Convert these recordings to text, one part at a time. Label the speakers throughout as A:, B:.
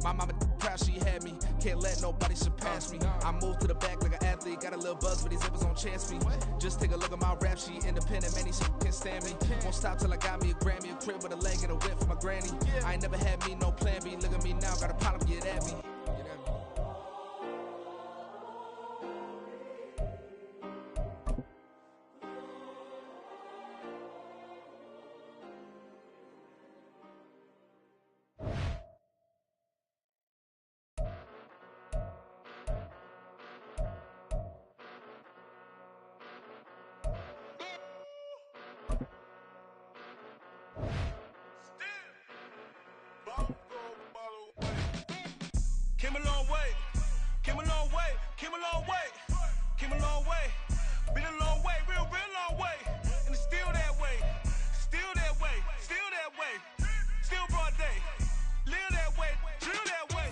A: My mama proud she had me. Can't let nobody surpass me. I moved to the back like an athlete. Got a little buzz, but these zippers don't chance me. Just take a look at my rap sheet. Independent, man, these can't stand me. Won't stop till I got me a Grammy. A crib with a leg and a whip for my granny. I ain't never had me no plan B. Look at me now, got a problem, get at me.
B: Came a long way, came a long way, came a long way, came a long way, been a long way, real long way, and it's still that way, still that way, still that way, still broad day, live that way, drill that way.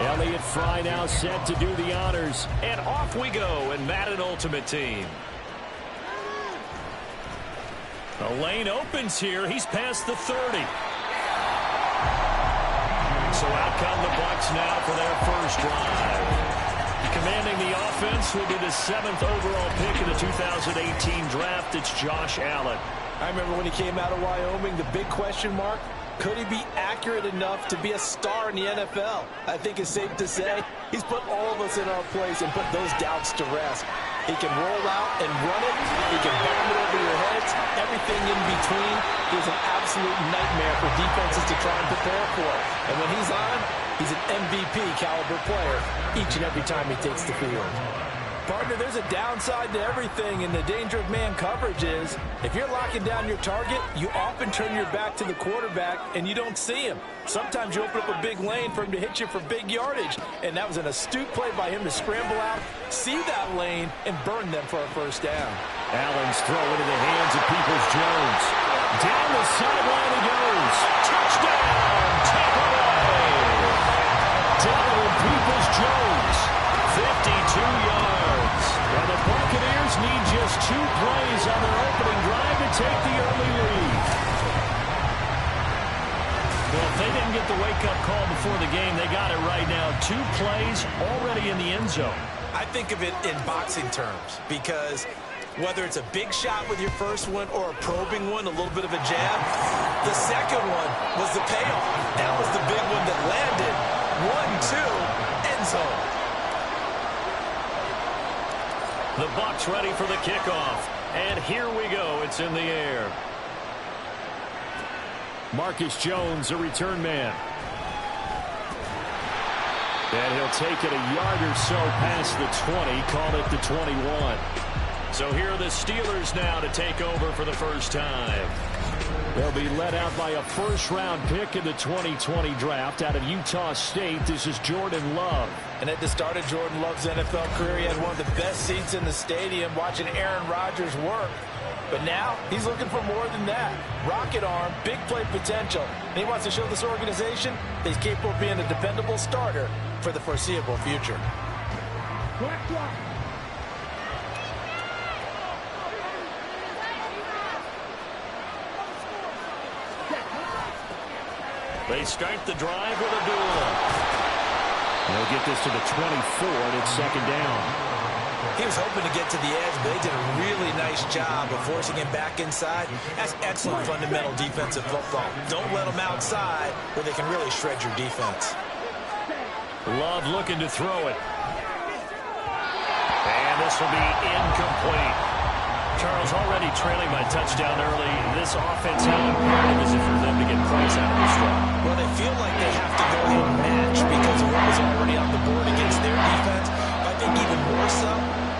C: Elliott Fry now set to do the honors. And off we go in Madden Ultimate Team. The lane opens here. He's past the 30. So out come the Bucs now for their first drive. Commanding the offense will be the 7th overall pick in the 2018 draft. It's Josh Allen.
D: I remember when he came out of Wyoming, the big question mark, could he be accurate enough to be a star in the NFL? I think it's safe to say he's put all of us in our place and put those doubts to rest. He can roll out and run it. He can bomb it over your heads. Everything in between is an absolute nightmare for defenses to try and prepare for. And when he's on, he's an MVP caliber player each and every time he takes the field. Partner, there's a downside to everything, and the danger of man coverage is if you're locking down your target, you often turn your back to the quarterback and you don't see him. Sometimes you open up a big lane for him to hit you for big yardage, and that was an astute play by him to scramble out, see that lane, and burn them for a first down.
C: Allen's throw into the hands of Peoples-Jones. Down the sideline he goes. Touchdown, Tampa Bay. Donovan Peoples-Jones, 52 yards. Well, the Buccaneers need just 2 plays on their opening drive to take the early lead. Well, if they didn't get the wake-up call before the game, they got it right now. 2 plays already in the end zone.
D: I think of it in boxing terms because whether it's a big shot with your first one or a probing one, a little bit of a jab, the second one was the payoff. That was the big one that landed. 1-2, end zone.
C: The Bucs ready for the kickoff. And here we go. It's in the air. Marcus Jones, a return man. And he'll take it a yard or so past the 20. Call it the 21. So here are the Steelers now to take over for the first time. They'll be led out by a first-round pick in the 2020 draft out of Utah State. This is Jordan Love.
D: And at the start of Jordan Love's NFL career, he had one of the best seats in the stadium watching Aaron Rodgers work. But now he's looking for more than that. Rocket arm, big play potential. And he wants to show this organization that he's capable of being a dependable starter for the foreseeable future.
C: They start the drive with a duel. They'll get this to the 24, and it's second down.
D: He was hoping to get to the edge, but they did a really nice job of forcing him back inside. That's excellent fundamental defensive football. Don't let them outside where they can really shred your defense.
C: Love looking to throw it. And this will be incomplete. Charles, already trailing by touchdown early. This offense, how imperative is it for them to get points out of this drive?
D: Well, they feel like they have to go ahead and match because of what was already on the board against their defense. But I think even more so,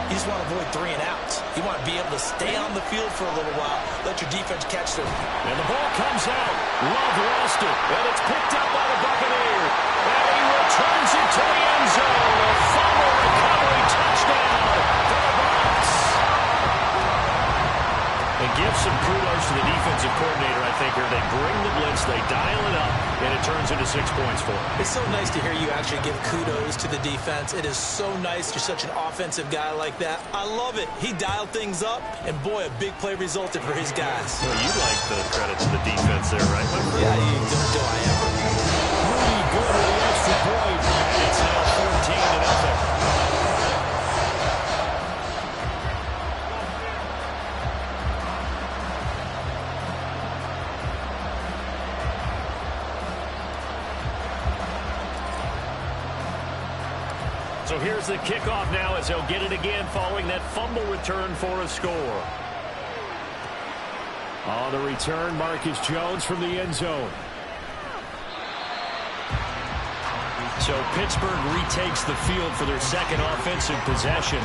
D: you just want to avoid 3 and outs. You want to be able to stay on the field for a little while, let your defense catch them.
C: And the ball comes out. Love lost it. And it's picked up by the Buccaneers. And he returns it to the end zone. A fumble recovery touchdown for the Bucs. And give some kudos to the defensive coordinator, I think, here. They bring the blitz, they dial it up, and it turns into 6 points for him.
D: It's so nice to hear you actually give kudos to the defense. It is so nice you're such an offensive guy like that. I love it. He dialed things up, and boy, a big play resulted for his guys.
C: Well, you like the credit to the defense there, right, my friend?
D: Yeah, do I ever?
C: Rudy good with the extra point. It's now 14-0. So here's the kickoff now as he'll get it again following that fumble return for a score. On the return, Marcus Jones from the end zone. So Pittsburgh retakes the field for their second offensive possession.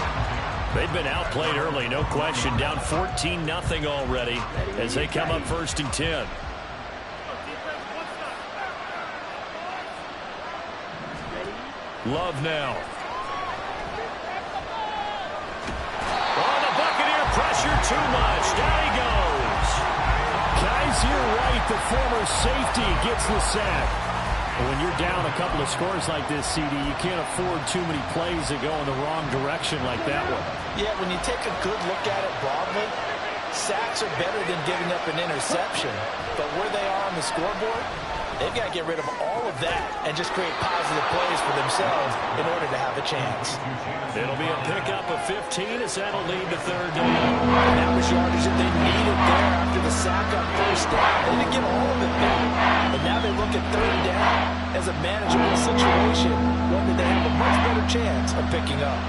C: They've been outplayed early, no question. Down 14-0 already as they come up 1st and 10. Love now. Pressure too much. Down he goes. Kaiser Wright, the former safety, gets the sack. When you're down a couple of scores like this, CD, you can't afford too many plays that go in the wrong direction like that one.
D: Yeah, when you take a good look at it broadly, sacks are better than giving up an interception. But where they are on the scoreboard, they've got to get rid of all of that and just create positive plays for themselves in order to have a chance.
C: It'll be a pickup of 15 as that'll lead to 3rd down.
D: And that was yardage that they needed there after the sack on 1st down. They didn't get all of it there. But now they look at 3rd down as a manageable situation, one that they have a much better chance of picking up.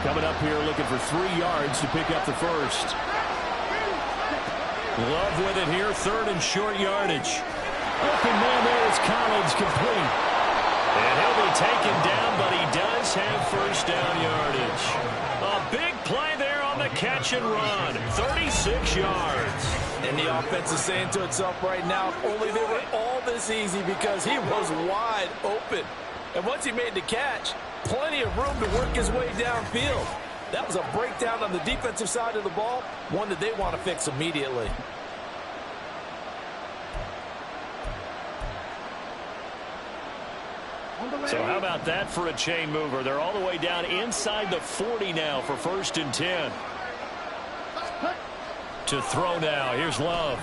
C: Coming up here looking for 3 yards to pick up the first. Love with it here, 3rd and short yardage. Open man there is Collins, complete. And he'll be taken down, but he does have 1st down yardage. A big play there on the catch and run. 36 yards.
D: And the offense is saying to itself right now, if only they were all this easy, because he was wide open. And once he made the catch, plenty of room to work his way downfield. That was a breakdown on the defensive side of the ball, one that they want to fix immediately.
C: So how about that for a chain mover? They're all the way down inside the 40 now for 1st and 10. To throw now. Here's Love.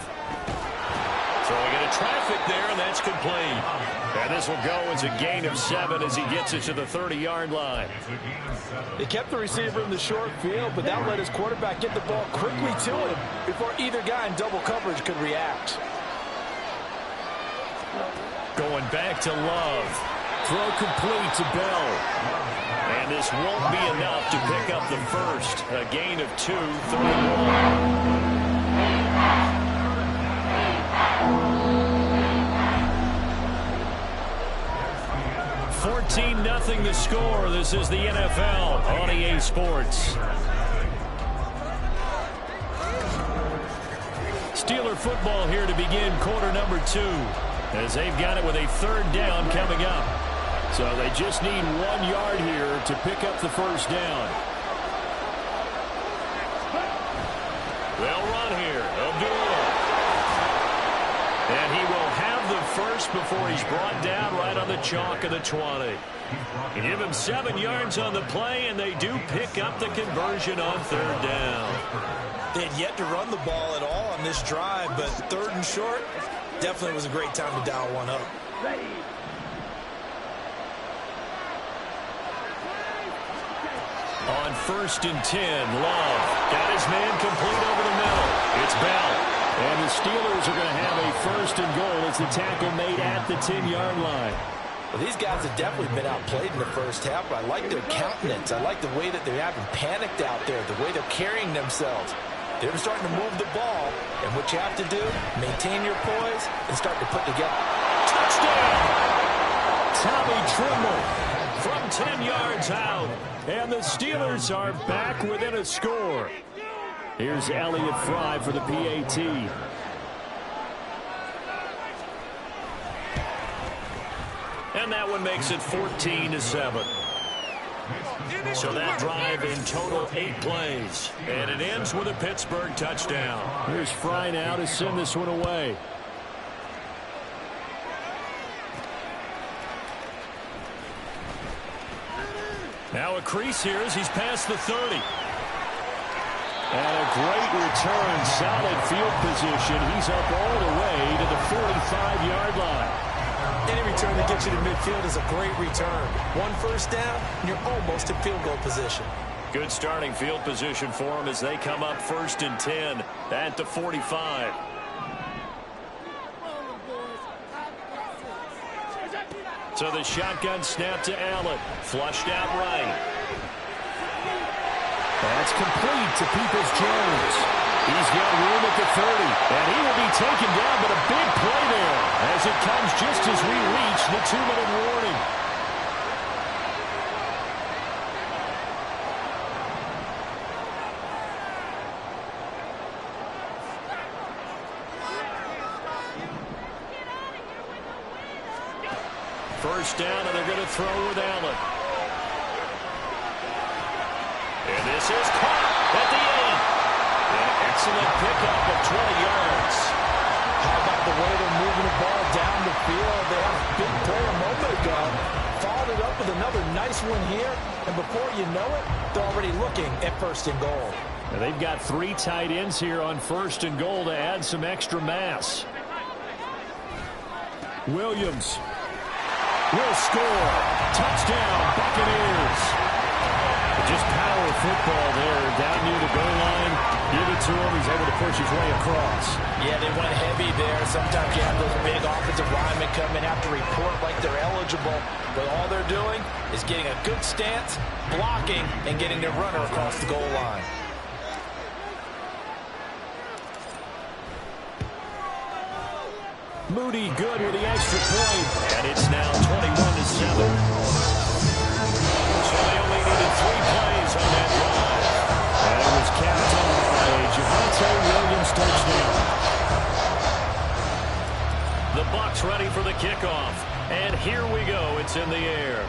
C: Throwing into traffic there, and that's complete. And this will go as a gain of 7 as he gets it to the 30-yard line.
D: They kept the receiver in the short field, but that let his quarterback get the ball quickly to him before either guy in double coverage could react.
C: Going back to Love. Throw complete to Bell. And this won't be enough to pick up the first. A gain of 2, 31. 14-0 the score. This is the NFL on EA Sports. Steeler football here to begin quarter number 2. As they've got it with a 3rd down coming up. So they just need 1 yard here to pick up the 1st down. They'll run here. Abdullah. And he will have the first before he's brought down right on the chalk of the 20. You give him 7 yards on the play, and they do pick up the conversion on 3rd down.
D: They had yet to run the ball at all on this drive, but 3rd and short definitely was a great time to dial one up.
C: On 1st and 10, Love got his man complete over the middle. It's Bell. And the Steelers are going to have a 1st and goal as the tackle made at the 10-yard line.
D: Well, these guys have definitely been outplayed in the first half, but I like their countenance. I like the way that they haven't panicked out there, the way they're carrying themselves. They're starting to move the ball, and what you have to do, maintain your poise and start to put together.
C: Touchdown! Tommy Trimble from 10 yards out, and the Steelers are back within a score. Here's Elliott Fry for the PAT. And that one makes it 14-7. So that drive in total 8 plays. And it ends with a Pittsburgh touchdown. Here's Fry now to send this one away. Now a crease here as he's past the 30. And a great return, solid field position. He's up all the way to the 45-yard line.
D: Any return that gets you to midfield is a great return. One first down, and you're almost in field goal position.
C: Good starting field position for them as they come up 1st and 10 at the 45. So the shotgun snap to Allen. Flushed out right. That's complete to Peoples-Jones. He's got room at the 30. And he will be taken down, but a big play there as it comes just as we reach the 2-minute warning. First down, and they're going to throw with Allen. And this is caught at the end. An excellent pickup of 20 yards.
D: How about the way they're moving the ball down the field? They had a big play a moment ago. Followed it up with another nice one here. And before you know it, they're already looking at 1st and goal.
C: And they've got 3 tight ends here on 1st and goal to add some extra mass. Williams will score. Touchdown, Buccaneers. Just power football there down near the goal line. Give it to him. He's able to push his way across.
D: Yeah, they went heavy there. Sometimes you have those big offensive linemen come and have to report like they're eligible. But all they're doing is getting a good stance, blocking, and getting their runner across the goal line.
C: Moody good with the extra point. And it's now 21-7. So they only needed 3 plays on that drive. And it was capped off by a Javonte Williams touchdown. The Bucs ready for the kickoff. And here we go. It's in the air.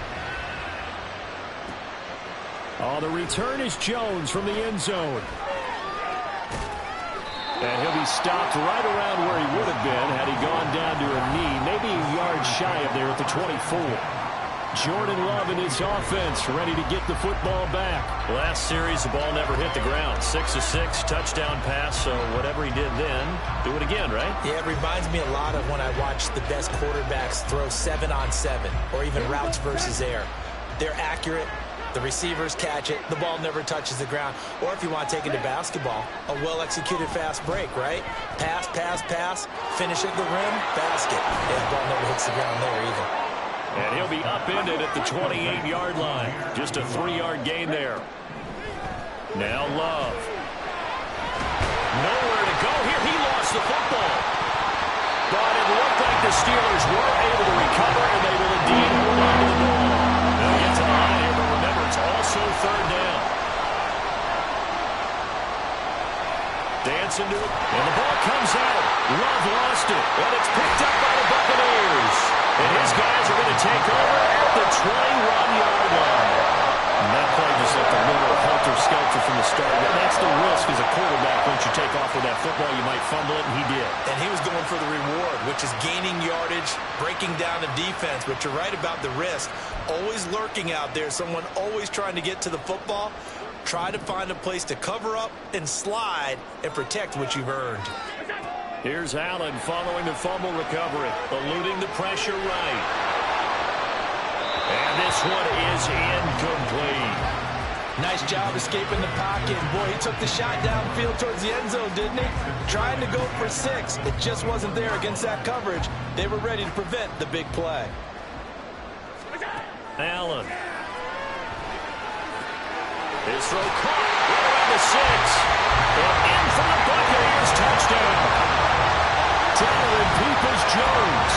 C: Oh, the return is Jones from the end zone. And he'll be stopped right around where he would have been had he gone down to a knee, maybe a yard shy of there at the 24. Jordan Love and his offense ready to get the football back. Last series, the ball never hit the ground. 6 of 6, touchdown pass, so whatever he did then, do it again, right?
D: Yeah, it reminds me a lot of when I watch the best quarterbacks throw 7-on-7 or even routes versus air. They're accurate. The receivers catch it. The ball never touches the ground. Or if you want to take it to basketball, a well-executed fast break, right? Pass, pass, pass, finish at the rim, basket. Yeah, the ball never hits the ground there either.
C: And he'll be upended at the 28-yard line. Just a 3-yard gain there. Now Love. Nowhere to go here. He lost the football. But it looked like the Steelers were able to recover, and they will indeed hold on to the ball. They'll get to the line here, but remember, it's also 3rd down. Dancing to it, and the ball comes out. Love lost it, and it's picked up by the Buccaneers. And his guys are going to take over at the 21-yard line. And that play just looked a little helter-skelter from the start. But that's the risk as a quarterback. Once you take off with that football, you might fumble it, and he did.
D: And he was going for the reward, which is gaining yardage, breaking down the defense. But you're right about the risk. Always lurking out there, someone always trying to get to the football. Try to find a place to cover up and slide and protect what you've earned.
C: Here's Allen following the fumble recovery, eluding the pressure right. And this one is incomplete.
D: Nice job escaping the pocket. Boy, he took the shot downfield towards the end zone, didn't he? Trying to go for 6. It just wasn't there against that coverage. They were ready to prevent the big play.
C: Allen. His throw caught right around the 6. And in for the Buccaneers touchdown. Donovan Peoples-Jones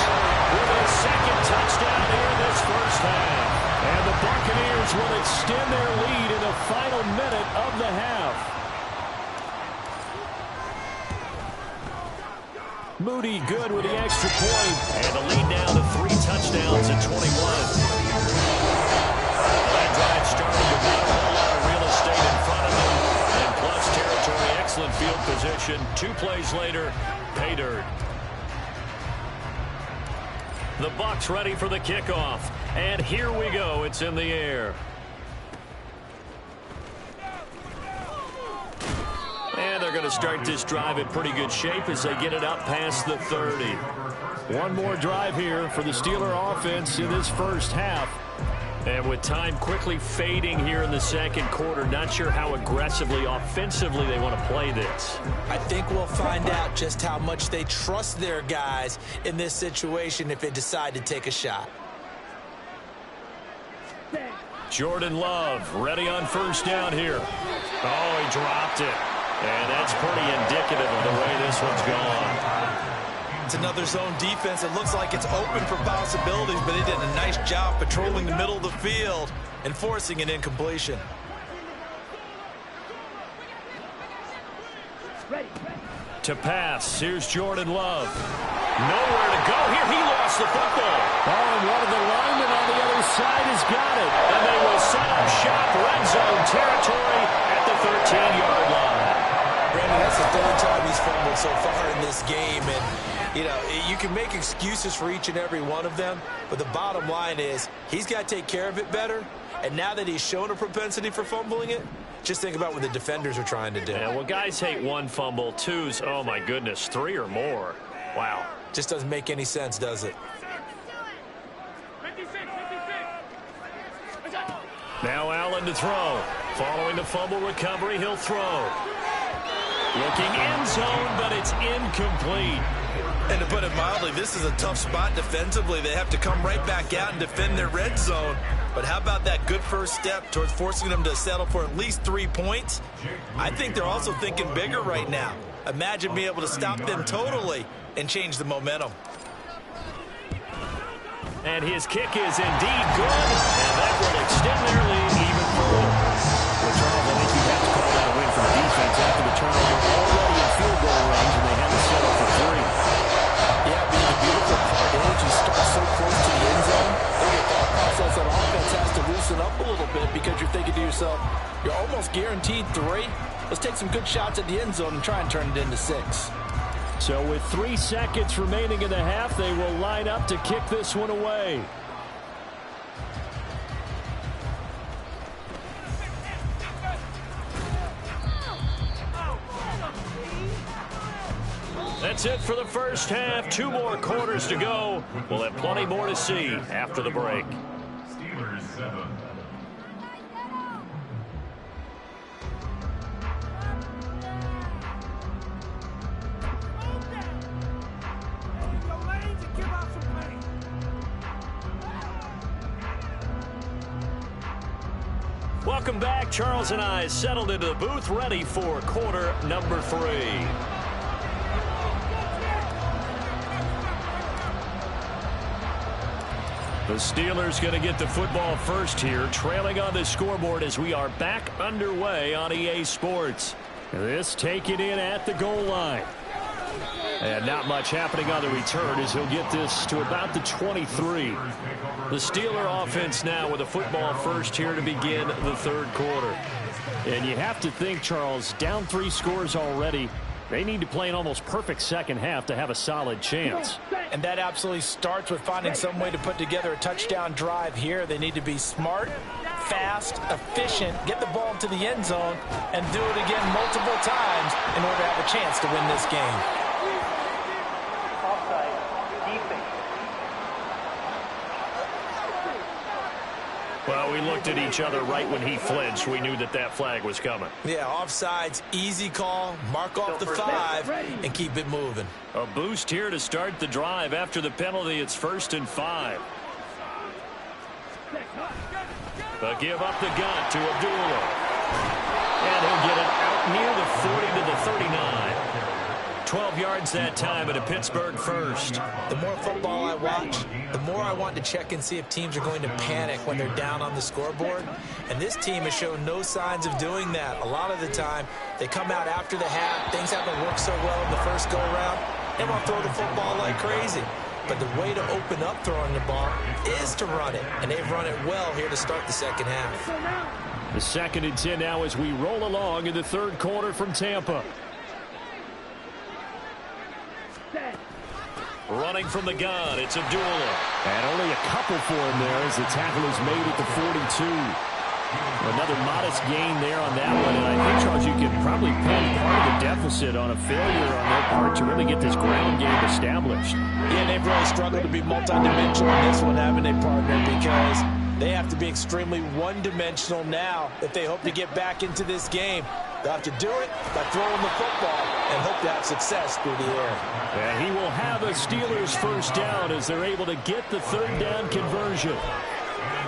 C: with a 2nd touchdown here in this first half. And the Buccaneers will extend their lead in the final minute of the half. Moody good with the extra point. And the lead now to 3 touchdowns at 21. That drive started with not a whole lot of real estate in front of them. And plus territory, excellent field position. 2 plays later, pay dirt. The Bucs ready for the kickoff. And here we go. It's in the air. And they're going to start this drive in pretty good shape as they get it up past the 30. One more drive here for the Steeler offense in this first half. And with time quickly fading here in the second quarter, not sure how aggressively, offensively they want to play this.
D: I think we'll find out just how much they trust their guys in this situation if they decide to take a shot.
C: Jordan Love ready on first down here. Oh, he dropped it. And that's pretty indicative of the way this one's gone.
D: It's another zone defense. It looks like it's open for possibilities, but they did a nice job patrolling the middle of the field and forcing an incompletion.
C: To pass, here's Jordan Love. Nowhere to go here. He lost the football. Oh, and one of the linemen on the other side has got it. And they will set up shop, red zone territory at the 13-yard line.
D: Brandon, that's the third time he's fumbled so far in this game. And, you know, you can make excuses for each and every one of them, but the bottom line is he's got to take care of it better. And now that he's shown a propensity for fumbling it, just think about what the defenders are trying to do.
C: Yeah, well, guys hate one fumble, twos, oh, my goodness, 3 or more. Wow.
D: Just doesn't make any sense, does it?
C: Now Allen to throw. Following the fumble recovery, he'll throw. Looking end zone, but it's incomplete.
D: And to put it mildly, this is a tough spot defensively. They have to come right back out and defend their red zone. But how about that good first step towards forcing them to settle for at least 3 points? I think they're also thinking bigger right now. Imagine being able to stop them totally and change the momentum.
C: And his kick is indeed good, and that will extend their lead even further. Well, Charles, I think you have to call that a win for the defense after the turnover, already in field goal range, and they had to settle for 3.
D: Yeah, being the beautiful part is you start so close to the end zone, the thought process on offense has to loosen up a little bit because you're thinking to yourself, you're almost guaranteed 3. Let's take some good shots at the end zone and try and turn it into 6.
C: So with 3 seconds remaining in the half, they will line up to kick this one away. That's it for the first half. 2 more quarters to go. We'll have plenty more to see after the break.
E: Steelers 7.
C: Welcome back. Charles and I settled into the booth, ready for quarter number 3. The Steelers going to get the football first here, trailing on the scoreboard as we are back underway on EA Sports. This taken in at the goal line. And not much happening on the return as he'll get this to about the 23. The Steeler offense now with a football first here to begin the third quarter. And you have to think, Charles, down 3 scores already. They need to play an almost perfect second half to have a solid chance.
D: And that absolutely starts with finding some way to put together a touchdown drive here. They need to be smart, fast, efficient, get the ball to the end zone, and do it again multiple times in order to have a chance to win this game.
C: Well, we looked at each other right when he flinched. We knew that that flag was coming.
D: Yeah, offsides, easy call, mark off the 5, and keep it moving.
C: A boost here to start the drive. After the penalty, it's 1st and 5. They'll give up the gun to Abdullah. And he'll get it out near the 40 to the 39. 12 yards that time at a Pittsburgh first.
D: The more football I watch, the more I want to check and see if teams are going to panic when they're down on the scoreboard. And this team has shown no signs of doing that. A lot of the time, they come out after the half. Things haven't worked so well in the first go-around. They want to throw the football like crazy. But the way to open up throwing the ball is to run it. And they've run it well here to start the second half.
C: The 2nd and 10 now as we roll along in the third quarter from Tampa. Running from the gun, it's Abdullah. And only a couple for him there as the tackle is made at the 42. Another modest gain there on that one, and I think, Charles, you can probably pin part of the deficit on a failure on their part to really get this ground game established.
D: Yeah, they've really struggled to be multidimensional in this one, haven't they, partner, because they have to be extremely one-dimensional now if they hope to get back into this game. They'll have to do it by throwing the football and hope to have success through the air.
C: And he will have a Steelers first down as they're able to get the third down conversion.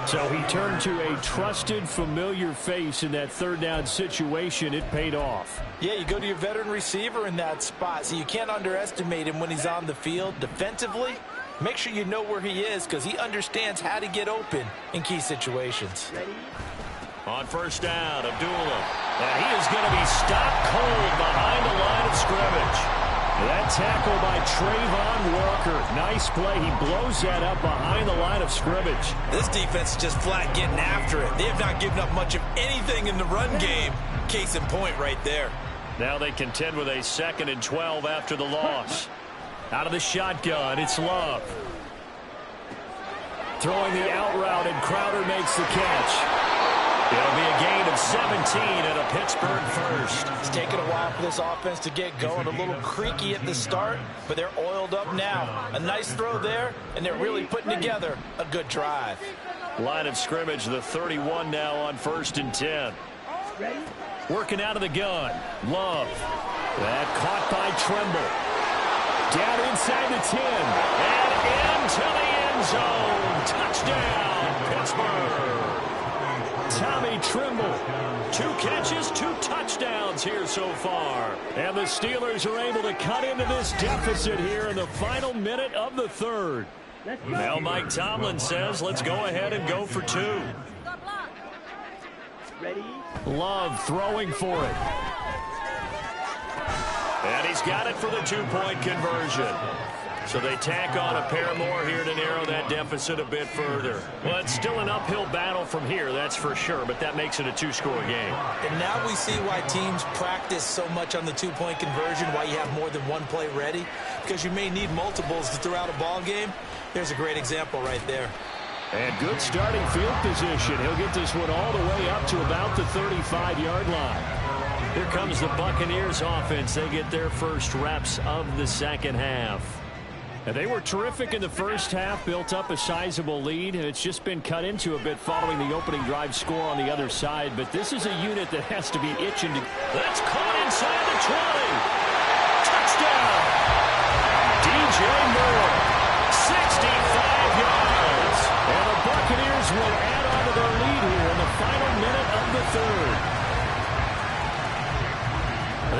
C: So he turned to a trusted, familiar face in that third down situation. It paid off.
D: Yeah, you go to your veteran receiver in that spot, so you can't underestimate him when he's on the field. Defensively, make sure you know where he is because he understands how to get open in key situations.
C: On first down, Abdullah. And he is going to be stopped cold behind the line of scrimmage. That tackle by Trayvon Walker. Nice play. He blows that up behind the line of scrimmage.
D: This defense is just flat getting after it. They have not given up much of anything in the run game. Case in point right there.
C: Now they contend with a 2nd and 12 after the loss. Out of the shotgun, it's Love. Throwing the out route, and Crowder makes the catch. It'll be a gain of 17 and a Pittsburgh first.
D: It's taken a while for this offense to get going. A little creaky at the start, but they're oiled up now. A nice throw there, and they're really putting together a good drive.
C: Line of scrimmage, the 31 now on 1st and 10. Working out of the gun. Love. That caught by Trimble. Down inside the 10. And into the end zone. Touchdown, Pittsburgh. Tommy Trimble, 2 catches, 2 touchdowns here so far. And the Steelers are able to cut into this deficit here in the final minute of the 3rd. Now Mike Tomlin says, let's go ahead and go for 2. Love throwing for it. And he's got it for the 2-point conversion. So they tack on a pair more here to narrow that deficit a bit further. Well, it's still an uphill battle from here, that's for sure, but that makes it a 2-score game.
D: And now we see why teams practice so much on the 2-point conversion, why you have more than one play ready, because you may need multiples to throw out a ball game. There's a great example right there.
C: And good starting field position. He'll get this one all the way up to about the 35-yard line. Here comes the Buccaneers offense. They get their first reps of the second half. And they were terrific in the first half, built up a sizable lead, and it's just been cut into a bit following the opening drive score on the other side. But this is a unit that has to be itching to... That's caught inside the 20. Touchdown! DJ Moore, 65 yards. And the Buccaneers will add on to their lead here in the final minute of the 3rd.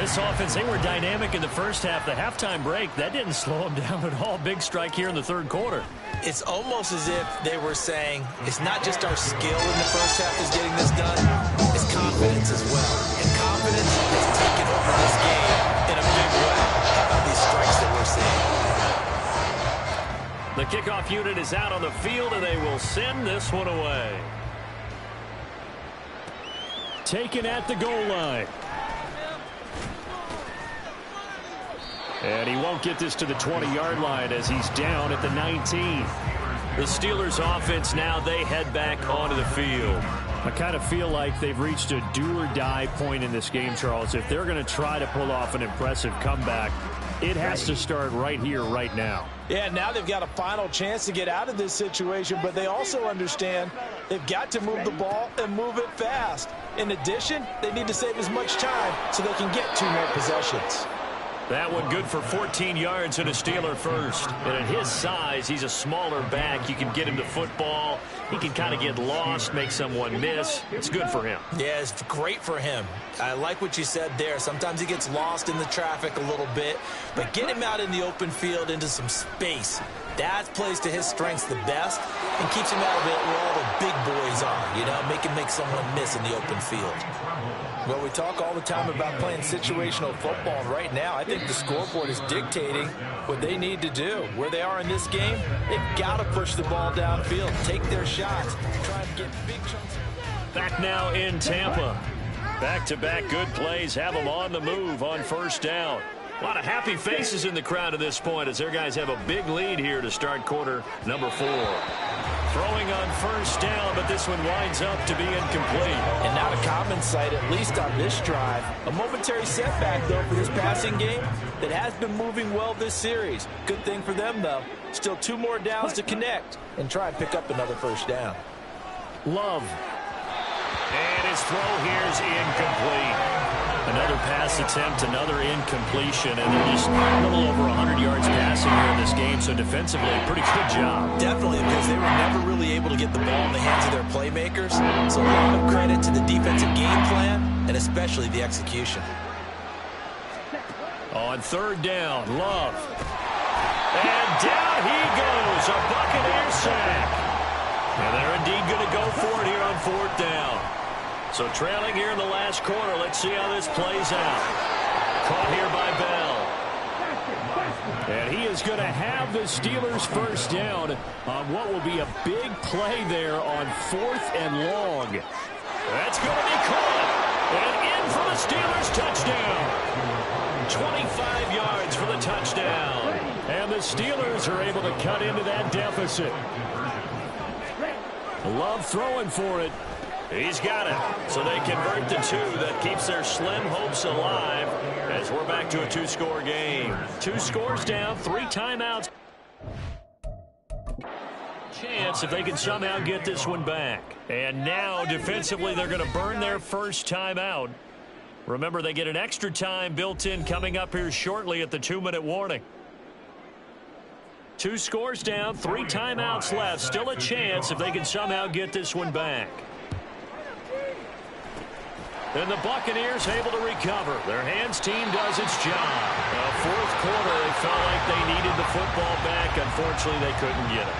C: This offense, they were dynamic in the first half. The halftime break, that didn't slow them down at all. Big strike here in the 3rd quarter.
D: It's almost as if they were saying, it's not just our skill in the first half is getting this done, it's confidence as well. And confidence has taken over this game in a big way. How about these strikes that we're seeing?
C: The kickoff unit is out on the field, and they will send this one away. Taken at the goal line. And he won't get this to the 20-yard line as he's down at the 19. The Steelers offense now, they head back onto the field. I kind of feel like they've reached a do-or-die point in this game, Charles. If they're going to try to pull off an impressive comeback, it has to start right here, right now.
D: Yeah, now they've got a final chance to get out of this situation, but they also understand they've got to move the ball and move it fast. In addition, they need to save as much time so they can get 2 more possessions.
C: That one good for 14 yards and a Steeler first. And at his size, he's a smaller back. You can get him to football. He can kind of get lost, make someone miss. It's good for him.
D: Yeah, it's great for him. I like what you said there. Sometimes he gets lost in the traffic a little bit. But get him out in the open field into some space. That plays to his strengths the best and keeps him out of it where all the big boys are. You know, make someone miss in the open field. Well, we talk all the time about playing situational football, and right now I think the scoreboard is dictating what they need to do. Where they are in this game, they've got to push the ball downfield, take their shots, try and get big chunks.
C: Back now in Tampa. Back-to-back good plays have them on the move on first down. A lot of happy faces in the crowd at this point as their guys have a big lead here to start quarter number 4. Throwing on first down, but this one winds up to be incomplete.
D: And not a common sight, at least on this drive. A momentary setback, though, for this passing game that has been moving well this series. Good thing for them, though. Still 2 more downs to connect and try and pick up another first down.
C: Love. And his throw here is incomplete. Another pass attempt, another incompletion, and they're just a little over 100 yards passing here in this game, so defensively, pretty good job.
D: Definitely, because they were never really able to get the ball in the hands of their playmakers. So a lot of credit to the defensive game plan, and especially the execution.
C: On third down, Love. And down he goes, a Buccaneer sack. And they're indeed going to go for it here on fourth down. So trailing here in the last quarter, let's see how this plays out. Caught here by Bell. And he is going to have the Steelers first down on what will be a big play there on 4th and long. That's going to be caught. And in for the Steelers touchdown. 25 yards for the touchdown. And the Steelers are able to cut into that deficit. Love throwing for it. He's got it. So they convert the 2. That keeps their slim hopes alive as we're back to a 2-score game. 2 scores down, 3 timeouts. Chance if they can somehow get this one back. And now defensively they're going to burn their first timeout. Remember, they get an extra time built in coming up here shortly at the 2-minute warning. 2 scores down, 3 timeouts left. Still a chance if they can somehow get this one back. And the Buccaneers able to recover. Their hands team does its job. Fourth quarter, they felt like they needed the football back. Unfortunately, they couldn't get it.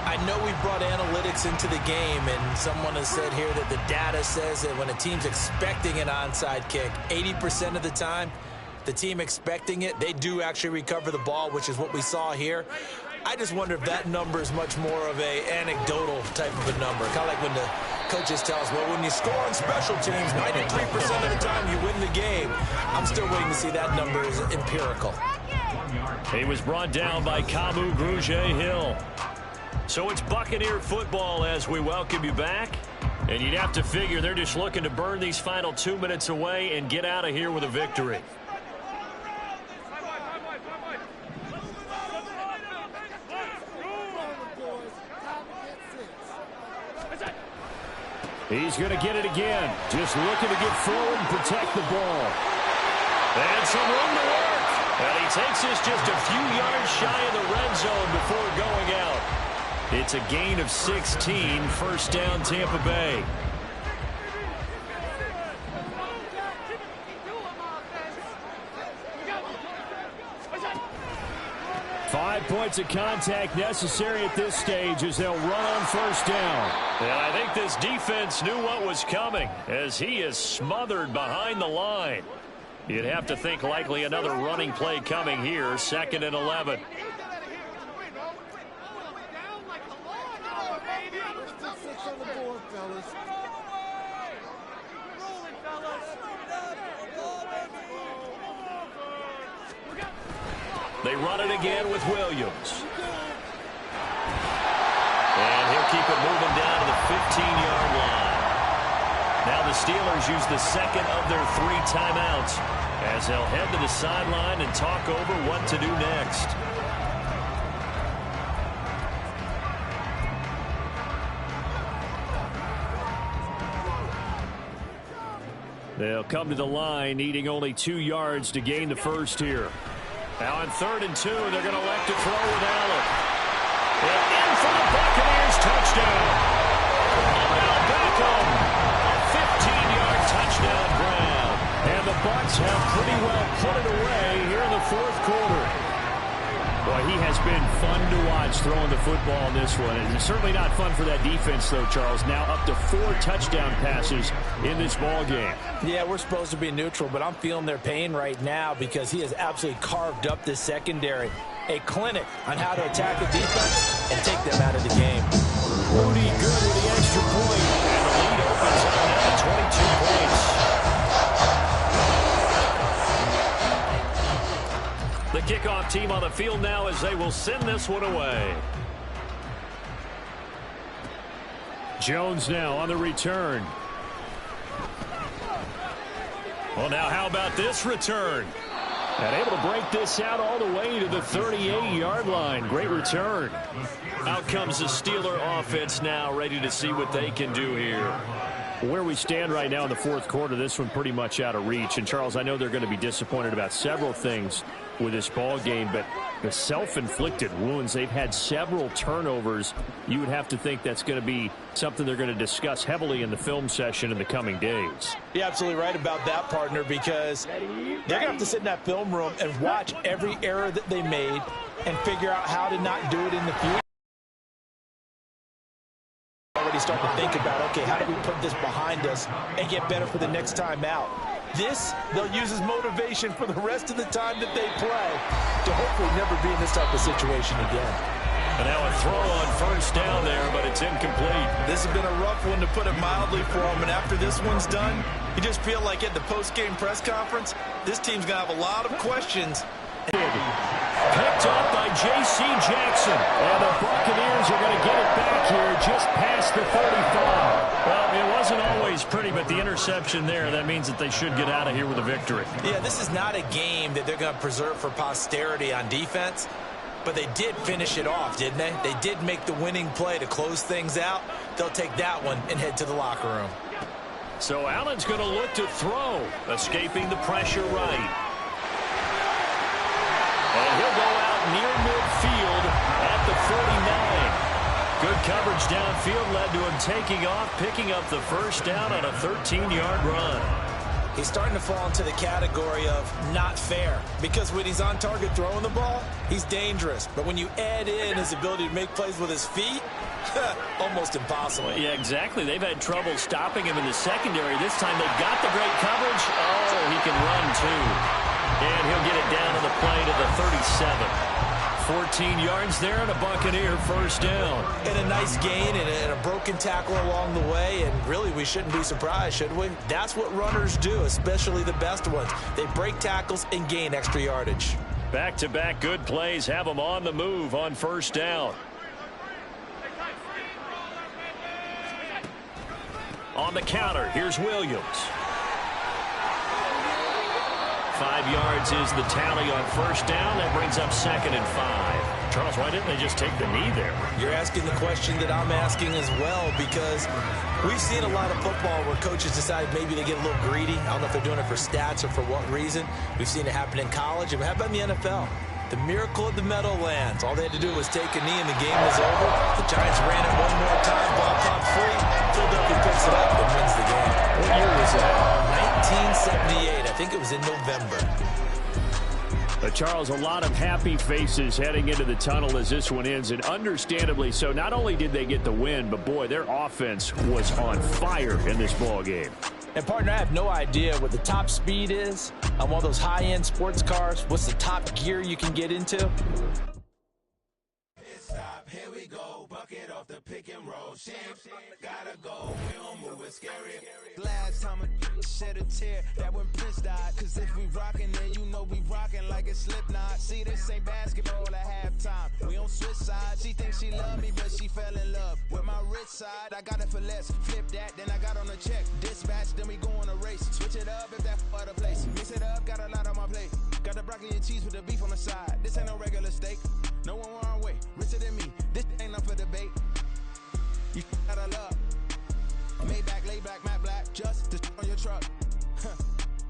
D: I know we brought analytics into the game, and someone has said here that the data says that when a team's expecting an onside kick, 80% of the time, the team expecting it, they do actually recover the ball, which is what we saw here. I just wonder if that number is much more of a anecdotal type of a number. Kind of like when the coaches tell us, well, when you score on special teams, 93% of the time you win the game. I'm still waiting to see that number is empirical.
C: He was brought down by Kamu Grugier-Hill. So it's Buccaneer football as we welcome you back. And you'd have to figure they're just looking to burn these final 2 minutes away and get out of here with a victory. He's going to get it again. Just looking to get forward and protect the ball. And some room to work. And he takes this just a few yards shy of the red zone before going out. It's a gain of 16, first down Tampa Bay. Five points of contact necessary at this stage as they'll run on first down. And I think this defense knew what was coming as he is smothered behind the line. You'd have to think likely another running play coming here, 2nd and 11. They run it again with Williams. And he'll keep it moving down to the 15-yard line. Now the Steelers use the second of their 3 timeouts as they'll head to the sideline and talk over what to do next. They'll come to the line needing only 2 yards to gain the first here. Now on 3rd and 2, they're going to elect to throw with Allen. And in for the Buccaneers, touchdown. Odell Beckham, a 15-yard touchdown grab. And the Bucs have pretty well put it away here in the 4th quarter. Boy, he has been fun to watch throwing the football in this one. And it's certainly not fun for that defense, though, Charles. Now up to 4 touchdown passes in this ball game. Yeah, we're supposed to be neutral, but I'm feeling their pain right now because he has absolutely carved up this secondary. A clinic on how to attack the defense and take them out of the game. Rudy good with the extra point. And the lead opens up now to 22 points. The kickoff team on the field now as they will send this one away. Jones now on the return. Well, now how about this return? And able to break this out all the way to the 38-yard line. Great return. Out comes the Steeler offense now, ready to see what they can do here. Where we stand right now in the fourth quarter, this one pretty much out of reach. And, Charles, I know they're going to be disappointed about several things with this ball game, but the self-inflicted wounds, they've had several turnovers. You would have to think that's going to be something they're going to discuss heavily in the film session in the coming days. You're absolutely right about that, partner, because they're going to have to sit in that film room and watch every error that they made and figure out how to not do it in the future. Already starting to think about, okay, how do we put this behind us and get better for the next time out? This, they'll use as motivation for the rest of the time that they play to hopefully never be in this type of situation again. And now a throw on first down there, but it's incomplete. This has been a rough one, to put it mildly, for them. And after this one's done, you just feel like at the post-game press conference, this team's going to have a lot of questions. Picked up by J.C. Jackson. And the Buccaneers are going to get it back here just past the 35. Well, it wasn't always pretty, but the interception there, that means that they should get out of here with a victory. Yeah, this is not a game that they're going to preserve for posterity on defense, but they did finish it off, didn't they? They did make the winning play to close things out. They'll take that one and head to the locker room. So Allen's going to look to throw, escaping the pressure right. And he'll go out near midfield at the 49. Good coverage downfield led to him taking off, picking up the first down on a 13-yard run. He's starting to fall into the category of not fair, because when he's on target throwing the ball, he's dangerous. But when you add in his ability to make plays with his feet, almost impossible. Well, yeah, exactly. They've had trouble stopping him in the secondary. This time they've got the great coverage. Oh, he can run too. And he'll get it down to the play to the 37. 14 yards there and a Buccaneer first down. And a nice gain and a broken tackle along the way. And really, we shouldn't be surprised, should we? That's what runners do, especially the best ones. They break tackles and gain extra yardage. Back-to-back good plays have them on the move on first down. On the counter, here's Williams. 5 yards is the tally on first down. That brings up 2nd and 5. Charles, why didn't they just take the knee there? You're asking the question that I'm asking as well, because we've seen a lot of football where coaches decide maybe they get a little greedy. I don't know if they're doing it for stats or for what reason. We've seen it happen in college. And how about in the NFL? The miracle of the Meadowlands. All they had to do was take a knee and the game was over. The Giants ran it one more time. Ball popped free. Philadelphia picks it up and wins the game. What year was that? 1978. I think it was in November. Charles, a lot of happy faces heading into the tunnel as this one ends, and understandably so. Not only did they get the win, but boy, their offense was on fire in this ball game. And partner, I have no idea what the top speed is on one of those high-end sports cars. What's the top gear you can get into?
F: Stop, here we go, bucket off the pick and roll. Champs, gotta go, we don't move it scary. Last time I shed a tear, that when Prince died. Cause if we rockin', then you know we rockin' like a Slipknot. See, this ain't basketball at halftime. We on switch sides. She thinks she love me, but she fell in love with my rich side. I got it for less, flip that, then I got on a check. Dispatch, then we go on a race. Switch it up if that other place. Mix it up, got a lot on my plate. Got the broccoli and cheese with the beef on the side. This ain't no regular steak. No one wrong way, richer than me. This ain't up for debate. You got a love. Maybach, lay back, matte black, just to on your truck.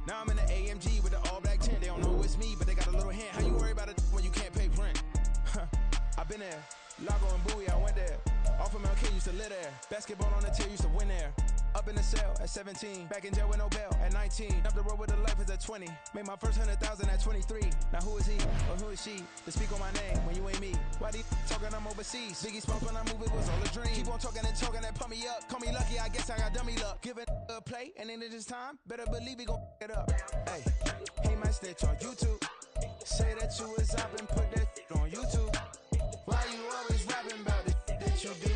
F: Now I'm in the AMG with the all black tint. They don't know it's me, but they got a little hint. How you worry about it when you can't pay rent? I've been there. Lago and Bowie, I went there. Off of MLK, used to live there. Basketball on the tier, used to win there. Up in the cell at 17. Back in jail with no bail at 19. Up the road with a life is at 20. Made my first 100,000 at 23. Now who is he or who is she to speak on my name when you ain't me? Why they talking I'm overseas? Biggie spoke when I move, it was all a dream. Keep on talking and pump me up. Call me lucky, I guess I got dummy luck. Give it a play and then it is time. Better believe we gon' it up. Hey, he might snitch on YouTube. Say that you was up and put that on YouTube. Why you always rapping about the that you do?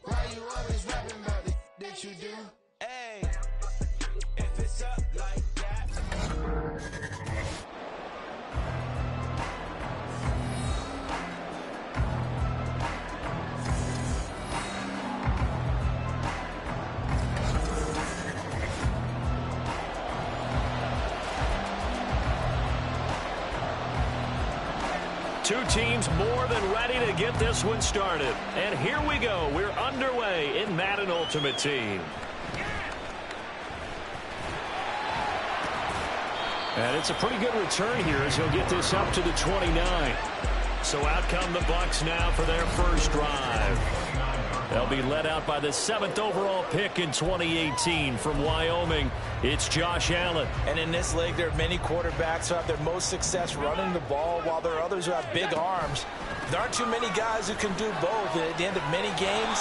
F: Why you always rapping about the that you do? Hey, if it's up like that.
C: Two teams more than ready to get this one started. And here we go. We're underway in Madden Ultimate Team. And it's a pretty good return here as he'll get this up to the 29. So out come the Bucks now for their first drive. They'll be led out by the 7th overall pick in 2018 from Wyoming. It's Josh Allen.
D: And in this league, there are many quarterbacks who have their most success running the ball, while there are others who have big arms. There aren't too many guys who can do both. And at the end of many games,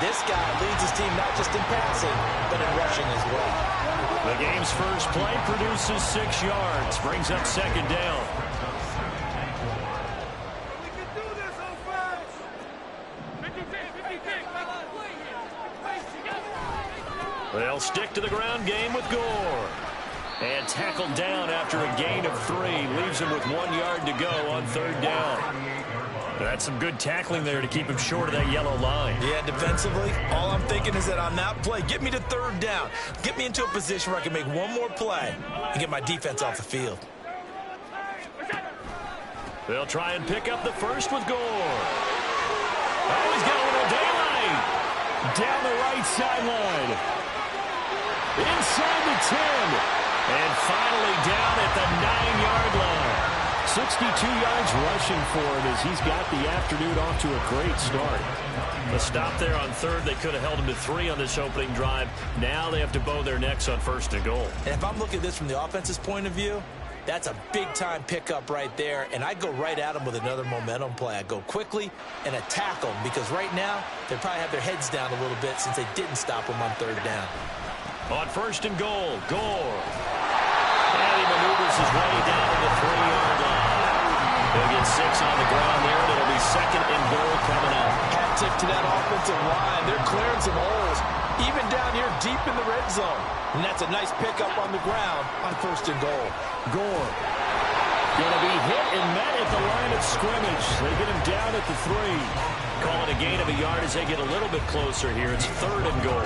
D: this guy leads his team not just in passing, but in rushing as well.
C: The game's first play produces 6 yards, brings up 2nd down. They'll stick to the ground game with Gore. And tackled down after a gain of 3. Leaves him with 1 yard to go on 3rd down. That's some good tackling there to keep him short of that yellow line.
D: Yeah, defensively, all I'm thinking is that on that play, get me to 3rd down. Get me into a position where I can make one more play and get my defense off the field.
C: They'll try and pick up the first with Gore. Oh, he's got a little daylight. Down the right sideline. Inside the 10. And finally down at the 9-yard line. 62 yards rushing for him as he's got the afternoon off to a great start. A stop there on 3rd. They could have held him to 3 on this opening drive. Now they have to bow their necks on 1st and goal.
D: And if I'm looking at this from the offense's point of view, that's a big-time pickup right there, and I go right at them with another momentum play. I go quickly and attack them because right now they probably have their heads down a little bit since they didn't stop them on 3rd down.
C: On 1st and goal, Gore. And he maneuvers his way down to the 3-yard line. He'll get 6 on the ground there, and it'll be 2nd and goal coming up.
D: Hat tip to that offensive line. They're clearing some holes, even down here deep in the red zone. And that's a nice pickup on the ground on 1st and goal.
C: Gore going to be hit and met at the line of scrimmage. They get him down at the 3. Call it a gain of a yard as they get a little bit closer here. It's 3rd and goal.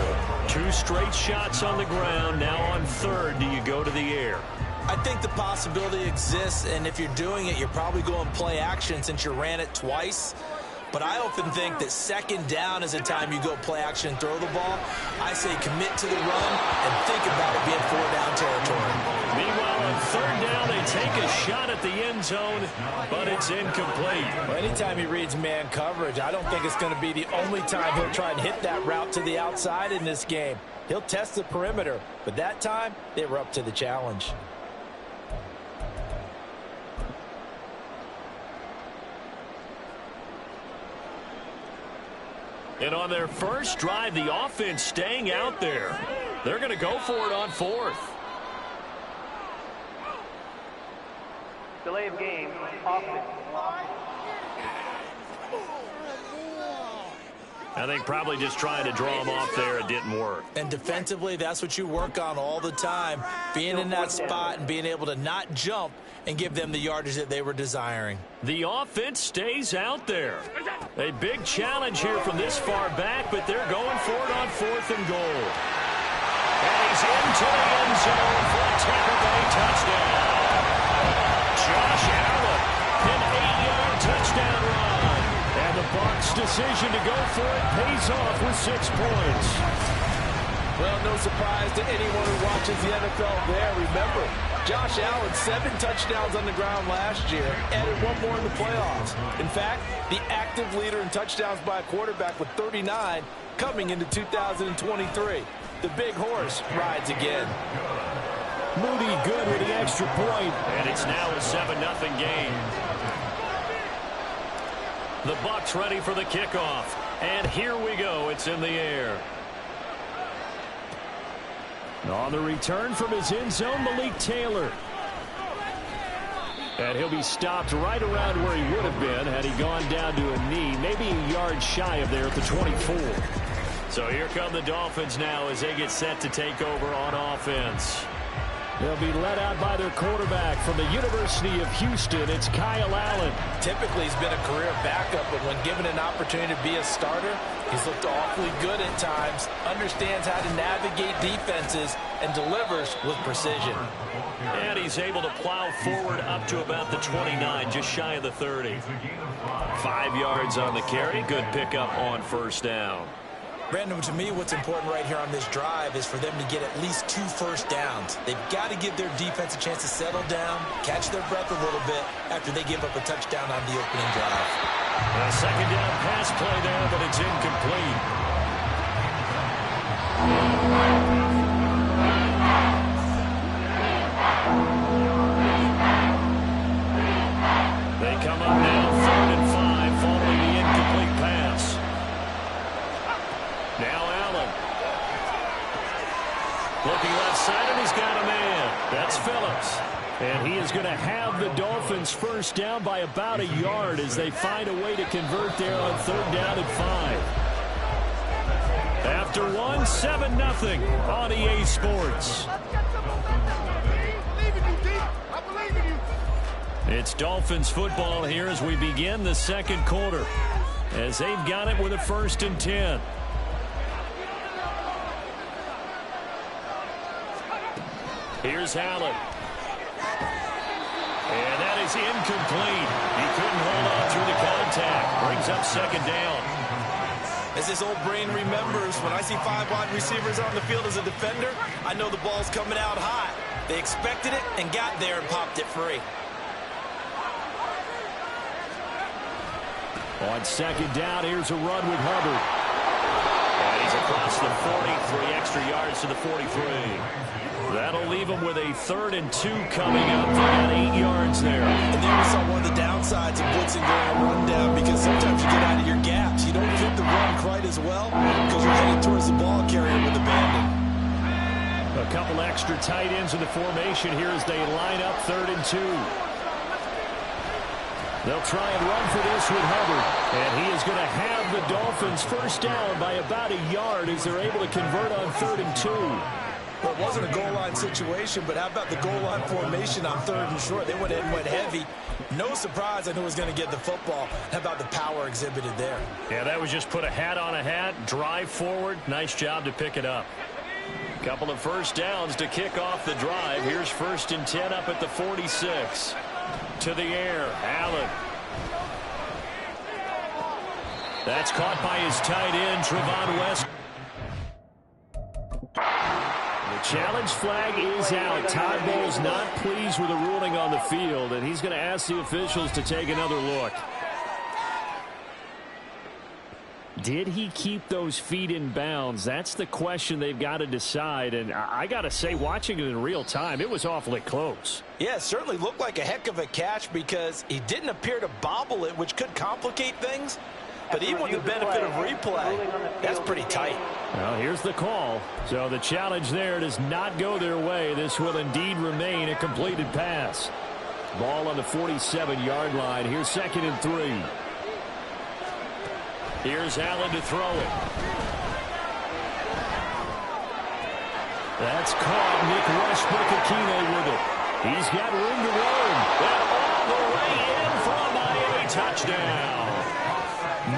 C: 2 straight shots on the ground. Now on 3rd, do you go to the air?
D: I think the possibility exists, and if you're doing it, you're probably going play action since you ran it twice. But I often think that 2nd down is the time you go play action and throw the ball. I say commit to the run and think about it being 4-down territory.
C: Meanwhile, on 3rd down, they take a shot at the end zone, but it's incomplete.
D: Well, anytime he reads man coverage, I don't think it's going to be the only time he'll try and hit that route to the outside in this game. He'll test the perimeter, but that time, they were up to the challenge.
C: And on their first drive, the offense staying out there. They're going to go for it on 4th.
G: Delay of game, offense.
C: I think probably just trying to draw him off there. It didn't work.
D: And defensively, that's what you work on all the time. Being in that spot and being able to not jump and give them the yardage that they were desiring.
C: The offense stays out there. A big challenge here from this far back, but they're going for it on 4th and goal. And he's into the end zone for a Tampa Bay touchdown. Josh Allen, an 8-yard touchdown run. And the Bucs' decision to go for it pays off with 6 points.
D: Well, no surprise to anyone who watches the NFL there. Remember, Josh Allen, 7 touchdowns on the ground last year, added 1 more in the playoffs. In fact, the active leader in touchdowns by a quarterback with 39 coming into 2023. The big horse rides again.
C: Moody good with the extra point. And it's now a 7-0 game. The Bucs ready for the kickoff. And here we go. It's in the air. On the return from his end zone, Malik Taylor. And he'll be stopped right around where he would have been had he gone down to a knee, maybe a yard shy of there at the 24. So here come the Dolphins now as they get set to take over on offense. They'll be led out by their quarterback from the University of Houston. It's Kyle Allen.
D: Typically, he's been a career backup, but when given an opportunity to be a starter, he's looked awfully good at times, understands how to navigate defenses, and delivers with precision.
C: And he's able to plow forward up to about the 29, just shy of the 30. 5 yards on the carry. Good pickup on first down.
D: Brandon, to me, what's important right here on this drive is for them to get at least 2 first downs. They've got to give their defense a chance to settle down, catch their breath a little bit after they give up a touchdown on the opening drive.
C: A second down pass play there, but it's incomplete. They come up now 3rd and 5 following the incomplete pass. Now Allen. Looking left side, and he's got a man. That's Phillips. And he is going to have the Dolphins first down by about a yard as they find a way to convert there on 3rd down and 5. After 7-0 on EA Sports. It's Dolphins football here as we begin the second quarter, as they've got it with a 1st and 10. Here's Allen. And that is incomplete. He couldn't hold on through the contact. Brings up 2nd down.
D: As his old brain remembers, when I see 5 wide receivers on the field as a defender, I know the ball's coming out high. They expected it and got there and popped it free.
C: On 2nd down, here's a run with Hubbard. And he's across the 40, 3 extra yards to the 43. That'll leave him with a 3rd and 2 coming up. They got 8 yards there.
D: And there we saw one of the downsides of blitzing going a rundown, because sometimes you get out of your gaps. You don't fit the run quite as well because you're headed towards the ball carrier with abandon.
C: A couple extra tight ends in the formation here as they line up 3rd and 2. They'll try and run for this with Hubbard. And he is going to have the Dolphins first down by about a yard as they're able to convert on 3rd and 2.
D: Well, it wasn't a goal line situation, but how about the goal line formation on 3rd and short? They went in and went heavy. No surprise on who was going to get the football. How about the power exhibited there?
C: Yeah, that was just put a hat on a hat, drive forward. Nice job to pick it up. Couple of first downs to kick off the drive. Here's 1st and 10 up at the 46. To the air, Allen. That's caught by his tight end, Trevon West. The challenge flag is out. Todd Bowles not pleased with the ruling on the field, and he's going to ask the officials to take another look. Did he keep those feet in bounds? That's the question they've got to decide. And I got to say, watching it in real time, it was awfully close.
D: Yeah, it certainly looked like a heck of a catch because he didn't appear to bobble it, which could complicate things. But even with the benefit of replay, that's pretty tight.
C: Well, here's the call. So the challenge there does not go their way. This will indeed remain a completed pass. Ball on the 47-yard line. Here's 2nd and 3. Here's Allen to throw it. That's caught. Nick Westbrook-Akine with it. He's got room to roam. And all the way in for a Miami touchdown.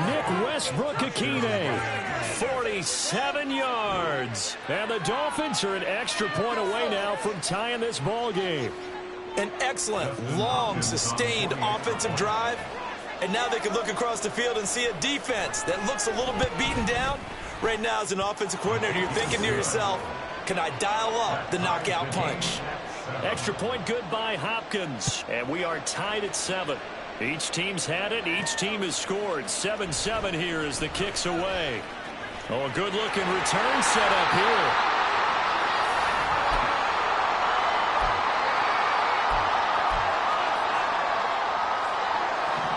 C: Nick Westbrook-Akine, 47 yards. And the Dolphins are an extra point away now from tying this ball game.
D: An excellent, long, sustained offensive drive. And now they can look across the field and see a defense that looks a little bit beaten down. Right now, as an offensive coordinator, you're thinking to yourself, can I dial up the knockout punch?
C: Extra point good by Hopkins. And we are tied at 7. Each team's had it. Each team has scored. 7-7 here as the kick's away. Oh, a good-looking return set up here.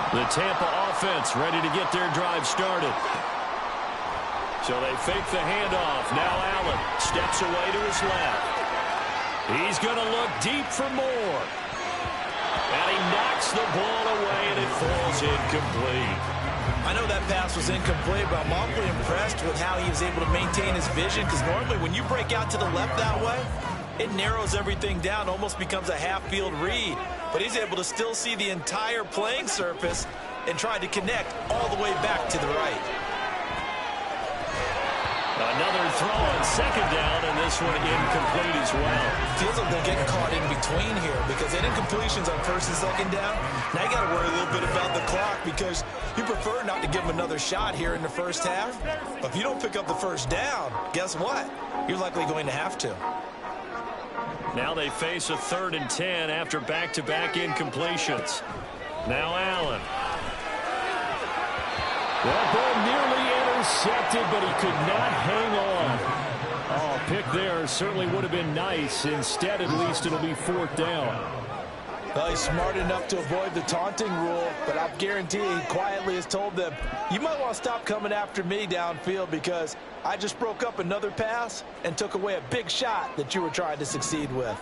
C: The Tampa offense ready to get their drive started. So they fake the handoff. Now Allen steps away to his left. He's going to look deep for more. And he knocks the ball away, and it falls incomplete.
D: I know that pass was incomplete, but I'm awfully impressed with how he was able to maintain his vision, because normally when you break out to the left that way, it narrows everything down, almost becomes a half-field read. But he's able to still see the entire playing surface and try to connect all the way back to the right.
C: Another throw on second down, and this one incomplete as well.
D: Feels like they're getting caught in between here, because in incompletions on first and second down, now you got to worry a little bit about the clock, because you prefer not to give them another shot here in the first half. But if you don't pick up the first down, guess what? You're likely going to have to.
C: Now they face a 3rd and 10 after back-to-back incompletions. Now Allen. That ball nearly intercepted, but he could not hang on. Oh, pick there certainly would have been nice. Instead, at least it'll be 4th down.
D: Well, he's smart enough to avoid the taunting rule, but I guarantee he quietly has told them, you might want to stop coming after me downfield, because I just broke up another pass and took away a big shot that you were trying to succeed with.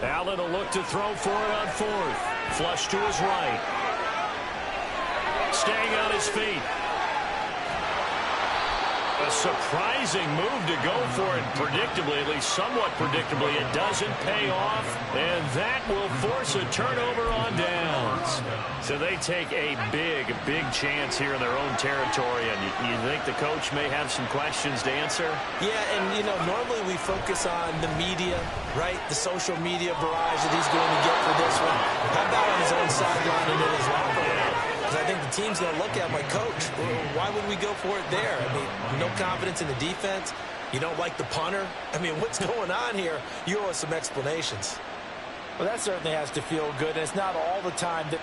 C: Allen will look to throw for it on 4th. Flush to his right. Staying on his feet. A surprising move to go for it predictably, at least somewhat predictably. It doesn't pay off, and that will force a turnover on downs. So they take a big chance here in their own territory, and you think the coach may have some questions to answer?
D: Yeah, and, you know, normally we focus on the media, right? The social media barrage that he's going to get for this one. How about on his own sideline and in his locker room? I think the team's going to look at my coach. Why would we go for it there? I mean, no confidence in the defense. You don't like the punter. I mean, what's going on here? You owe us some explanations. Well, that certainly has to feel good. And it's not all the time that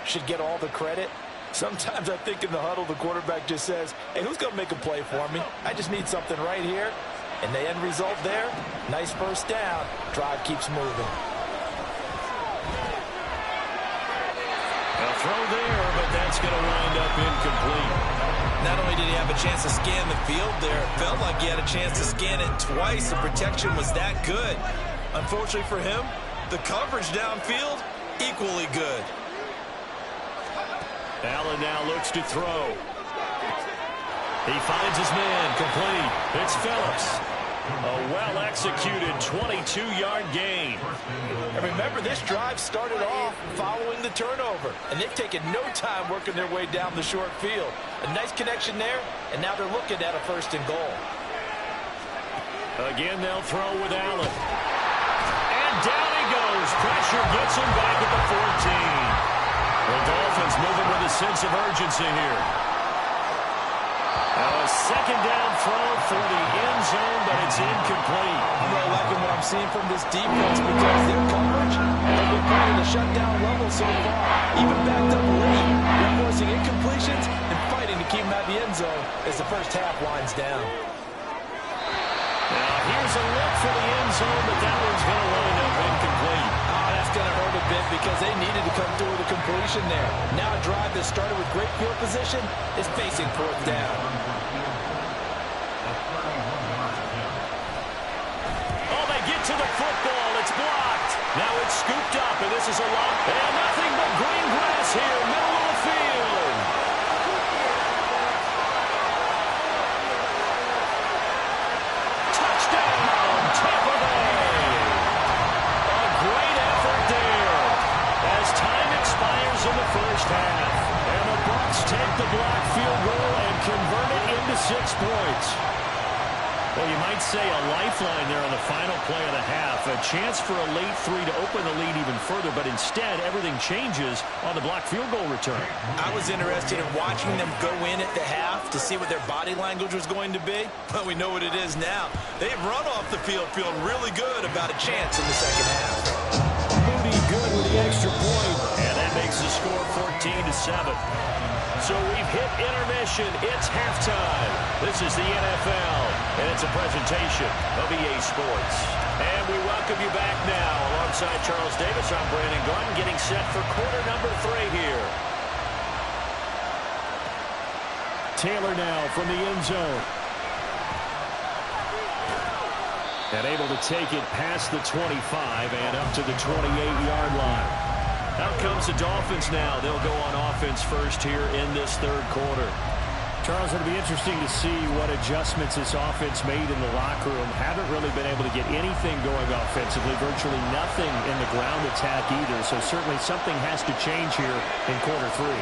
D: should get all the credit. Sometimes I think in the huddle, the quarterback just says, hey, who's going to make a play for me? I just need something right here. And the end result there, nice first down. Drive keeps moving.
C: A throw there, but that's going to wind up incomplete.
D: Not only did he have a chance to scan the field there, it felt like he had a chance to scan it twice. The protection was that good. Unfortunately for him, the coverage downfield, equally good.
C: Allen now looks to throw. He finds his man, complete. It's Phillips. A well-executed 22-yard gain.
D: And remember, this drive started off following the turnover, and they've taken no time working their way down the short field. A nice connection there, and now they're looking at a 1st and goal.
C: Again, they'll throw with Allen. And down he goes. Pressure gets him back at the 14. The Dolphins moving with a sense of urgency here. A 2nd down throw for the end zone, but it's incomplete.
D: I'm really liking what I'm seeing from this defense, because their coverage has been playing at a shutdown level so far. Even backed up late, they're forcing incompletions and fighting to keep them out of the end zone as the first half winds down.
C: Now here's a look for the end zone, but that one's going to wind up incomplete.
D: Oh, that's going to hurt a bit, because they needed to come through with a completion there. Now a drive that started with great field position is facing 4th down.
C: Oh, they get to the football. It's blocked. Now it's scooped up, and this is a lot. And nothing but green grass here, middle of the field. Touchdown, Tampa Bay. A great effort there as time expires in the first half. And the Bucs take the block field goal and convert it into 6 points. Well, you might say a lifeline there on the final play of the half. A chance for a late 3 to open the lead even further, but instead everything changes on the block field goal return.
D: I was interested in watching them go in at the half to see what their body language was going to be. Well, we know what it is now. They've run off the field feeling really good about a chance in the second half.
C: Moody good with the extra point, and that makes the score 14. 14-7. So we've hit intermission. It's halftime. This is the NFL, and it's a presentation of EA Sports. And we welcome you back now. Alongside Charles Davis, I'm Brandon Garden, getting set for quarter number 3 here.
G: Taylor now from the end zone. And able to take it past the 25 and up to the 28-yard line. Out comes the Dolphins now. They'll go on offense first here in this third quarter. Charles, it'll be interesting to see what adjustments this offense made in the locker room. Haven't really been able to get anything going offensively. Virtually nothing in the ground attack either. So certainly something has to change here in quarter 3.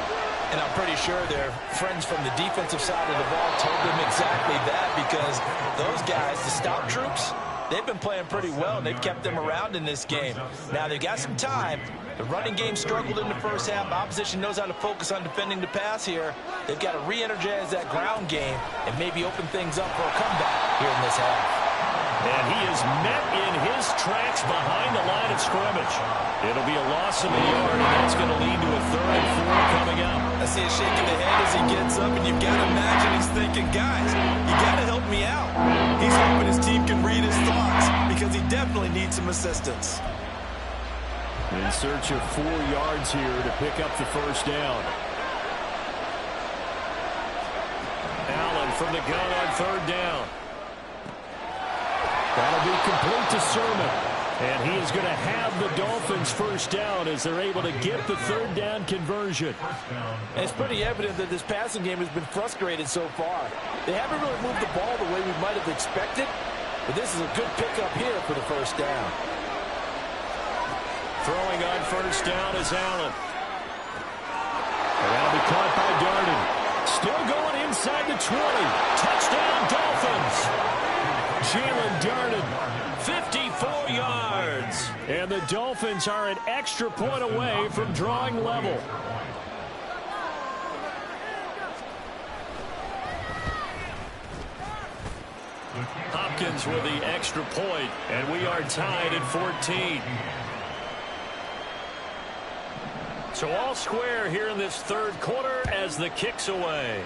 D: And I'm pretty sure their friends from the defensive side of the ball told them exactly that, because those guys, the stop troops, they've been playing pretty well, and they've kept them around in this game. Now, they've got some time. The running game struggled in the first half. Opposition knows how to focus on defending the pass here. They've got to re-energize that ground game and maybe open things up for a comeback here in this half.
C: And he is met in his tracks behind the line of scrimmage. It'll be a loss of a yard, and that's going to lead to a 3rd and 4 coming up.
D: I see him shaking the head as he gets up, and you've got to imagine he's thinking, guys, you got to help me out. He's hoping his team can read his thoughts, because he definitely needs some assistance.
G: In search of 4 yards here to pick up the first down. Allen from the gun on 3rd down. That'll be complete to Sermon. And he is going to have the Dolphins first down as they're able to get the 3rd down conversion.
D: And it's pretty evident that this passing game has been frustrated so far. They haven't really moved the ball the way we might have expected, but this is a good pickup here for the first down.
C: Throwing on first down is Allen. And that'll be caught by Darden. Still going inside the 20. Touchdown, Dolphins. Jalen Darden, 54 yards.
G: And the Dolphins are an extra point away from drawing level.
C: Hopkins with the extra point, and we are tied at 14. So all square here in this third quarter as the kick's away.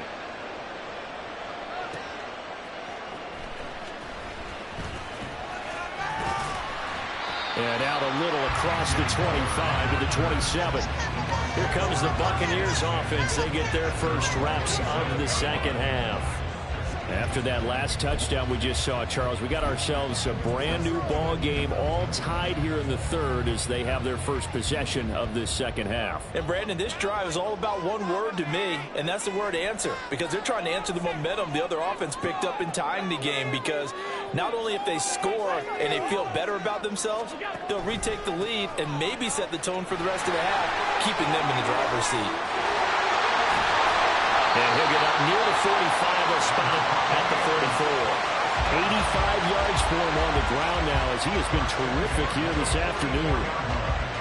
G: And out a little across the 25 to the 27.
C: Here comes the Buccaneers offense. They get their first reps of the second half.
G: After that last touchdown we just saw, Charles, we got ourselves a brand new ball game, all tied here in the third as they have their first possession of this second half.
D: And Brandon, this drive is all about one word to me, and that's the word answer, because they're trying to answer the momentum the other offense picked up in tying the game, because not only if they score and they feel better about themselves, they'll retake the lead and maybe set the tone for the rest of the half, keeping them in the driver's seat.
C: And he'll get up near the 45 spot at the 44.
G: 85 yards for him on the ground now as he has been terrific here this afternoon.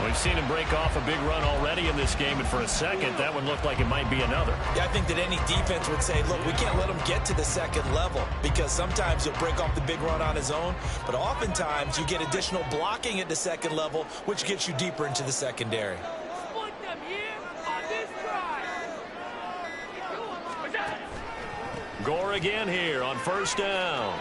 C: We've seen him break off a big run already in this game, and for a second, that one looked like it might be another.
D: Yeah, I think that any defense would say, look, we can't let him get to the second level, because sometimes he'll break off the big run on his own, but oftentimes you get additional blocking at the second level, which gets you deeper into the secondary.
C: Gore again here on first down.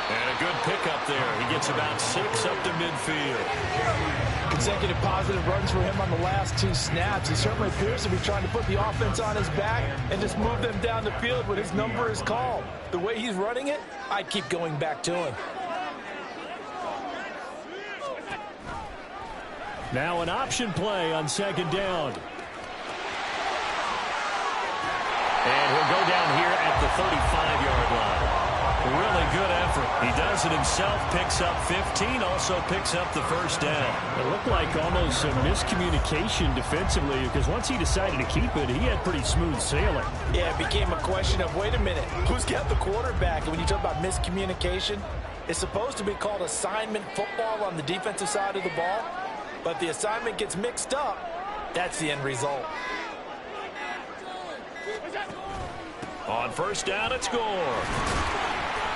C: And a good pickup there. He gets about 6 up to midfield.
D: Consecutive positive runs for him on the last 2 snaps. He certainly appears to be trying to put the offense on his back and just move them down the field when his number is called. The way he's running it, I'd keep going back to him.
G: Now an option play on second down.
C: And he'll go down here at the 35-yard line. Really good effort. He does it himself, picks up 15, also picks up the first down.
G: It looked like almost some miscommunication defensively, because once he decided to keep it, he had pretty smooth sailing.
D: Yeah, it became a question of, wait a minute, who's got the quarterback? And when you talk about miscommunication, it's supposed to be called assignment football on the defensive side of the ball, but the assignment gets mixed up. That's the end result.
C: On first down, it's Gore.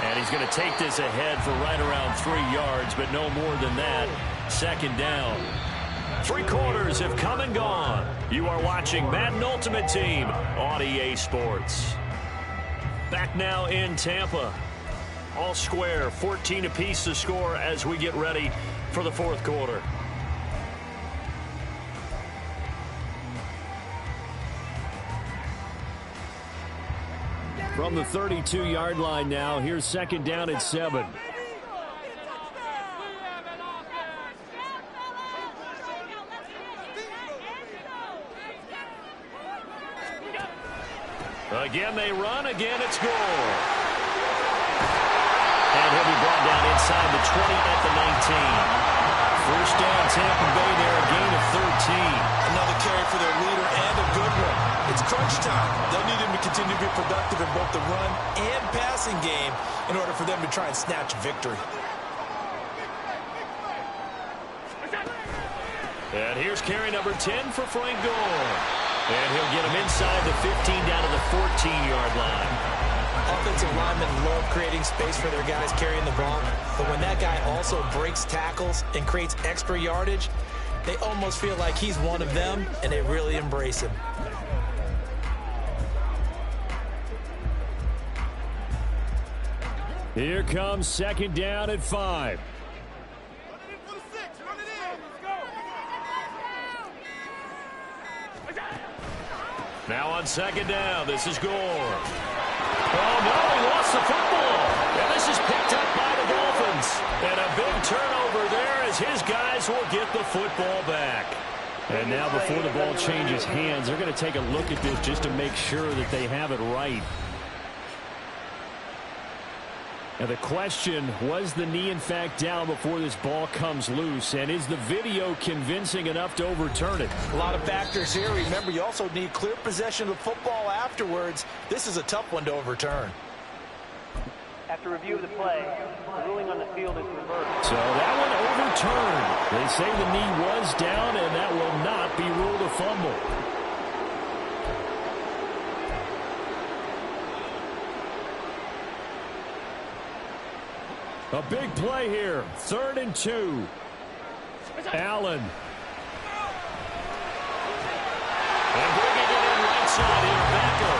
C: And he's going to take this ahead for right around 3 yards, but no more than that. Second down.
G: Three quarters have come and gone. You are watching Madden Ultimate Team on EA Sports. Back now in Tampa. All square, 14 apiece to score as we get ready for the fourth quarter. From the 32-yard line now, here's second down at 7. Again, they run. Again, it's Gore. And he'll be brought down inside the 20 at the 19. First down, Tampa Bay there, a gain of 13.
D: Another carry for their leader and a good one. It's crunch time. They'll need him to continue to be productive in both the run and passing game in order for them to try and snatch victory.
G: And here's carry number 10 for Frank Gore. And he'll get him inside the 15 down to the 14-yard line.
D: Offensive linemen love creating space for their guys carrying the ball, but when that guy also breaks tackles and creates extra yardage, they almost feel like he's one of them, and they really embrace him.
G: Here comes second down at 5. Now on second down, this is Gore. Oh, no, he lost the football. And this is picked up by the Dolphins. And a big turnover there as his guys will get the football back. And now before the ball changes hands, they're going to take a look at this just to make sure that they have it right. Now the question, was the knee in fact down before this ball comes loose? And is the video convincing enough to overturn it?
D: A lot of factors here. Remember, you also need clear possession of the football afterwards. This is a tough one to overturn.
H: After review of the play, the ruling on the field is reversed.
G: So that one overturned. They say the knee was down, and that will not be ruled a fumble. A big play here. 3rd and 2. Allen. And bringing it in right side here, Beckham.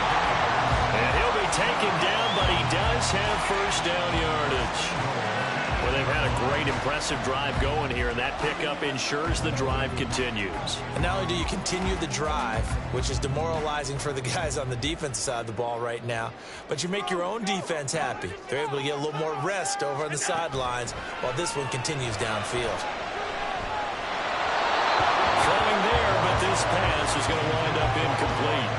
G: And he'll be taken down, but he does have first down yardage. Well, they've had a great, impressive drive going here, and that pickup ensures the drive continues.
D: And not only do you continue the drive, which is demoralizing for the guys on the defensive side of the ball right now, but you make your own defense happy. They're able to get a little more rest over on the sidelines while this one continues downfield.
G: Throwing there, but this pass is going to wind up incomplete.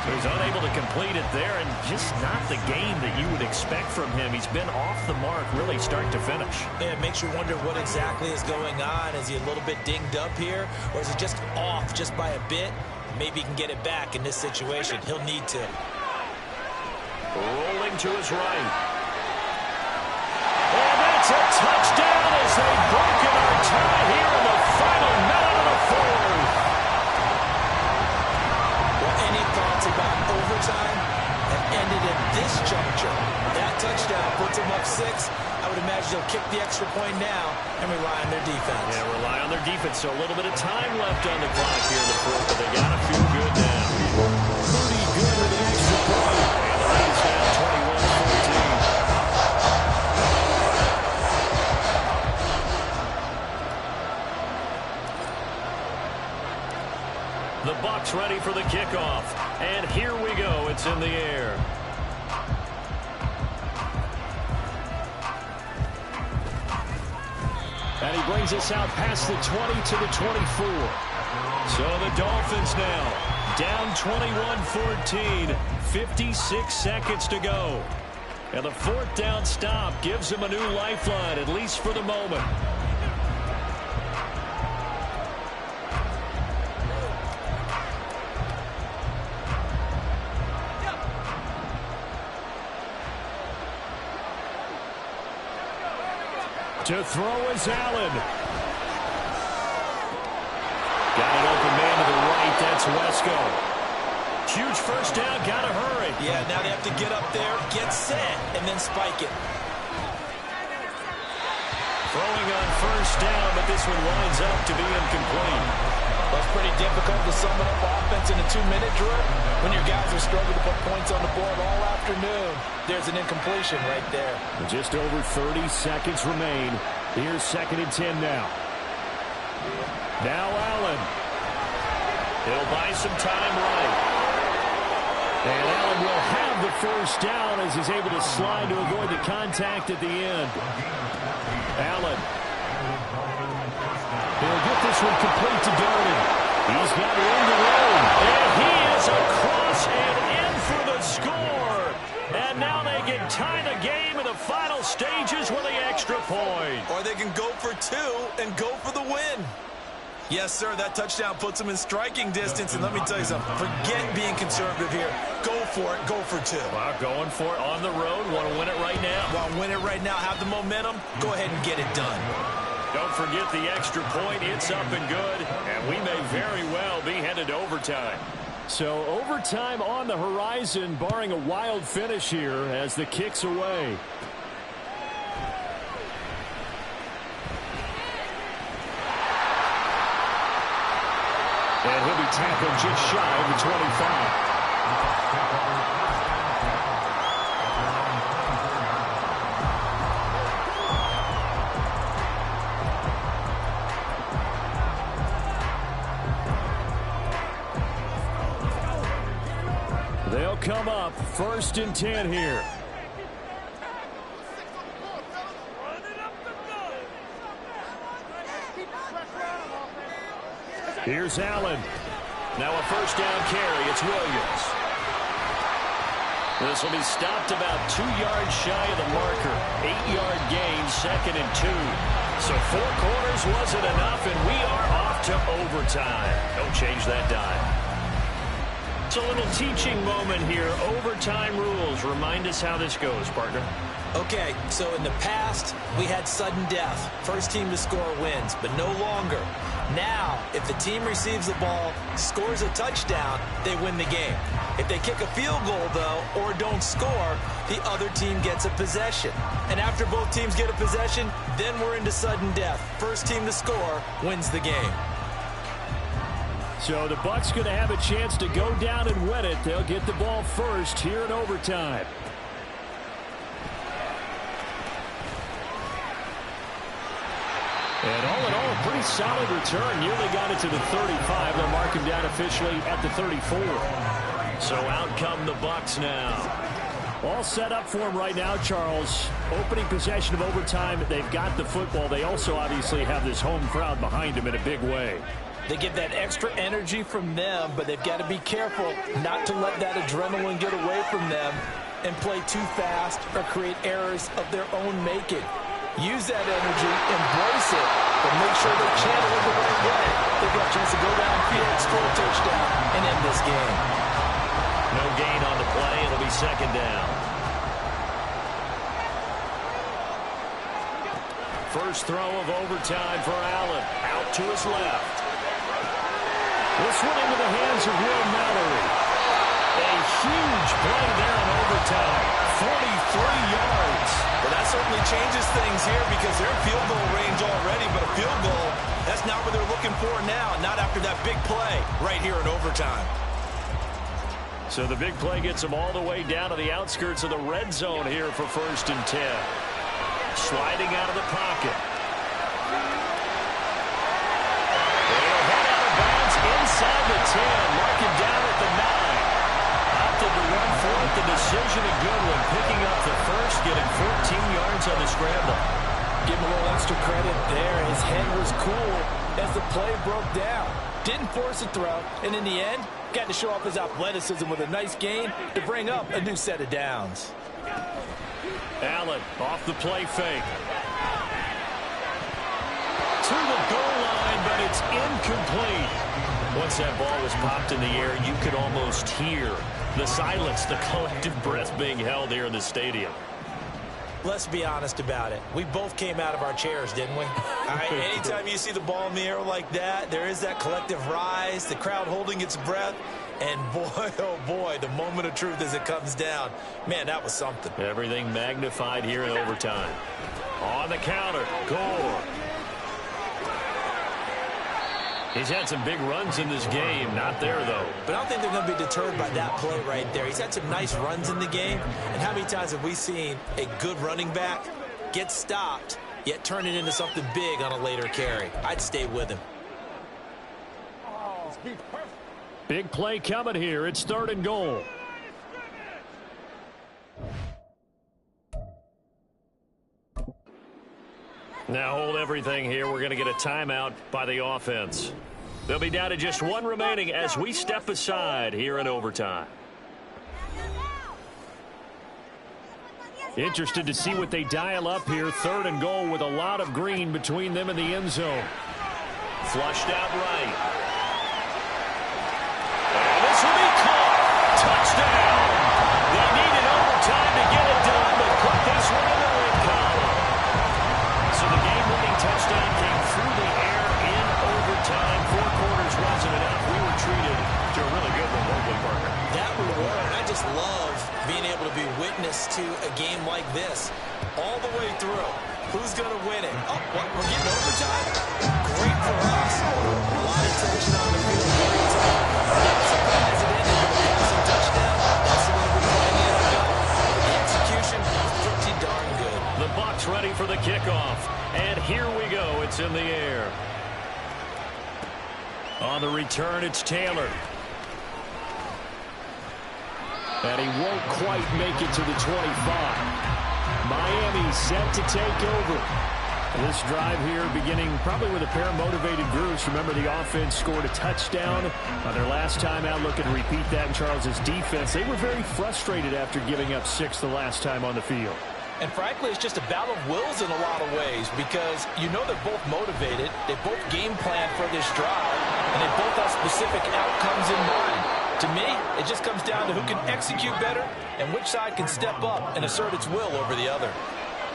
G: So he's unable to complete it there, and just not the game that you would expect from him. He's been off the mark really start to finish.
D: Yeah, it makes you wonder what exactly is going on. Is he a little bit dinged up here, or is he just off just by a bit? Maybe he can get it back in this situation. He'll need to.
G: Rolling to his right. And that's a touchdown as they've broken our tie here in the final minute of the fourth.
D: Well, any thoughts about overtime have ended at this juncture? That touchdown puts them up 6. I would imagine they'll kick the extra point now and rely on their defense.
G: Yeah, rely on their defense. So a little bit of time left on the clock here in the fourth, but they got to feel good now. Pretty good with an extra point. And the lead is now 21-14. The Bucs ready for the kickoff. And here we go. It's in the air. And he brings us out past the 20 to the 24. So the Dolphins now down 21-14. 56 seconds to go. And the fourth down stop gives them a new lifeline, at least for the moment. To throw is Allen. Got an open man to the right. That's Wesco. Huge first down. Got to hurry.
D: Yeah, now they have to get up there, get set, and then spike it.
G: Throwing on first down, but this one winds up to be incomplete.
D: Well, it's pretty difficult to sum it up offense in a 2-minute drill when your guys have struggled to put points on the board all afternoon. There's an incompletion right there.
G: Just over 30 seconds remain. Here's 2nd and 10 now. Now Allen. He'll buy some time right. And Allen will have the first down as he's able to slide to avoid the contact at the end. Allen. He'll get this one complete to Darden. He's got room to roll. And he is across and in for the score. And now they can tie the game in the final stages with the extra point.
D: Or they can go for 2 and go for the win. Yes, sir, that touchdown puts them in striking distance. And let me tell you something, forget being conservative here. Go for it, go for 2.
G: Wow, going for it on the road. Want to win it right now.
D: Want to win it right now, have the momentum, go ahead and get it done.
G: Don't forget the extra point. It's up and good. And we may very well be headed to overtime. So overtime on the horizon, barring a wild finish here as the kick's away. And he'll be tackled just shy of the 25. They'll come up 1st and 10 here. Here's Allen. Now a first down carry. It's Williams. This will be stopped about 2 yards shy of the marker. 8-yard gain, 2nd and 2. So 4 quarters wasn't enough, and we are off to overtime. Don't change that dime. It's a little teaching moment here. Overtime rules. Remind us how this goes, partner.
D: Okay, so in the past, we had sudden death. First team to score wins, but no longer. Now, if the team receives the ball, scores a touchdown, they win the game. If they kick a field goal, though, or don't score, the other team gets a possession. And after both teams get a possession, then we're into sudden death. First team to score wins the game.
G: So the Bucs going to have a chance to go down and win it. They'll get the ball first here in overtime. And all in all, a pretty solid return. Nearly got it to the 35. They'll mark him down officially at the 34. So out come the Bucs now. All set up for him right now, Charles. Opening possession of overtime. They've got the football. They also obviously have this home crowd behind them in a big way.
D: They get that extra energy from them, but they've got to be careful not to let that adrenaline get away from them and play too fast or create errors of their own making. Use that energy, embrace it, but make sure they channel it the right way. They've got a chance to go downfield, score a touchdown, and end this game.
G: No gain on the play. It'll be 2nd down. First throw of overtime for Allen. Out to his left. This one into the hands of Will Mallory. A huge play there in overtime. 43 yards.
D: Well, that certainly changes things here because they're in field goal range already, but a field goal, that's not what they're looking for now, not after that big play right here in overtime.
G: So the big play gets them all the way down to the outskirts of the red zone here for 1st and 10. Sliding out of the pocket. They'll head out of bounds inside the 10. Mark him down at the 9. Opted to run for it. The decision a good one. Picking up the first, getting 14 yards on the scramble.
D: Give him a little extra credit there. His head was cool as the play broke down. Didn't force a throw, and in the end, got to show off his athleticism with a nice gain to bring up a new set of downs.
G: Allen off the play fake. To the goal line, but it's incomplete. Once that ball was popped in the air, you could almost hear the silence, the collective breath being held here in the stadium.
D: Let's be honest about it. We both came out of our chairs, didn't we? All right, anytime you see the ball in the air like that, there is that collective rise, the crowd holding its breath, and boy, oh boy, the moment of truth as it comes down. Man, that was something.
G: Everything magnified here in overtime. On the counter, Gore. He's had some big runs in this game. Not there, though.
D: But I don't think they're going to be deterred by that play right there. He's had some nice runs in the game. And how many times have we seen a good running back get stopped, yet turn it into something big on a later carry? I'd stay with him.
G: Big play coming here. It's 3rd and goal. Now hold everything here. We're going to get a timeout by the offense. They'll be down to just 1 remaining as we step aside here in overtime. Interested to see what they dial up here. 3rd and goal with a lot of green between them and the end zone. Flushed out right. And this will be caught. Touchdown. They needed overtime to get it done, but put this one in the win column. So the game-winning touchdown came through the air in overtime. 4 quarters wasn't enough. We were treated to a really good one, weren't we, Parker?
D: That we were, and I just love being able to be witness to a game like this all the way through. Who's going to win it? Oh, what? We're getting overtime? Great for us. A lot of tension on the field. Very tight. Not surprised it ended with a passing touchdown. That's the way we're playing the NFL. The execution is pretty darn good.
G: The Bucs ready for the kickoff. And here we go. It's in the air. On the return, it's Taylor. And he won't quite make it to the 25. Miami set to take over. This drive here beginning probably with a pair of motivated groups. Remember, the offense scored a touchdown on their last time out. Looking to repeat that in Charles's defense. They were very frustrated after giving up 6 the last time on the field.
D: And frankly, it's just a battle of wills in a lot of ways because you know they're both motivated. They both game plan for this drive, and they both have specific outcomes in mind. To me, it just comes down to who can execute better and which side can step up and assert its will over the other.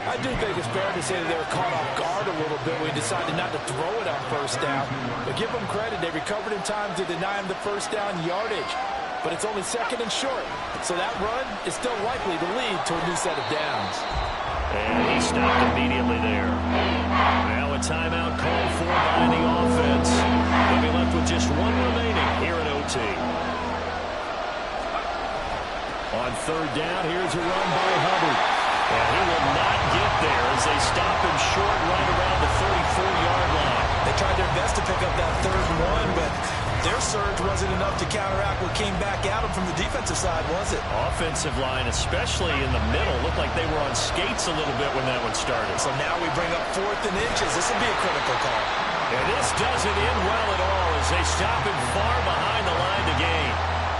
D: I do think it's fair to say that they were caught off guard a little bit when we decided not to throw it on 1st down. But give them credit, they recovered in time to deny him the 1st down yardage. But it's only 2nd and short, so that run is still likely to lead to a new set of downs.
G: And he stopped immediately there. Now a timeout called for by the offense. They'll be left with just 1 remaining here at OT. On 3rd down, here's a run by Hubbard. And he will not get there as they stop him short right around the 34-yard line.
D: They tried their best to pick up that 3rd and 1, but their surge wasn't enough to counteract what came back at them from the defensive side, was it?
G: Offensive line, especially in the middle, looked like they were on skates a little bit when that one started.
D: So now we bring up 4th and inches. This will be a critical call.
G: And this doesn't end well at all as they stop him far behind the line to gain.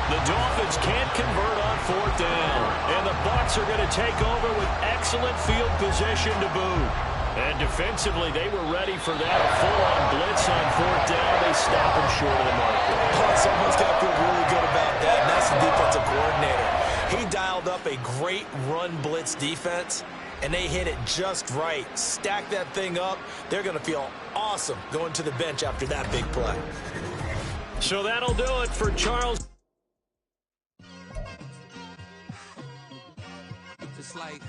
G: The Dolphins can't convert on 4th down. And the Bucs are going to take over with excellent field position to boot. And defensively, they were ready for that. A full-on blitz on 4th down. They stop him short of the mark.
D: Someone's got to feel really good about that, and that's the defensive coordinator. He dialed up a great run blitz defense, and they hit it just right. Stack that thing up. They're going to feel awesome going to the bench after that big play.
G: So that'll do it for Charles.
F: It's like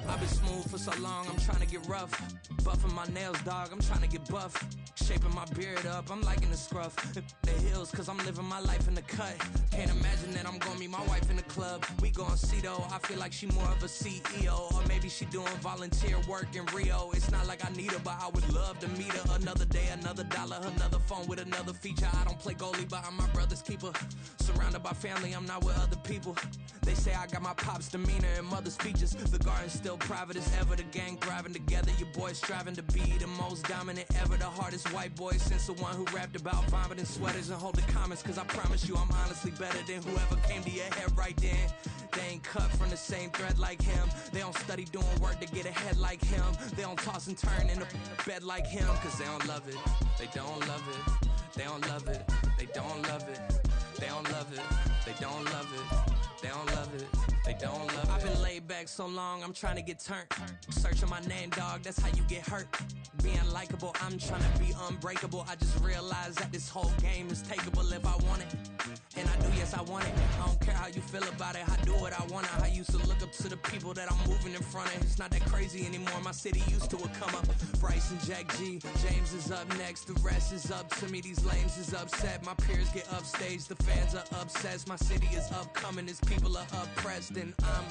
F: I've been smooth for so long, I'm trying to get rough. Buffing my nails, dog, I'm trying to get buff. Shaping my beard up, I'm liking the scruff. The hills, cause I'm living my life in the cut. Can't imagine that I'm gonna meet my wife in the club. We gon' see though, I feel like she more of a CEO. Or maybe she doing volunteer work in Rio. It's not like I need her, but I would love to meet her. Another day, another dollar, another phone with another feature. I don't play goalie, but I'm my brother's keeper. Surrounded by family, I'm not with other people. They say I got my pop's demeanor and mother's features. The garden's still private as ever. The gang thriving together. Your boys striving to be the most dominant ever. The hardest white boy since the one who rapped about vomiting sweaters and holding comments. Cause I promise you I'm honestly better than whoever came to your head right then. They ain't cut from the same thread like him. They don't study doing work to get ahead like him. They don't toss and turn in the bed like him. Cause they don't love it. They don't love it. They don't love it. They don't love it. They don't love it. They don't love it. They don't love it. they don't love it. I've been laid back so long, I'm trying to get turned. Searching my name, dog, that's how you get hurt. Being likable, I'm trying to be unbreakable. I just realized that this whole game is takeable if I want it. And I do, yes, I want it. I don't care how you feel about it, I do what I want it. I used to look up to the people that I'm moving in front of. It's not that crazy anymore, my city used to a come up. Bryce and Jack G, James is up next, the rest is up to me. These lames is upset, my peers get upstaged, the fans are obsessed. My city is upcoming, these people are oppressed. And I'm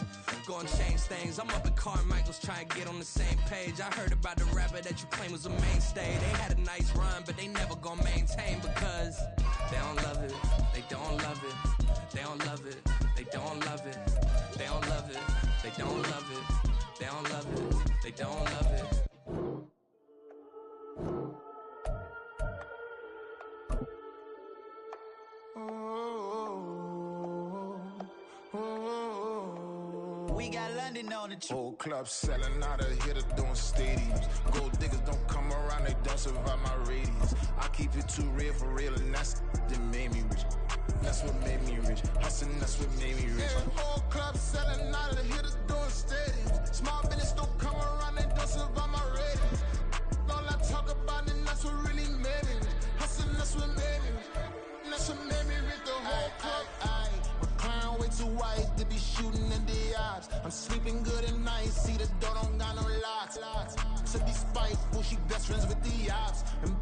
F: gonna change things. I'm up at Carmichael's trying to get on the same page. I heard about the rapper that you claim was a mainstay. They had a nice run, but they never gonna maintain because they don't love it, they don't love it, they don't love it, they don't love it, they don't love it, they don't love it, they don't love it, they don't love it.
I: We got London on the trip.
J: Whole club selling out of here to doing stadiums. Gold diggers don't come around, they don't survive my radius. I keep it too real for real, and that's that made me rich. That's what made me rich. Hustling, that's what made me rich. Yeah, whole club selling out of here to doing stadiums. Small business don't come around, they don't survive my radius. All I talk about, and that's what really made me rich. Hustling, that's what made me rich. And that's what made me rich. The whole club. My way too wide to be shooting in the odds. I'm sleeping good at night, see the door don't got no locks. To be spiteful, she best friends with the ops. And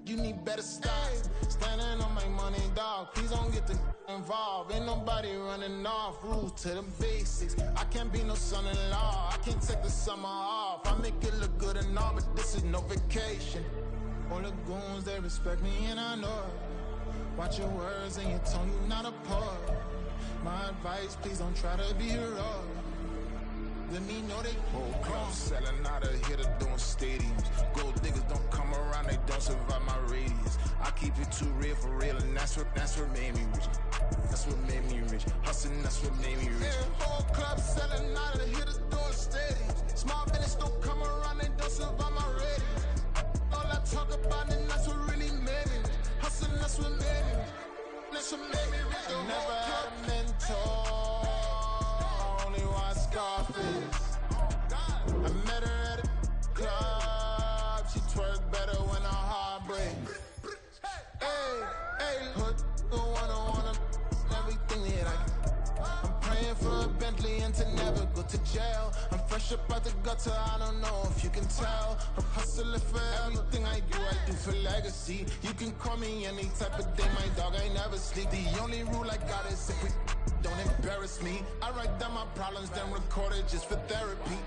J: you need better stop. Standing on my money, dog. Please don't get involved. Ain't nobody running off. Rules to the basics. I can't be no son-in-law. I can't take the summer off. I make it look good and all, but this is no vacation. All the goons, they respect me and I know it. Watch your words and your tone, you not a poet. My advice, please don't try to be heroic. Let me know they whole club selling out of here to doing stadiums. Gold diggers don't come around, they don't survive my radius. I keep it too real for real, and that's what made me rich. That's what made me rich. Hustling, that's what made me rich. Yeah, whole club selling out of here to doing stadiums. Small business don't come around, they don't survive my radius. All I talk about, and that's what really made me rich. Hustling, that's what made me rich. That's what made me rich. I never had a mentor, only one Scarface. I met her at a club, she twerk better when her heart breaks. Hey, hood, wanna everything that I'm praying for a Bentley and to never go to jail. I'm fresh up out the gutter, I don't know if you can tell. I'm hustling for everything I do for legacy. You can call me any type of day, my dog, I never sleep. The only rule I got is if we don't embarrass me. I write down my problems, then record it just for therapy.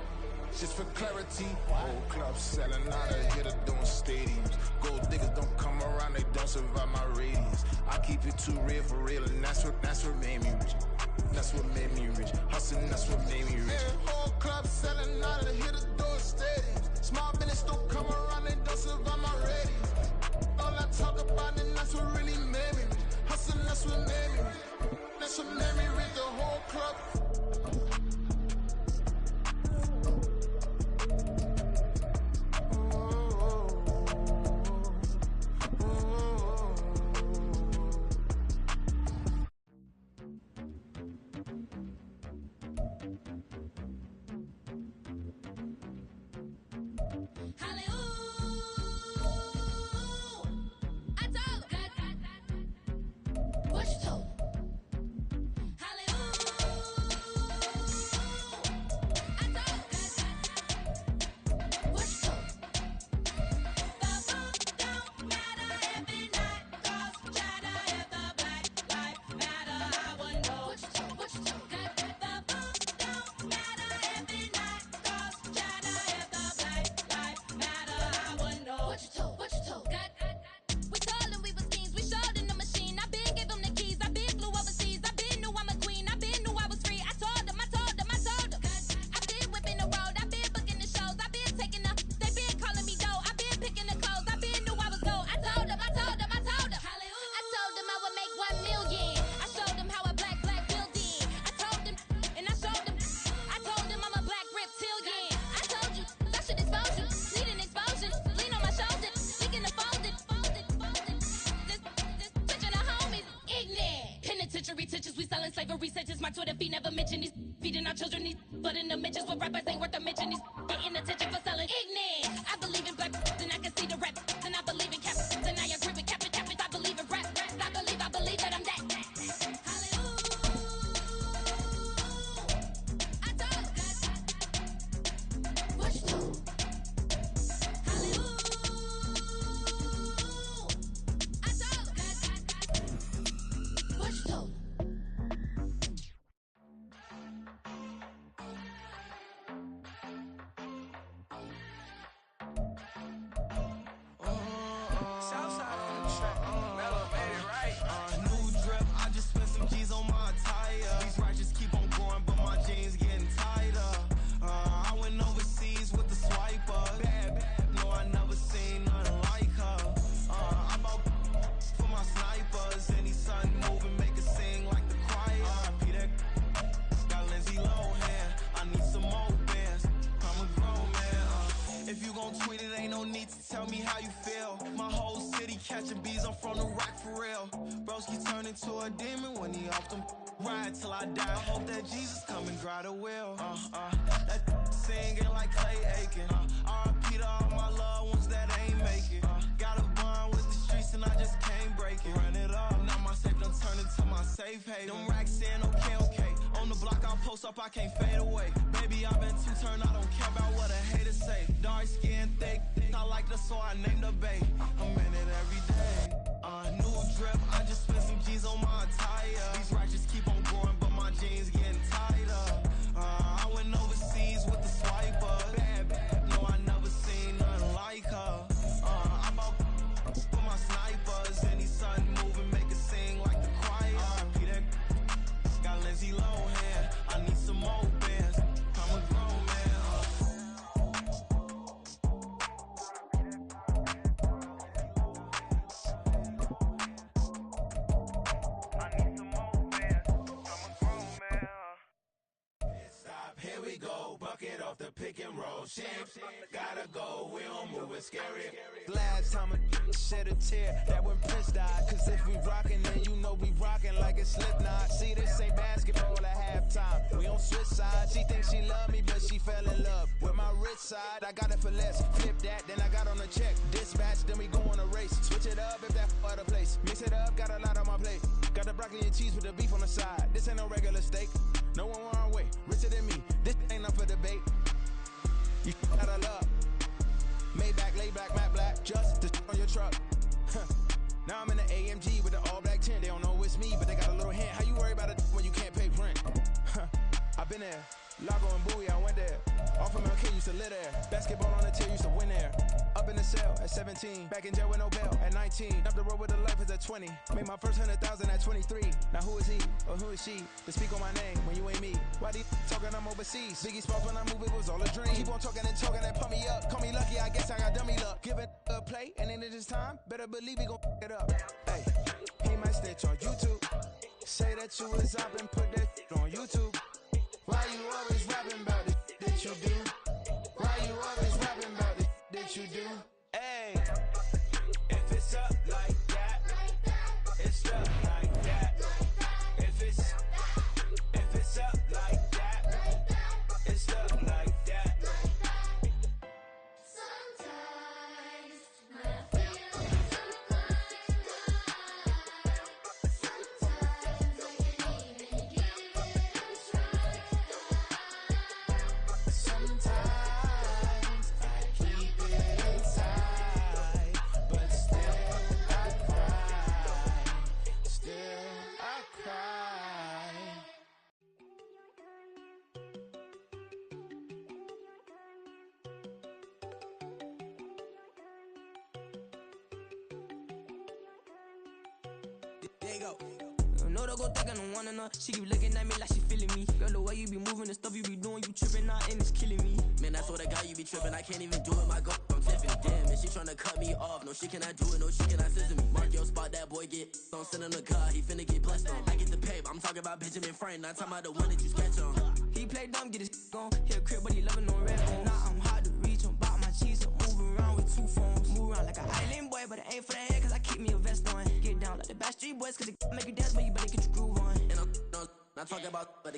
J: Just for clarity. Whole club selling out of here to doing stadiums. Gold diggers don't come around, they don't survive my radius. I keep it too real for real, and that's what made me rich. That's what made me rich. Hustling, that's what made me rich. Yeah, whole club selling out of here to doing stadiums. Small business don't come around, they don't survive my radius. All I talk about, and that's what really made me rich. Hustling, that's what made me rich. That's what made me rich. The whole club.
K: researchers, my Twitter feed never mention these. Feeding our children these. But in the mentions with rappers ain't worth a mention. These getting attention for selling ignorant. I believe in black and I can see the rap. And I believe in cap. And I agree with cap. I believe in rap. I believe that I'm that.
F: To a demon when he off them ride till I die. I hope that Jesus come and grab the wheel. That singing like Clay Aiken. R.I.P. to all my loved ones that ain't make it. Got a bond with the streets and I just can't break it. Run it up, now my safe done turn into my safe haven. Them racks in, okay. On the block I'll post up, I can't fade away. Baby, I've been too turned, I don't care about what a hater say. Dark skin, thick, I like the so I named the bae. I'm in it every day. New drip, I just spent some G's on my attire. These righteous keep on growing, but my jeans getting tighter. I went overseas with the swiper. Bad, no, I never seen nothing like her. I bought for my snipers. Any sudden moving, make it sing like the choir. Peter got Lindsay Lohan. I need some more bands. I'm a grown man.
L: Here we go, bucket off the pick and roll. Shit, gotta go, we don't move it scary.
F: Last time a shed a tear, that when Prince died. Cause if we rockin', then you know we rockin' like it's Slipknot. See, this ain't basketball at halftime. We on switch sides. She thinks she love me, but she fell in love with my rich side. I got it for less. Flip that, then I got on a check. Dispatch, then we go on a race. Switch it up if that other place. Mix it up, got a lot on my plate. Got the broccoli and cheese with the beef on the side. This ain't no regular steak. No one wrong way, richer than me. This ain't up for debate. You out of luck. Maybach, lay back, matte black. Just the on your truck. Now I'm in the AMG with the all black tint. They don't know it's me, but they got a little hint. How you worry about it when you can't pay rent? I've been there. Lago and Bowie, I went there. Off of MLK, used to live there. Basketball on the tier, used to win there. Up in the cell at 17. Back in jail with no bail at 19. Up the road with the life is at 20. Made my first 100,000 at 23. Now who is he or who is she to speak on my name when you ain't me? Why these talking I'm overseas? Biggie Smalls when I move, it was all a dream. Keep on talking and pump me up. Call me lucky, I guess I got dummy luck. Give it a play, and then it is time. Better believe he gon' it up. Hey, he might snitch on YouTube. Say that you was up and put that on YouTube. Why you always rapping about it that you do? Why you always rapping about it that you do? Hey, if it's up like that, it's up like that. If it's up like that, it's up like that.
M: Sometimes when I feel sometimes I can't even give it a try.
F: Sometimes I keep it inside, but still I cry. Still I cry.
N: There you go. No, don't go thinking I'm one enough. She keep looking at me like she feeling me. Girl, the way you be moving, the stuff you be doing, you tripping out and it's killing me.
O: Man, that's what I got, you be tripping. I can't even do it, my girl, I'm Tiffany. Damn, and she tryna cut me off. No, she cannot do it, no, she cannot scissor me. Mark your spot, that boy get on. Send him the car, he finna get blessed on. I get the pay, but I'm talking about Benjamin Franklin. Not talking about the one that you sketch on.
N: He play dumb, get his gone. Hit a crib, but he loving on red phone. Now I'm hard to reach, I'm bout my cheese. I'm moving around with two phones. Move around like an island boy, but it ain't for the head, cause I keep me a vest on. Get down like the Backstreet Boys, cause it make you dance, but you better get your groove on.
O: And I'm Not talking about but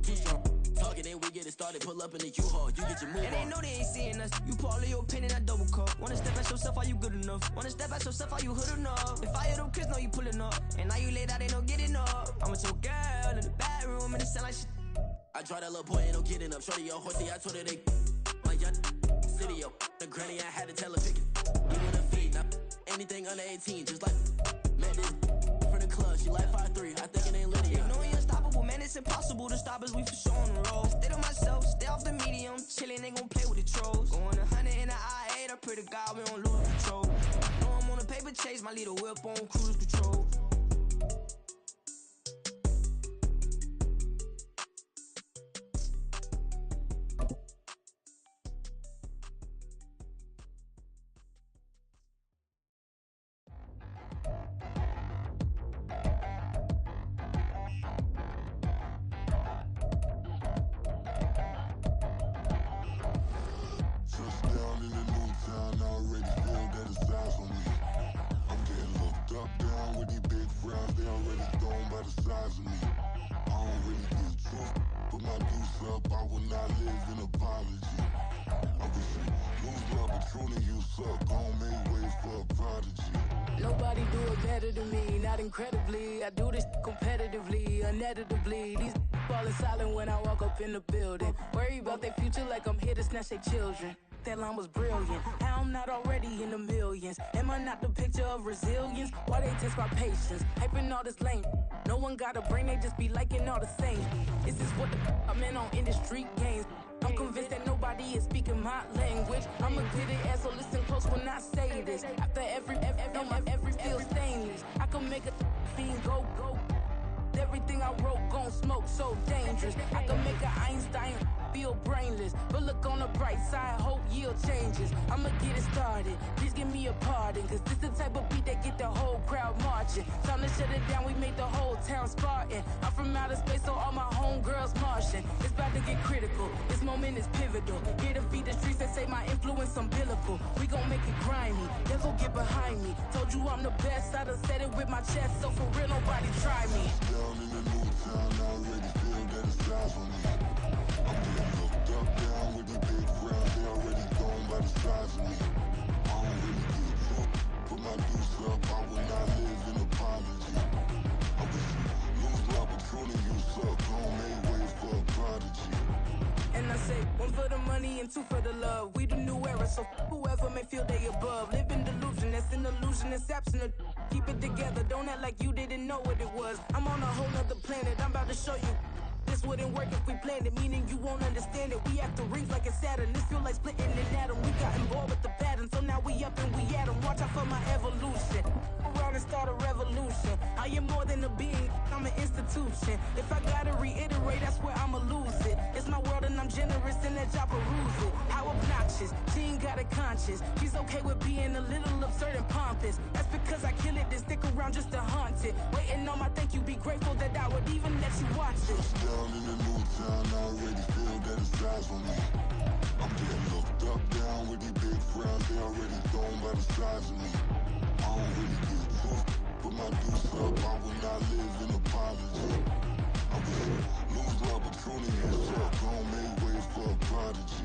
O: too strong. Talking then we get it started, pull up in the U-Haul, you get your move
N: And they
O: on.
N: know they ain't seeing us. You part of your opinion, I double cup. Wanna step at yourself, are you good enough? Wanna step at yourself, are you hood enough? If I hear them kids, know you pulling up. And now you laid out, they don't get enough. I'm with your girl in the bedroom, and it sound like shit.
O: I draw that little boy, ain't no getting up. Shorty, yo, horsey, I told her they my young city, yo. The granny, I had to tell her pick it. Give her the feed, now anything under 18, just like met this from the club. She like 5'3", I think it ain't Lydia.
N: You know we unstoppable, man, it's impossible to stop us, we for sure on the road. Stay to myself, stay off the medium, chillin', ain't gon' play with the trolls. Going 100 in the I-8, I pray to God we don't lose control. Know I'm on a paper chase, my little whip on cruise control.
J: Touchdown in the new town, I already feel that it's eyes on me. I'm getting looked up, down with these big frowns, they already thrown by the size of me. I don't really get truth, put my deuce up, I will not live in apology. I wish you lose love, but truly you suck, gon' make way for a prodigy.
P: Nobody do it better than me, not incredibly. I do this competitively, uneditably. These falling silent when I walk up in the building. Worry about their future like I'm here to snatch their children. That line was brilliant. How I'm not already in the millions? Am I not the picture of resilience? Why they test my patience? Hyping all this lame. No one got a brain, they just be liking all the same. This is what the I'm in on industry games. I'm convinced that nobody is speaking my language. I'm a good ass, so listen close when I say this. After every feel stainless. I can make a fiend go. Everything I wrote gon' smoke, so dangerous. I can make an Einstein feel brainless. But look on the bright side, hope yield changes. I'ma get it started, please give me a pardon. Cause this the type of beat that get the whole crowd marching. Time to shut it down, we made the whole town Spartan. I'm from outer space, so all my homegirls Martian. It's about to get critical, this moment is pivotal. Here to feed the streets that say my influence umbilical. We gon' make it grimy, devil get behind me. Told you I'm the best, I done said it with my chest. So for real, nobody try me.
J: Down in the new town, I already feel that it's eyes on me. I'm getting looked up, down with these big frowns, they already thrown by the size of me. I don't really get truth, put my deuce up, I will not live in apology. I wish you lose love, but truly you suck, gon' make way for a prodigy.
P: And I say, one for the money and two for the love. We the new era, so whoever may feel they above. Live in delusion, that's an illusion, it's absent. Keep it together, don't act like you didn't know what it was. I'm on a whole nother planet, I'm about to show you. This wouldn't work if we planned it, meaning you won't understand it. We act the rings like a Saturn, this feel like splitting an atom. We got involved with the pattern, so now we up and we at 'em. Watch out for my evolution, around and start a revolution. I am more than a being, I'm an institution. If I gotta reiterate, that's where I'ma lose it. It's my world and I'm generous and that y'all peruse it. How obnoxious, she ain't got a conscience. She's okay with being a little absurd and pompous. That's because I kill it, then stick around just to haunt it. Waiting on my thank you, be grateful that I would even let you watch it.
J: Down in the new town, I already feel that it's eyes on me. I'm getting looked up, down with these big frowns, they already thrown by the size of me. I don't really get truth, put my deuce up, I will not live in apology. I wish you lose love, but truly you suck, gon' make way for a prodigy.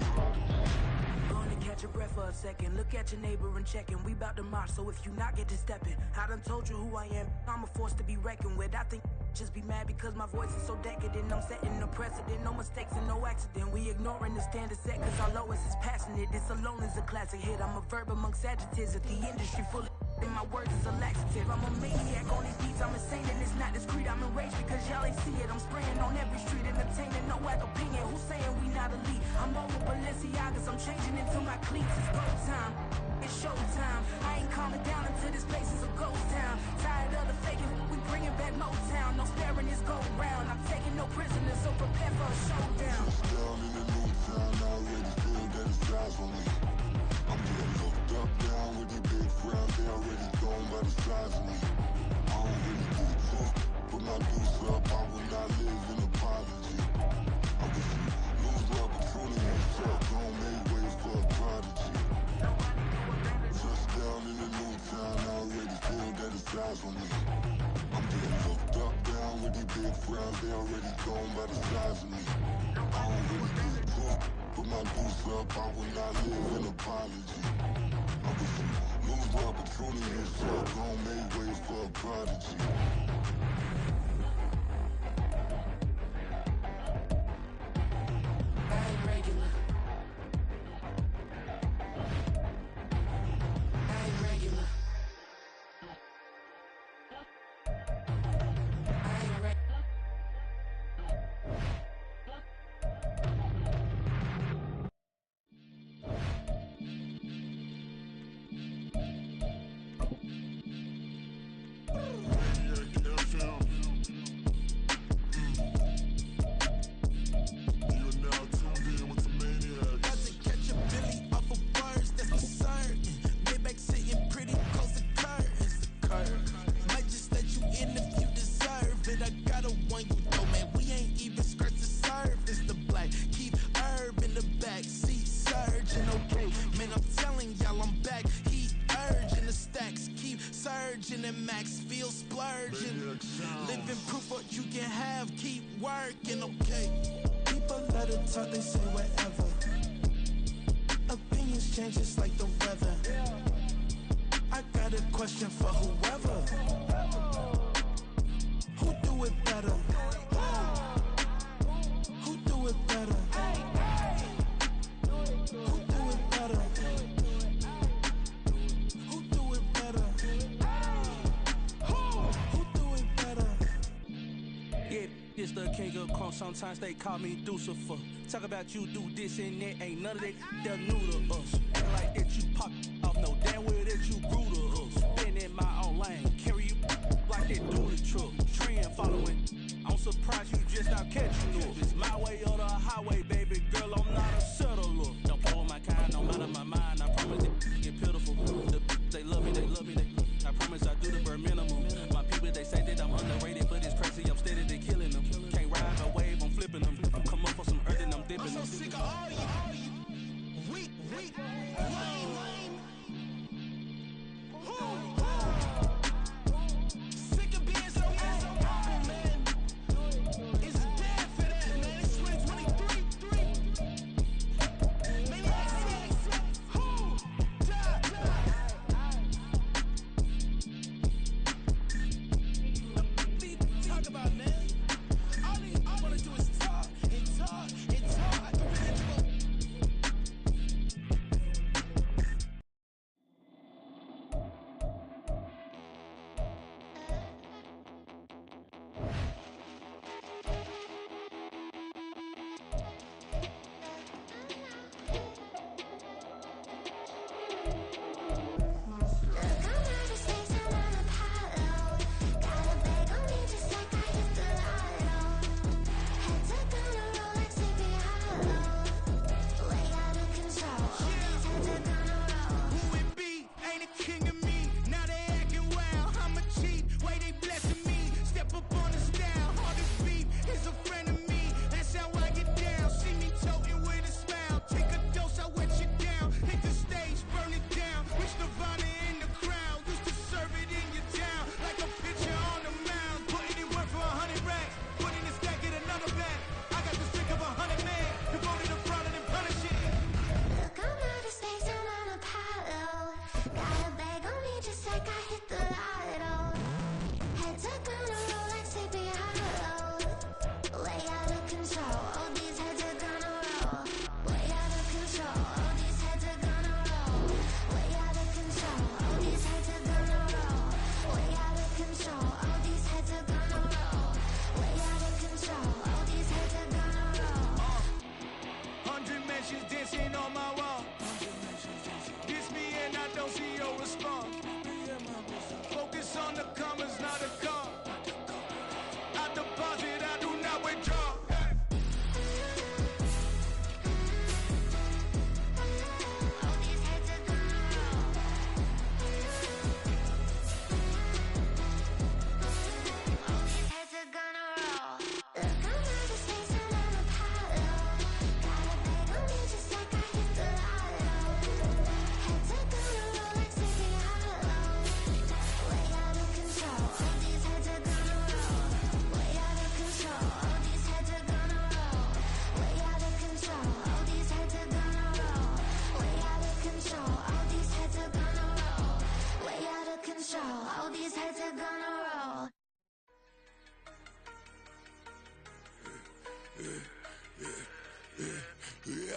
P: Gonna catch your breath for a second. Look at your neighbor and check in. We bout to march, so if you not get to stepping. I done told you who I am. I'm a force to be reckoned with. I think just be mad because my voice is so decadent. I'm setting a precedent, no mistakes and no accident. We ignoring the standard set cause our lowest is passionate. This alone is a classic hit. I'm a verb amongst adjectives. If the industry full of and my words is a laxative. I'm a maniac on these beats, I'm insane and it's not discreet. I'm enraged because y'all ain't see it. I'm spraying on every street, entertaining, no whack opinion. Who's saying we not elite? I'm over Balenciagas, I'm changing into my cleats. It's go time, it's showtime. I ain't calming down until this place is a ghost town. Tired of the faking, we bringing back Motown. No sparing this go round. I'm taking no prisoners, so prepare for a showdown.
J: Down in the new town, I already feel that it's eyes on me. I'm getting looked up, down with these big frowns, they already thrown by the size of me. I don't really get truth, put my deuce up, I will not live in apology. I wish you lose love, but truly you suck, gon' make way for a prodigy. Touchdown in the new town, I already feel that it's eyes on me. I'm getting looked up, down with these big
Q: friends, they already gone by the size of me. I don't really give a fuck. Put my deuce up, I will not live an apology. I was lose the opportunity, so I gon' make way for a prodigy.
P: I ain't regular. I ain't regular. I ain't regular.
F: and max feel splurging. Living proof what you can have, keep working, okay? People let it talk, they say whatever. Opinions change just like the weather. I got a question for whoever. Who do it better? Who do it better? Who do it better? Who do it better? Who do it better?
R: Yeah, this the king of crunk. Sometimes they call me Lucifer. Talk about you do this and that. Ain't none of that they're new to us. Act like that you pop off. No damn well that you grew to us. Been in my own lane. Carry you like that do the truck. Trend following. I'm surprised you just out catching up. It's my way or the highway, baby girl. I'm not a settler. Don't play with my kind, no matter my mind. I promise it get pitiful. They love me, they love me. I promise I do the bare minimum. My people, they say that I'm underrated, but it's crazy. I'm steady, they killing them. Can't ride a wave, I'm flipping them. Come up for some earth and I'm dipping them.
F: I'm so sick of all you weak, lame. Sick of being so humble, man. It's dead for that, man. It's 2023. Maybe who talk about, man? All I wanna do is talk and talk and talk. I can really go. Who it be? Ain't a king of me. Now they acting wild. I'm a cheat. Way they blessing me. Step up on the style. Hardest beat is a friend of me. That's how I get down. See me toting with a smile. Take a dose, I wet you down. Hit the stage, burn it down. Reach Nirvana in the crowd. Used to serve it in your town. Like a pitcher on the mound. Putting in work for 100 racks. Put in the stack, get another bag. I got the strength of 100 men. Devoted to fraud and punishing.
M: Look, I'm out of space, I'm on Apollo. Got a bag on me just like I hit the lotto. Head tucked on a Rolex, sleepy hollow. Way out of control, all these heads are gonna roll. Way out of control, all these heads are gonna roll. Way out of control, all these heads are gonna roll. Way out of control, all these heads are gonna roll. Way out of control, all these heads are gonna roll.
F: 100 mentions dancing on my wall. Diss me and I don't see your response. Focus on the commas, not the call. I deposit, I do not withdraw.
M: All these heads are gonna roll. All these heads are gonna roll. Look, I'm out of space, I'm on Apollo. Got a bag on me just like I hit the lotto. Head tucked on a Rolex, sleepy hollow. Way out of control. All these heads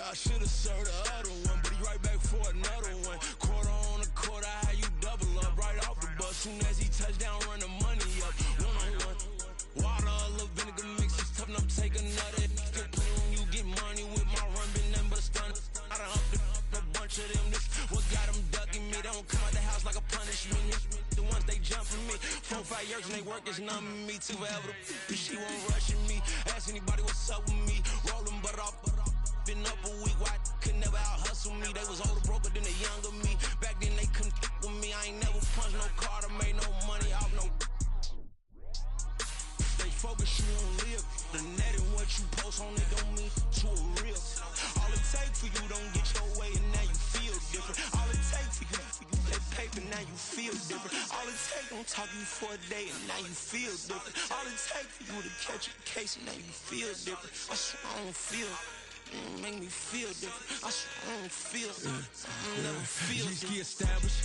B: I should've served the other one, but he right back for another one. Quarter on a quarter, how you double up right off the bus. Soon as he touched down, run the money up. One-on-one. Water, a little vinegar mix, it's tough enough to take another. Still play when you get money with my run, been nothing but a stun. I done upped a bunch of them. This what got them ducking me. They don't come out the house like a punishment. The ones they jump from me. 4-5 years and they work is numbing me. Too forever. She won't rushing me. Ask anybody what's up with me. Rolling butt off. Been up a week, why could never out hustle me? They was older, broker than the younger me. Back then they couldn't with me. I ain't never punched no card or made no money off no. Stay focused, you won't live. The net and what you post on it don't mean to a real. All it takes for you don't get your way and now you feel different. All it takes for you that paper, now you feel different. All it takes don't talk you for a day and now you feel different. All it takes for you to catch a case and now you feel different. I swear I don't feel. Make me feel different. I swear I don't feel. I never feel different. G-ski established.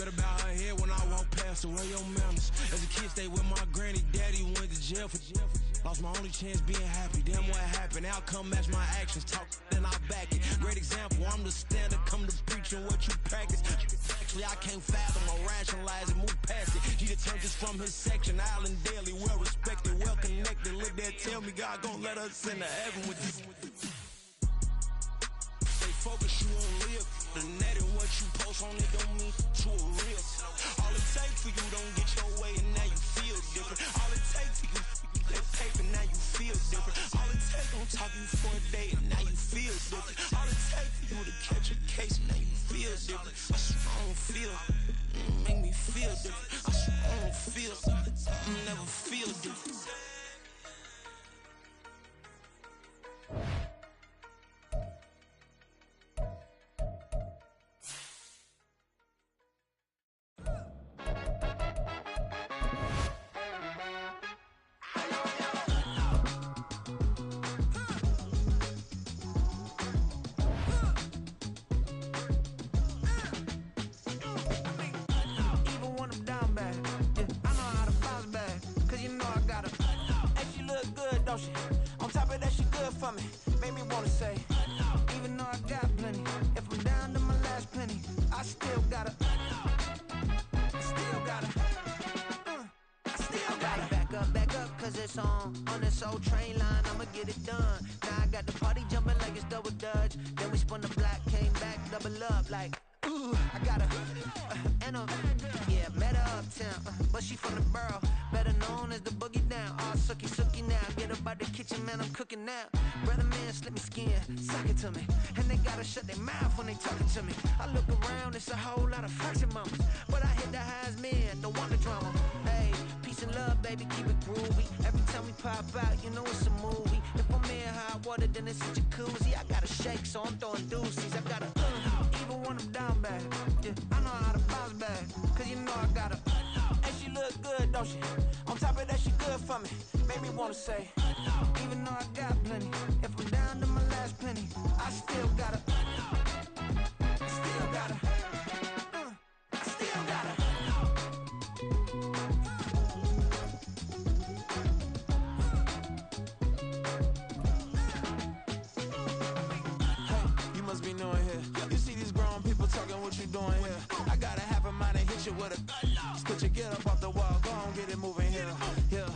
B: Better bow her head when I walk past the way your manners. As a kid, stayed with my granny. Daddy went to jail for jail. Lost my only chance being happy. Damn what happened. Outcome match my actions. Talk then I back it. Great example. I'm the standard. Come to preaching what you practice. Actually, I can't fathom or rationalize and move past it. He determined this from his section. Island Daily, well respected, well connected. Look there, tell me God gon' let us into heaven with this. Focus, you won't live. The net and what you post on it don't mean to a real. All it takes for you don't get your way and now you feel different. All it takes for you that paper, now you feel different. All it takes don't talk you for a day and now you feel different. All it takes for you to catch a case and now you feel different. I swear I don't feel. Make me feel different. I swear I don't feel. I never feel different.
N: On top of that, she good for me. Made me wanna say, even though I got plenty, if I'm down to my last penny, I still gotta, back up, cause it's on this old train line, I'ma get it done. Now I got the party jumping like it's double dutch. Then we spun the block, came back, double up like, ooh, I got a, and a, yeah, met her uptown, but she from the borough, better known as the boogie down. All sucky now, get up out the kitchen, man, I'm cooking now. Brother man, slip me skin, suck it to me, and they gotta shut their mouth when they talking to me. I look around, it's a whole lot of flexing mamas, but I hit the highs, man, don't want the drama. Hey, peace and love, baby, keep it groovy. Every time we pop out, you know it's a movie. If I'm in hot water, then it's a jacuzzi. I gotta shake, so I'm throwing deuces. I gotta, even when I'm down bad, yeah, I know how to bounce back, cause you know I gotta, and she look good, don't she? On top of that, she good for me. Made me wanna say, even though I got plenty, if I'm down to my last penny, I still gotta, I still gotta. Be knowing here. You see these grown people talking, what you doing here? I got a half a mind to hit you with a could you get up off the wall, go on, get it moving here. Yeah,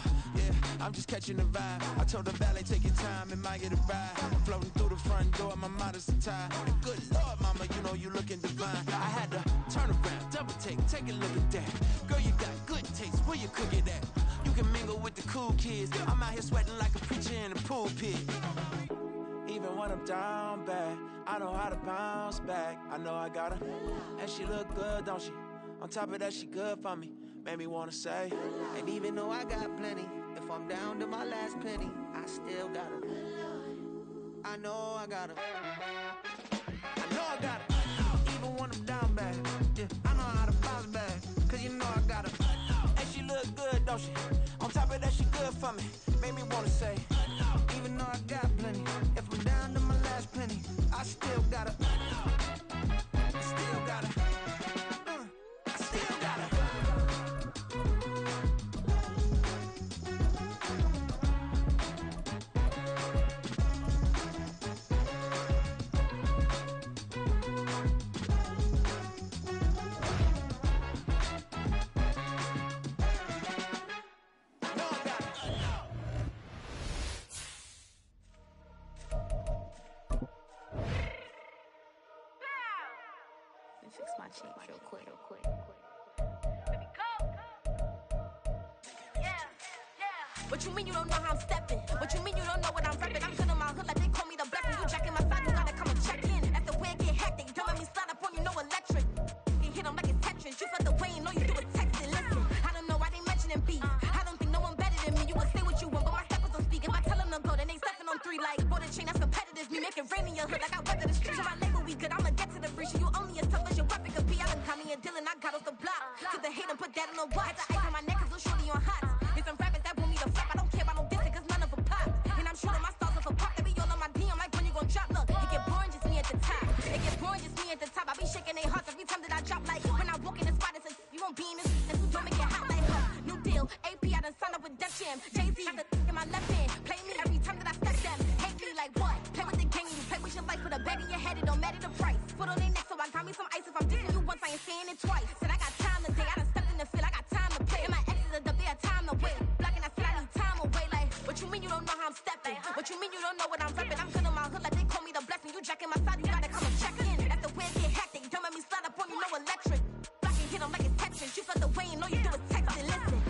N: I'm just catching the vibe. I told the valet, take your time, it might get a ride. I'm floating through the front door, my modest tie. And good Lord, mama, you know you looking divine. I had to turn around, double take a look at that. Girl, you got good taste, where you cook it at? You can mingle with the cool kids. I'm out here sweating like a preacher in a pulpit. Even when I'm down bad, I know how to bounce back. I know I got her, and she look good, don't she? On top of that, she good for me. Made me wanna say, and even though I got plenty, if I'm down to my last penny, I still got her. I know I got her. I know I got her. Even when I'm down bad, yeah, I know how to bounce back, cause you know I got her. And she look good, don't she? On top of that, she good for me. Made me wanna say, even though I got plenty, if I'm down to my last penny, I still gotta, still gotta, still gotta.
S: and fix my cheeks real quick.
K: What you mean you don't know how I'm stepping? What you mean you don't know what I'm repping? I'm good in my hood like they call me the blessing. You jacking my side, you gotta come and check in. That's the way I get hectic. Don't let me slide up on you, no electric. You hit them like it's Tetris. You felt the way and know you do it texting. Listen, I don't know why they mentioning beef. I don't think no one better than me. You can say what you want, but my steppers don't speak. If I tell them to go, then they stepping on 3 like border chain. That's competitive. Me make it rain in your hood like I weather the street. So I label we good. I'ma get to the breach. You only as tough as your weapon could be. I done Connie and Dylan. I got off the block. Took the hate and put that on the watch. The ice on my neck is little shorty on hot. It's some rappers that want me to flop. I don't care about no dissing, cause none of them pop. And I'm shooting my stars off a pop. They be all on my DM like when you gon' drop. Look, it get boring, just me at the top. It get boring, just me at the top. I be shaking their hearts every time that I drop. Like when I walk in the spot, it's a you won't be in this. Don't make it hot like new deal. AP, I done signed up with Def Jam. Jay-Z have the in my left hand. Play me every time that I step them. Hate me like what? Play with the game, you play with your life with a bag in your head. It don't matter the price. Put on their neck, so I got me some ice. If I'm dissing you once, I ain't saying it twice. Said I got time today. I done stepped in the field. I got time to play. And my exes are up there, time to wait. Blocking, I said I need time away. Like, what you mean you don't know how I'm stepping? What you mean you don't know what I'm repping? I'm good in my hood like they call me the blessing. You jacking my side, you gotta come and check in. That's the way I get hectic. Don't let me slide up on you, no electric. Blocking, hit them like it's Tetris. You felt the way and know you do it texting. Listen.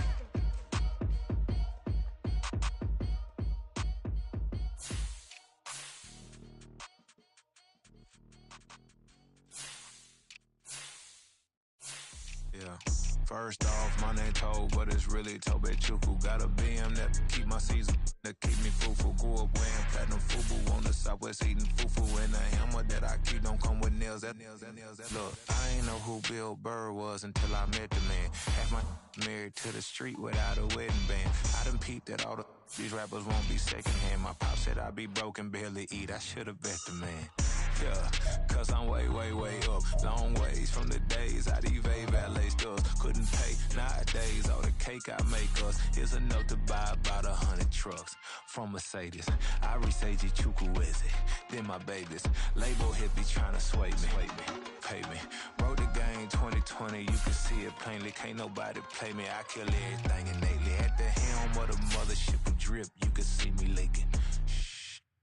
J: Yeah. First off, my name Toad, but it's really Tobe Chuku. Got a BM that keep my season, that keep me fruitful. Grew up wearing platinum FUBU on the Southwest eating fufu. And the hammer that I keep don't come with nails. Look, I ain't know who Bill Burr was until I met the man. Half my married to the street without a wedding band. I done peeped that all these rappers won't be secondhand. My pop said I'd be broke and barely eat. I should've bet the man. Yeah, cause I'm way, way, way up. Long ways from the days I eBay valet stores. Couldn't pay nowadays. All the cake I make us is enough to buy about 100 trucks from Mercedes. I Seiji Chukwueze, then my babies. Label hippie trying to sway me. Pay me. Wrote the game 2020, you can see it plainly. Can't nobody play me. I kill everything innately. At the helm of the mothership of drip, you can see me leaking.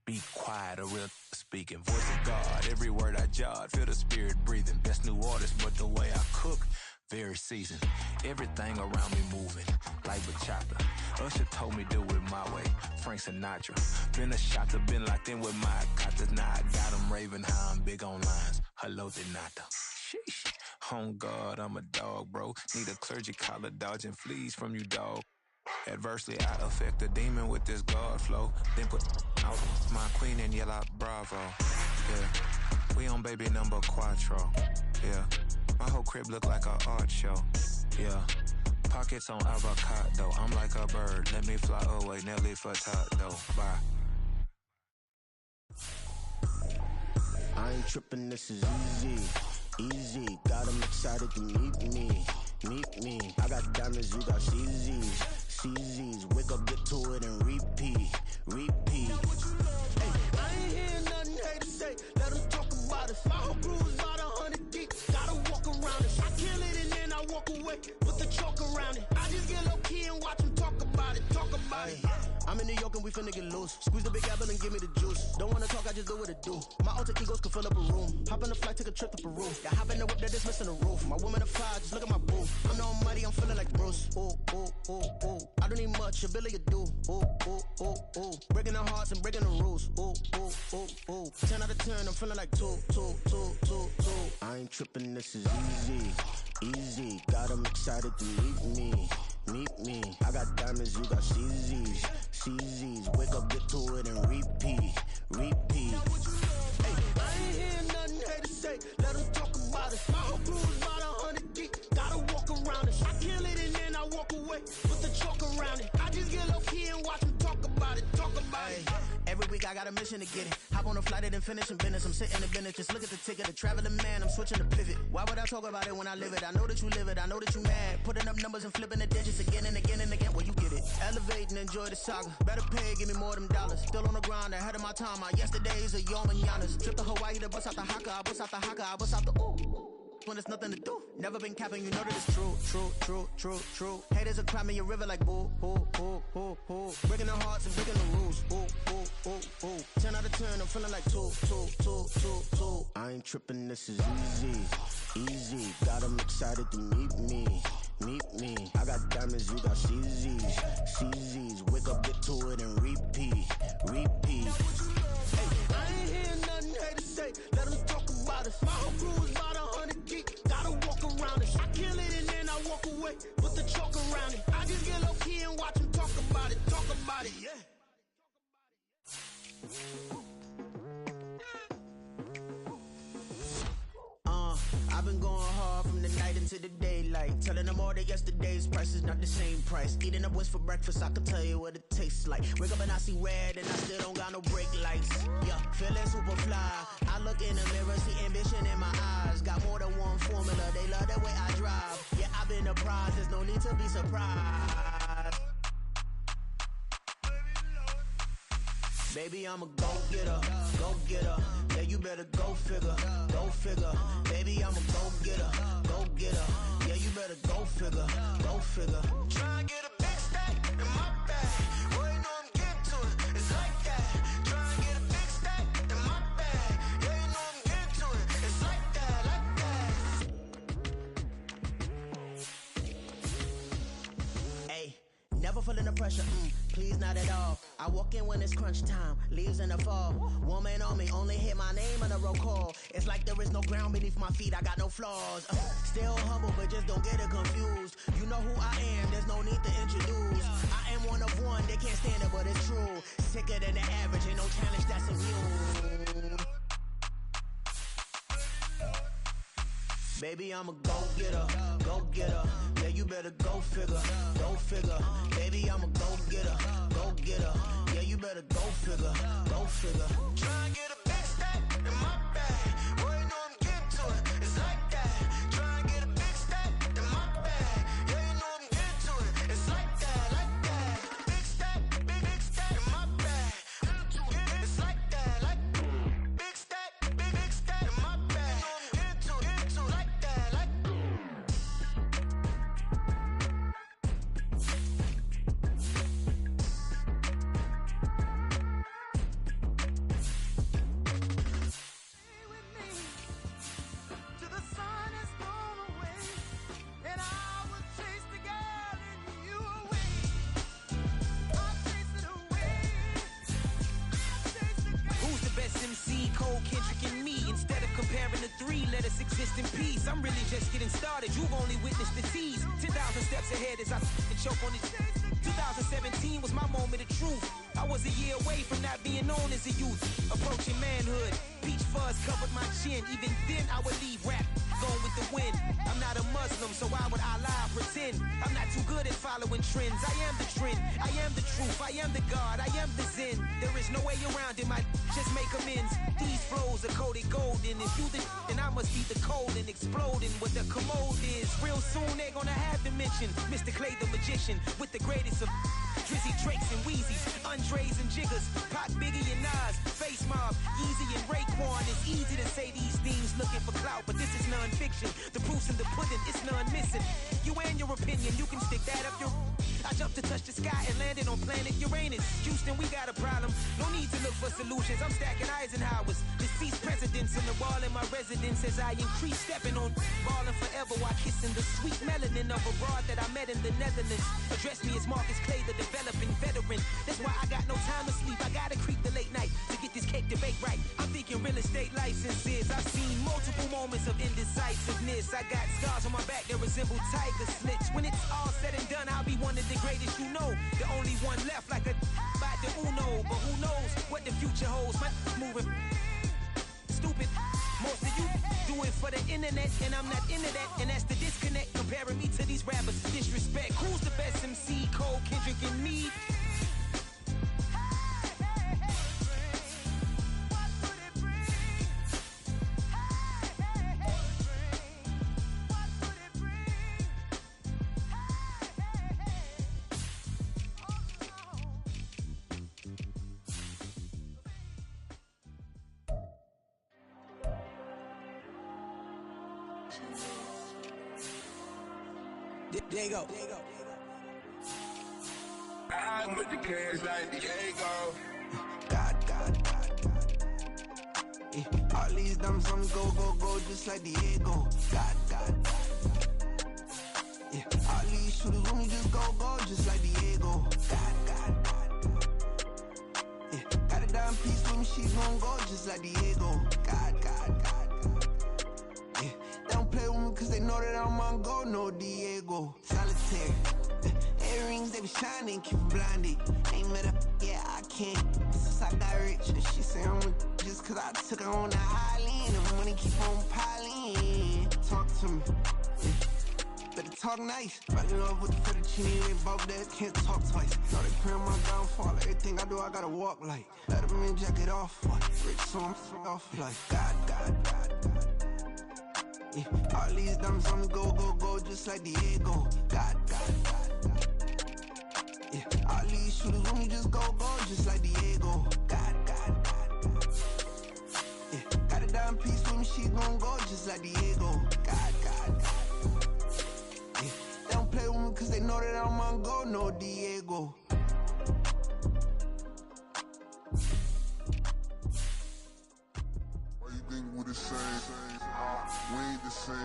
J: Be quiet, a real speaking. Voice of God, every word I jot. Feel the spirit breathing. Best new artist, but the way I cook, very seasoned. Everything around me moving, like bachata. Usher told me do it my way. Frank Sinatra. Been a shotter, been locked in with my cotters. Now I got them raving how I'm big on lines. Hello, Denata. Sheesh. On God, I'm a dog, bro. Need a clergy collar, dodging fleas from you, dog. Adversely, I affect the demon with this God flow. Then put out my queen and yell out bravo. Yeah, we on baby number quattro. Yeah, my whole crib look like a art show. Yeah, pockets on avocado. I'm like a bird. Let me fly away, Nelly Furtado. Bye.
T: I ain't tripping, this is easy. Easy, got 'em excited to meet me. Meet me. I got diamonds, you got CZs. Wake up, get to it, and repeat. Hey, I ain't hear nothing hate to say. Let them talk about us. My whole crew is about 100 deep. Gotta walk around it. I kill it and then I walk away with the chalk around it. I just get low key and watch them talk about it. I'm in New York and we finna get loose. Squeeze the big apple and give me the juice. Don't wanna talk, I just do what it do. My alter egos can fill up a room. Hop on the flight, take a trip to Peru. Got hop in the whip that is missing the roof. My woman a fire, just look at my boo. I'm the almighty, I'm feeling like Bruce. Ooh. I don't need much, ability to do. Ooh. Breaking the hearts and breaking the rules. Ooh. 10 out of 10, I'm feeling like two. I ain't tripping, this is easy. Got 'em excited to meet me. I got diamonds, you got CZs. Wake up, get to it, and repeat. Hey, I ain't hear nothing hate to say. Let them talk about us. My whole crew is about 100 deep. Gotta walk around it. I kill it and then I walk away with the chalk around it. I just get low key and watch them talk about it. Every week I got a mission to get it. Hop on a flight and then finish in business. I'm sitting in business, just look at the ticket. A traveling man, I'm switching to pivot. Why would I talk about it when I live it? I know that you live it, I know that you mad. Putting up numbers and flipping the digits again and again and again. Well, you get it. Elevate and enjoy the saga. Better pay, give me more of them dollars. Still on the grind, ahead of my time. My yesterdays are your mananas. Trip to Hawaii to bust out the haka. I bust out the haka, I bust out the ooh. When there's nothing to do. Never been capping, you know that it's true. Haters are climbing your river like boo. Breaking the hearts and breaking the rules. Ooh. 10 out of 10, I'm feeling like two. I ain't tripping, this is easy. Easy, got 'em excited to meet me. Meet me. I got diamonds, you got CZs. CZs, wake up, get to it, and repeat. Repeat.
F: Hey, I ain't hearing nothing hate to say. Let them talk about us. My whole crew is about 100 deep. Gotta walk around it. I kill it and then I walk away. Put the chalk around it. I just get low key and watch them talk about it. Talk about it, yeah.
T: I've been going hard from the night into the daylight. Telling them all that yesterday's price is not the same price. Eating up what's for breakfast, I can tell you what it tastes like. Wake up and I see red and I still don't got no brake lights. Yeah, feeling super fly. I look in the mirror, see ambition in my eyes. Got more than one formula, they love the way I drive. Yeah, I've been a prize, there's no need to be surprised. Baby, I'm a go-getter, go-getter. Yeah, you better go figure, go figure. Baby, I'm a go-getter, go-getter. Yeah, you better go figure, go figure.
F: Try and get a big stack in my bag. Boy, you know I'm getting to it. It's like that. Try and get a big stack in my bag. Yeah, you know I'm getting to it. It's like that, like that.
T: Hey, never feeling the pressure, please not at all. I walk in when it's crunch time, leaves in the fall. Woman on me, only hit my name on the roll call. It's like there is no ground beneath my feet, I got no flaws. Still humble, but just don't get it confused. You know who I am, there's no need to introduce. I am one of one, they can't stand it, but it's true. Sicker than the average, ain't no challenge that's immune. Baby, I'm a go-getter, go-getter. Yeah, you better go figure, go figure. Baby, I'm a go-getter, go-getter. Yeah, you better go figure, go figure.
F: Try and get a big stack in my bag. Boy, you know I'm getting to it. It's like that. Try and get a big stack in my bag. Yeah, you know I'm getting to it. It's like that, like that. Big stack in my bag. It's like that, like big stack in my bag. You know I'm getting to it, like that, like.
N: Comparing the three, let us exist in peace. I'm really just getting started, you've only witnessed the tease. 10,000 steps ahead as I choke on this. 2017 was my moment of truth. I was a year away from not being known as a youth. Approaching manhood, peach fuzz covered my chin. Even then I would leave rap, going with the wind. I'm not a Muslim, so why would I lie, pretend? I'm not too good at following trends. I am the trend, I am the truth, I am the God, I am the Zen. There is no way around it, just make amends. These flows are coated golden. If you then I must be the cold and exploding what the commode is. Real soon they're gonna have to mention Mr. Clay the magician with the greatest of Drizzy, Drakes, and Wheezies, Andres and Jiggers, Pac, Biggie, and Nas, Face Mob, Yeezy, and Raekwon. It's easy to say these things looking for clout, but this is non-fiction. The proof's in the pudding, it's none missing. You and your opinion, you can stick that up your... I jumped to touch the sky and landed on planet Uranus. Houston, we got a problem. No need to look for solutions. I'm stacking Eisenhowers. Deceased presidents in the wall in my residence as I increase stepping on ballin' forever while kissing the sweet melanin of a broad that I met in the Netherlands. Address me as Marcus Clay, the developing veteran. That's why I got no time to sleep. I gotta creep the late night to get this cake debate right. I'm thinking real estate licenses. I've seen multiple moments of indecisiveness. I got scars on my back that resemble tiger slits. When it's all said and done, I'll be one of the greatest you know. The only one left like a by the Uno. But who knows what the future holds. My moving stupid. Most of you do it for the internet, and I'm not into that. And that's the disconnect comparing me to these rappers. Disrespect. Who's the best MC? Cole, Kendrick, and me?
F: There you go.
B: I'm with the cash like Diego.
F: God. Yeah, all
N: All these diamonds on me go, go, go, just like Diego. God, God, God. Yeah, all these shooters with me just go, go, just like Diego. God, God, God. Yeah, got a dime piece with me, she gon' go, just like Diego. God, God, God. Yeah, they don't play with me cause they know that I'm on go, no Diego. Solitaire. Earrings, they be shining, keep me blinded. Ain't met up, yeah, I can't. Since I got rich, and she say I'm a just cause I took her on the island. The money keep on piling. Talk to me. Yeah. Better talk nice. Right in love with the fettuccine, they both that can't talk twice. Know they pray on my downfall. Everything I do, I gotta walk like. Let them in, jacket off. Rich, so I'm off like. God, God, God, God. Yeah. All these diamonds on me go, go, go, just like Diego. God, God, God, God. Yeah. All these shooters with me just go, go, just like Diego. God, God, God, God. Yeah. Got a dime piece with me, she gon' go, just like Diego. God, God, God. Yeah. They don't play with me cause they know that I'm on go, no Diego.
Q: Why you think we the same? We ain't the same.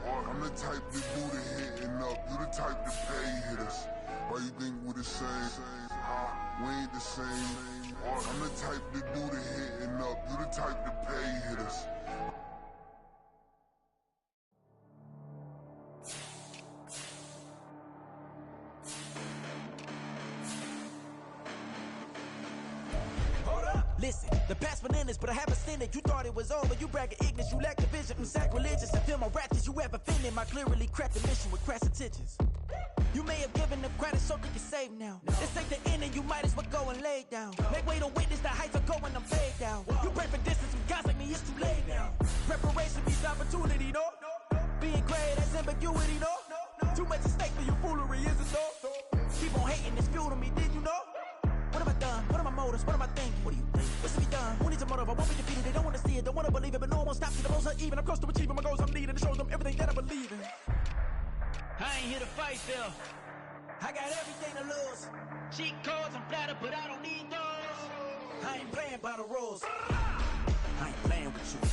Q: I'm the type to do the hitting up. You the type to pay hitters. Why you think we the same? We ain't the same. I'm the type to do the hitting up. You the type to pay hitters.
S: Listen, the past bananas, but I haven't seen it. You thought it was over, you bragging ignorance, you lack the vision. Sacrilegious, I feel my wrath as you ever offended. My clearly crafted mission with crass intentions. You may have given them credit so they can save now. This ain't the end and you might as well go and lay down. Make way to witness the heights are going, I'm fade down. You pray for distance with guys like me, it's too late now. Preparation means opportunity, no? Being great, that's ambiguity, no? Too much at stake for your foolery, is it though? Keep on hating, it's fuel to me, did you know? What have I done? What are my motives? What am I thinking? What do you think? What's to be done? Who needs a motive? I won't be defeated. They don't want to see it, don't want to believe it, but no one stops me. The most uneven. I'm close to achieving my goals. I'm needing to show them everything that I believe in. I ain't here to fight, Phil. I got everything to lose. Cheat codes, I'm flattered, but I don't need those. I ain't playing by the rules. I ain't playing with you.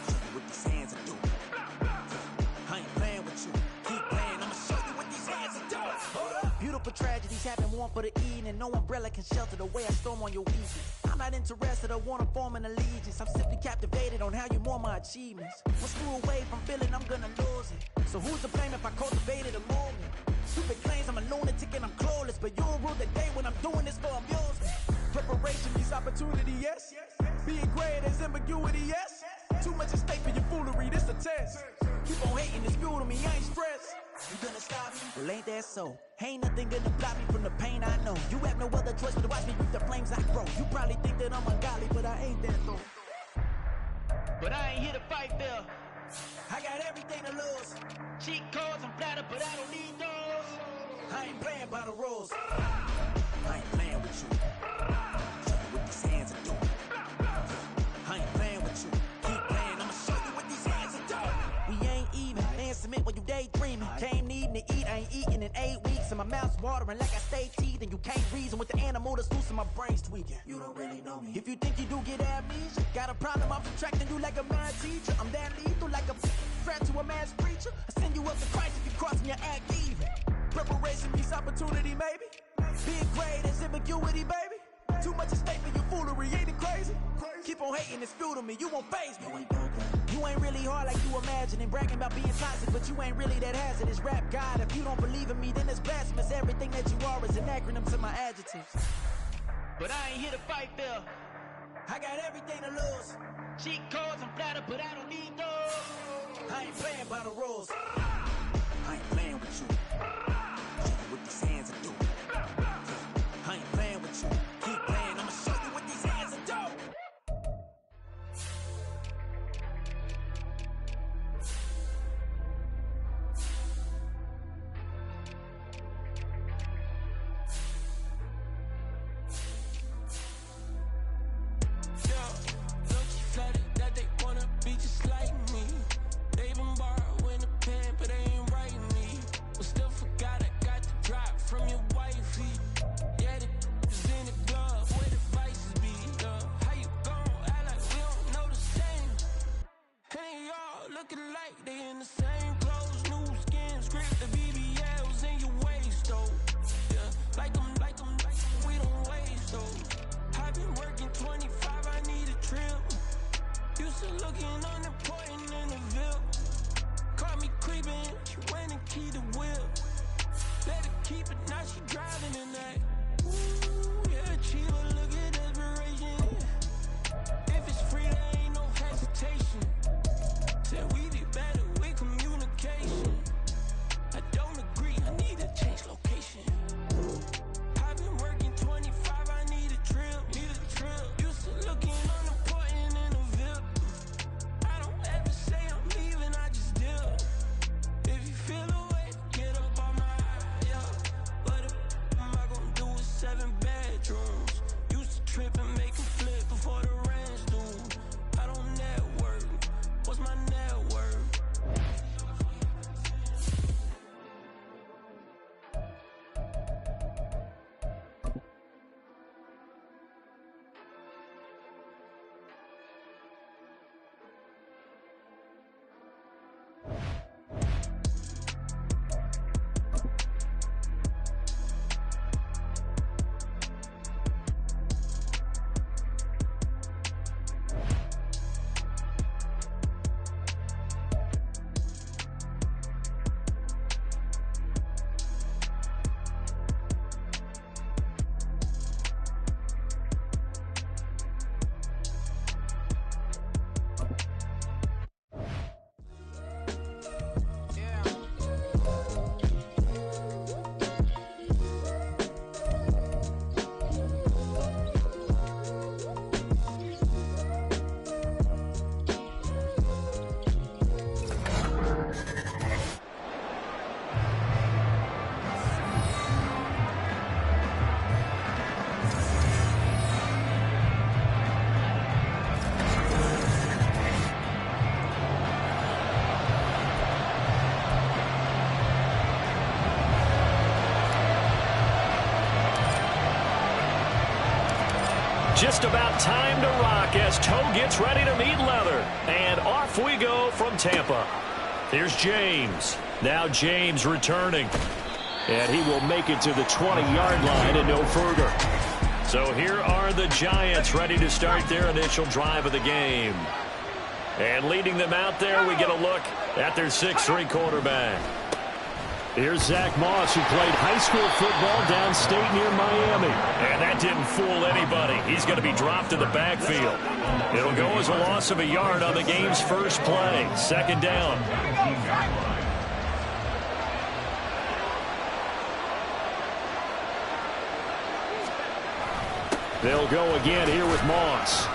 S: Show you what these hands are doing. I ain't playing with you. Keep playing, I'ma show you what these hands are doing. Hold up. Beautiful tragedies happen, one for the evening. No umbrella can shelter the way I storm on your easy. I'm not interested, I wanna form an allegiance. I'm simply captivated on how you more my achievements. One screw away from feeling I'm gonna lose it. So who's to blame if I cultivated a movement? Stupid claims I'm a lunatic and I'm clueless, but you'll rule the day when I'm doing this for amusement. Preparation means opportunity, yes. Being great as ambiguity, yes. Too much at stake for your foolery, this a test. Keep on hating, it's fuel to me, I ain't stressed. You gonna stop me? Well, ain't that so? Ain't nothing gonna block me from the pain I know. You have no other choice but to watch me reap the flames I grow. You probably think that I'm ungodly, but I ain't that though. But I ain't here to fight, Phil. I got everything to lose. Cheat codes, I'm flattered, but I don't need those. I ain't playing by the rules. I ain't playing with you. Show you what these hands are doing. I ain't playing with you. Keep playing, I'ma show you what these hands are doing. We ain't even. Man, submit when you daydreaming. Came needing to eat, I ain't eating in 8 weeks. And my mouth's watering like I stay teething. You can't reason with the animal that's loose and my brain's tweaking. You don't really know me. If you think you do get amnesia, got a problem, I'm subtracting you like a mad teacher. I'm that lethal like a threat to a mass preacher. I send you up to Christ if you crossing your act even. Preparation means opportunity, maybe. Being great is ambiguity, baby. Too much at stake for your foolery, ain't it crazy? Keep on hating, it's fuel to me, you won't faze me. You ain't really hard like you imagine and bragging about being toxic, but you ain't really that hazardous. Rap God, if you don't believe in me, then it's blasphemous. Everything that you are is an acronym to my adjectives. But I ain't here to fight, Phil. I got everything to lose. Cheat codes, I'm flattered, but I don't need those. I ain't playing by the rules. I ain't playing with you. Show you what these hands are doing. I ain't playing with you. Keep playing, I'ma show you what these hands are doing.
U: Be just like me. They been borrowing a pen, but they ain't writing me. But still
N: looking like they in the same clothes, new skin, script, the BBLs in your waist, though. Yeah, like them, we don't waste, though. I've been working 25, I need a trip. Used to looking unimportant in the Ville. Caught me creeping, she went and keyed the whip. Let her keep it, now she driving in that. Ooh, yeah, Chiba, look at desperation. If it's free, there ain't no hesitation. Said we be better with communication. I don't agree, I need to change location. I've been working 25, I need a trip. Used to looking unimportant in a VIP. I don't ever say I'm leaving, I just dip. If you feel away, get up on my What am I gonna do with 7 bedrooms? Used to trip and make a flip before the rent's due. I don't network. What's my net worth?
G: Just about time to rock as Toe gets ready to meet leather. And off we go from Tampa. Here's James. Now James returning. And he will make it to the 20-yard line and no further. So here are the Giants ready to start their initial drive of the game. And leading them out there, we get a look at their 6'3" quarterback. Here's Zach Moss, who played high school football downstate near Miami. And that didn't fool anybody. He's going to be dropped to the backfield. It'll go as a loss of a yard on the game's first play. Second down. They'll go again here with Moss.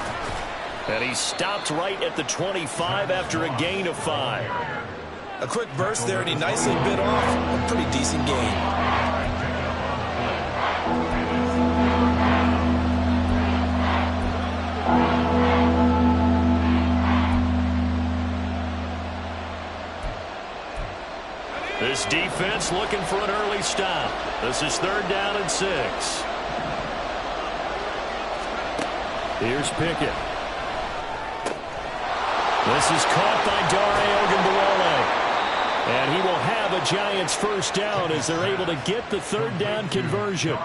G: And he stopped right at the 25 after a gain of 5.
D: A quick burst there, and he nicely bit off a pretty decent gain.
G: This defense looking for an early stop. This is 3rd down and 6. Here's Pickett. This is caught by Dare Ogunbowale. And he will have a Giants first down as they're able to get the 3rd down conversion.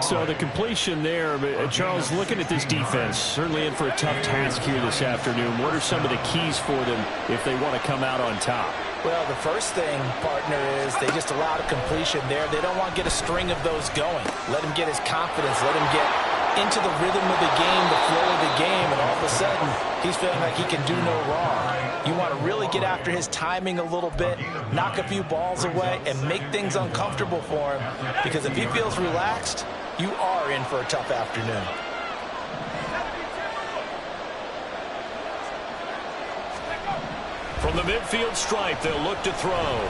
G: So the completion there, Charles, looking at this defense, certainly in for a tough task here this afternoon. What are some of the keys for them if they want to come out on top?
U: Well, the first thing, partner, is they just allowed a completion there. They don't want to get a string of those going. Let him get his confidence. Let him get into the rhythm of the game, the flow of the game, and all of a sudden, he's feeling like he can do no wrong. You want to really get after his timing a little bit, knock a few balls away, and make things uncomfortable for him, because if he feels relaxed, you are in for a tough afternoon.
G: From the midfield stripe, they'll look to throw.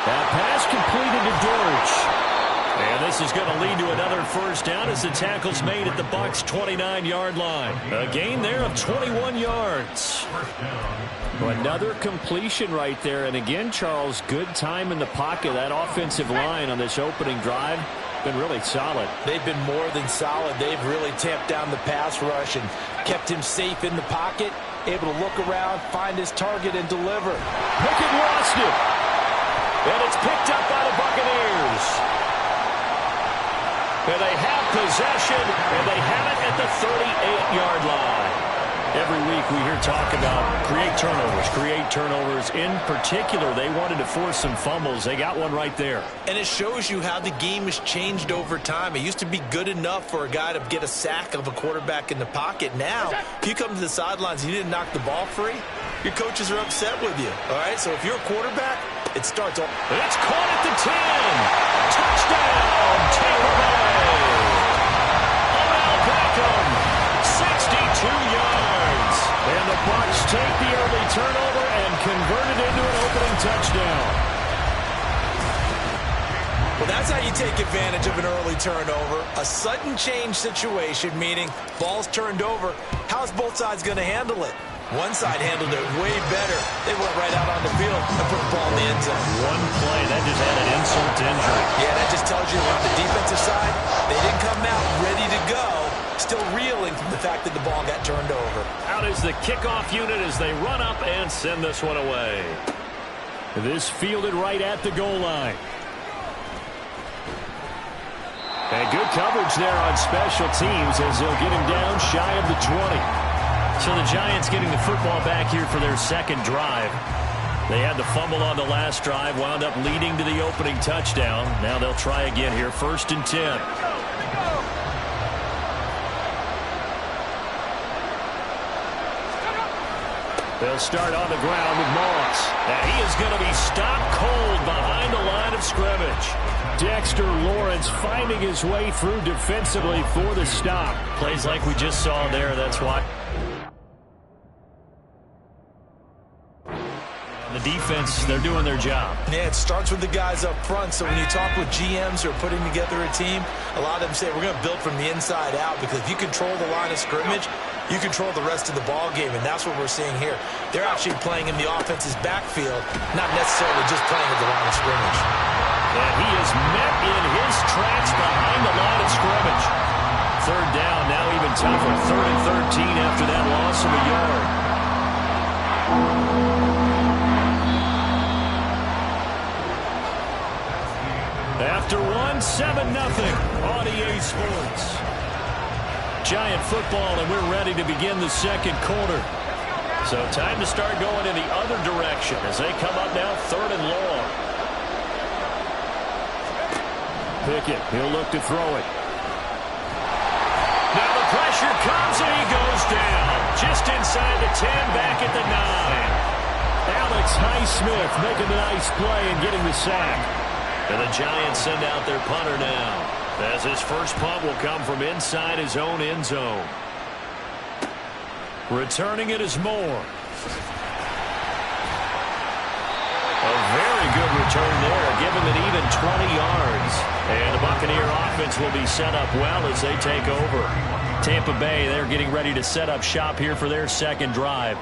G: That pass completed to Dortch. And this is going to lead to another first down as the tackle's made at the Bucs' 29-yard line. A gain there of 21 yards.
U: Another completion right there. And again, Charles, good time in the pocket. That offensive line on this opening drive
G: been really solid.
U: They've been more than solid. They've really tamped down the pass rush and kept him safe in the pocket, able to look around, find his target, and deliver.
G: Pickett lost it. And it's picked up by the Buccaneers. And they have possession, and they have it at the 38-yard line. Every week we hear talk about create turnovers. In particular, they wanted to force some fumbles. They got one right there.
U: And it shows you how the game has changed over time. It used to be good enough for a guy to get a sack of a quarterback in the pocket. Now, if you come to the sidelines and you didn't knock the ball free, your coaches are upset with you. All right, so if you're a quarterback, it starts off.
G: It's caught at the 10. Touchdown, Tampa Bay. Odell Beckham, 62 yards. And the Bucs take the early turnover and convert it into an opening touchdown.
U: Well, that's how you take advantage of an early turnover. A sudden change situation, meaning ball's turned over. How's both sides going to handle it? One side handled it way better. They went right out on the field and put the ball in the end zone.
G: One play, that just added insult to injury.
U: Yeah, that just tells you on the defensive side, they didn't come out ready to go. Still reeling from the fact that the ball got turned over.
G: Out is the kickoff unit as they run up and send this one away. This fielded right at the goal line. And good coverage there on special teams as they'll get him down shy of the 20. So the Giants getting the football back here for their second drive. They had the fumble on the last drive, wound up leading to the opening touchdown. Now they'll try again here, 1st and 10. They'll start on the ground with Moss. And he is going to be stopped cold behind the line of scrimmage. Dexter Lawrence finding his way through defensively for the stop. Plays like we just saw there, that's why. The defense, they're doing their job.
U: Yeah, it starts with the guys up front. So when you talk with GMs who are putting together a team, a lot of them say we're going to build from the inside out, because if you control the line of scrimmage, you control the rest of the ball game, and that's what we're seeing here. They're actually playing in the offense's backfield, not necessarily just playing at the line of scrimmage.
G: And he is met in his tracks behind the line of scrimmage. 3rd down, now even tougher. 3rd and 13 after that loss of a yard. After 7-0 on EA Sports. Giant football, and we're ready to begin the second quarter. So time to start going in the other direction as they come up now 3rd and long. Pickett, he'll look to throw it. Now the pressure comes and he goes down. Just inside the 10, back at the 9. Alex Highsmith making the nice play and getting the sack. And the Giants send out their punter now, as his first punt will come from inside his own end zone. Returning it is Moore. A very good return there, giving it even 20 yards. And the Buccaneer offense will be set up well as they take over. Tampa Bay, they're getting ready to set up shop here for their second drive.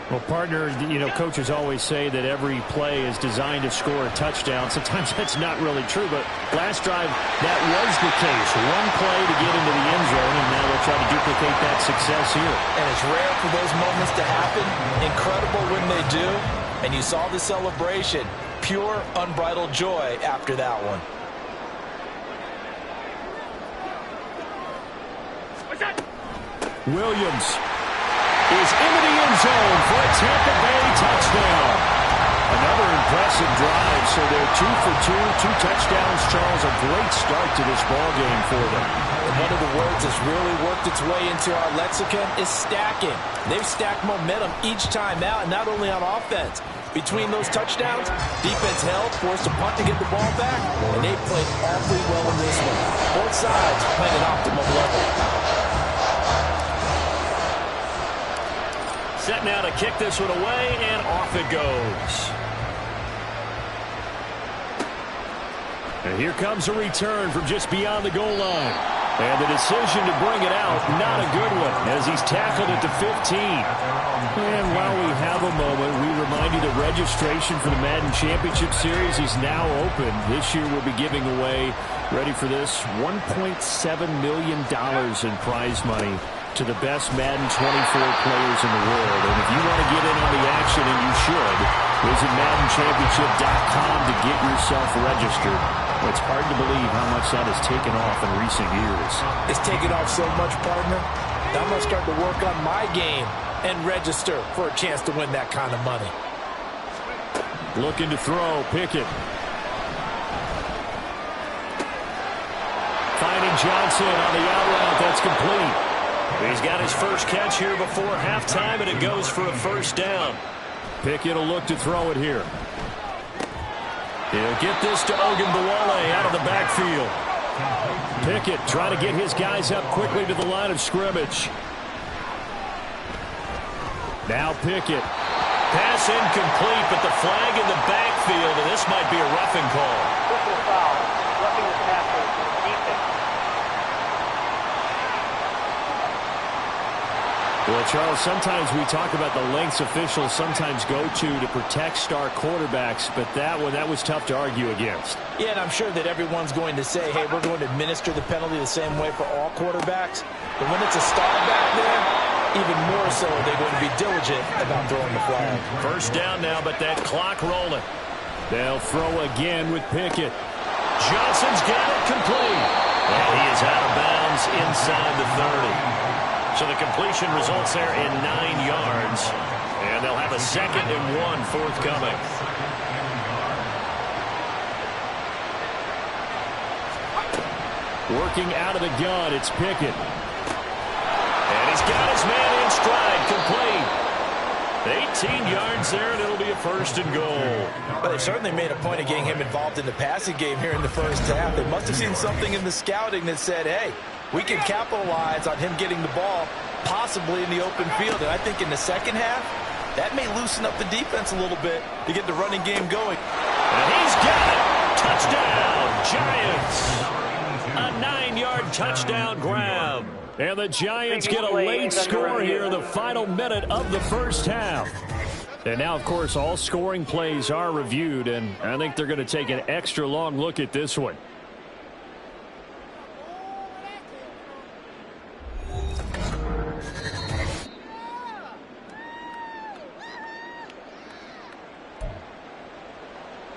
G: Well, partner, coaches always say that every play is designed to score a touchdown. Sometimes that's not really true, but last drive, that was the case. One play to get into the end zone, and now they'll try to duplicate that success here.
U: And it's rare for those moments to happen. Incredible when they do. And you saw the celebration. Pure, unbridled joy after that one.
G: Williams is into the end zone for a Tampa Bay touchdown. Another impressive drive, so they're 2 for 2 touchdowns, Charles. A great start to this ball game for them.
U: And one of the words that's really worked its way into our lexicon is stacking. They've stacked momentum each time out, and not only on offense. Between those touchdowns, defense held, forced a punt to get the ball back, and they played awfully well in this one. Both sides playing at optimum level.
G: Set now to kick this one away, and off it goes. And here comes a return from just beyond the goal line. And the decision to bring it out, not a good one, as he's tackled at the 15. And while we have a moment, we remind you that registration for the Madden Championship Series is now open. This year we'll be giving away, ready for this, $1.7 million in prize money to the best Madden 24 players in the world. And if you want to get in on the action, and you should, visit MaddenChampionship.com to get yourself registered. It's hard to believe how much that has taken off in recent years.
U: It's taken off so much, partner. I'm going to start to work on my game and register for a chance to win that kind of money.
G: Looking to throw, Pickett. Finding Johnson on the out route. That's complete. He's got his first catch here before halftime, and it goes for a first down. Pickett will look to throw it here. He'll get this to Ogunbowale out of the backfield. Pickett trying to get his guys up quickly to the line of scrimmage. Now Pickett. Pass incomplete, but the flag in the backfield, and this might be a roughing call.
H: Personal foul. Roughing the passer. Defense.
G: Well, Charles, sometimes we talk about the lengths officials sometimes go to protect star quarterbacks, but that was tough to argue against.
U: Yeah, and I'm sure that everyone's going to say, hey, we're going to administer the penalty the same way for all quarterbacks. But when it's a star back there, even more so they're going to be diligent about throwing the flag.
G: First down now, but that clock rolling. They'll throw again with Pickett. Johnson's got it complete. And he is out of bounds inside the 30. So the completion results there in 9 yards. And they'll have a 2nd and 1 forthcoming. Working out of the gun, it's Pickett. And he's got his man in stride, complete. 18 yards there, and it'll be a 1st and goal.
U: Well, they certainly made a point of getting him involved in the passing game here in the first half. They must have seen something in the scouting that said, hey, we can capitalize on him getting the ball possibly in the open field. And I think in the second half, that may loosen up the defense a little bit to get the running game going.
G: And he's got it. Touchdown, Giants. A 9-yard touchdown grab. And the Giants get a late score here in the final minute of the first half. And now, of course, all scoring plays are reviewed, and I think they're going to take an extra long look at this one.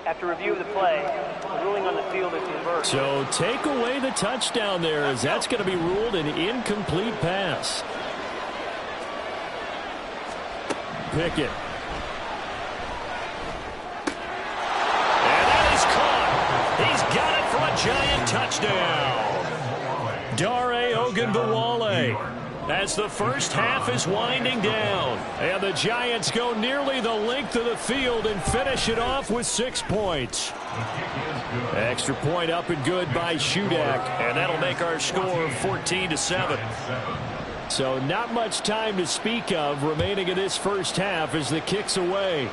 H: After review of the play, the ruling on the field is reversed.
G: So take away the touchdown there, as that's going to be ruled an incomplete pass. Pickett. And that is caught. He's got it for a Giant touchdown. Dare Ogunbowale. As the first half is winding down. And the Giants go nearly the length of the field and finish it off with 6 points. Extra point up and good by Shudak. And that'll make our score 14-7. So not much time to speak of remaining in this first half as the kick's away.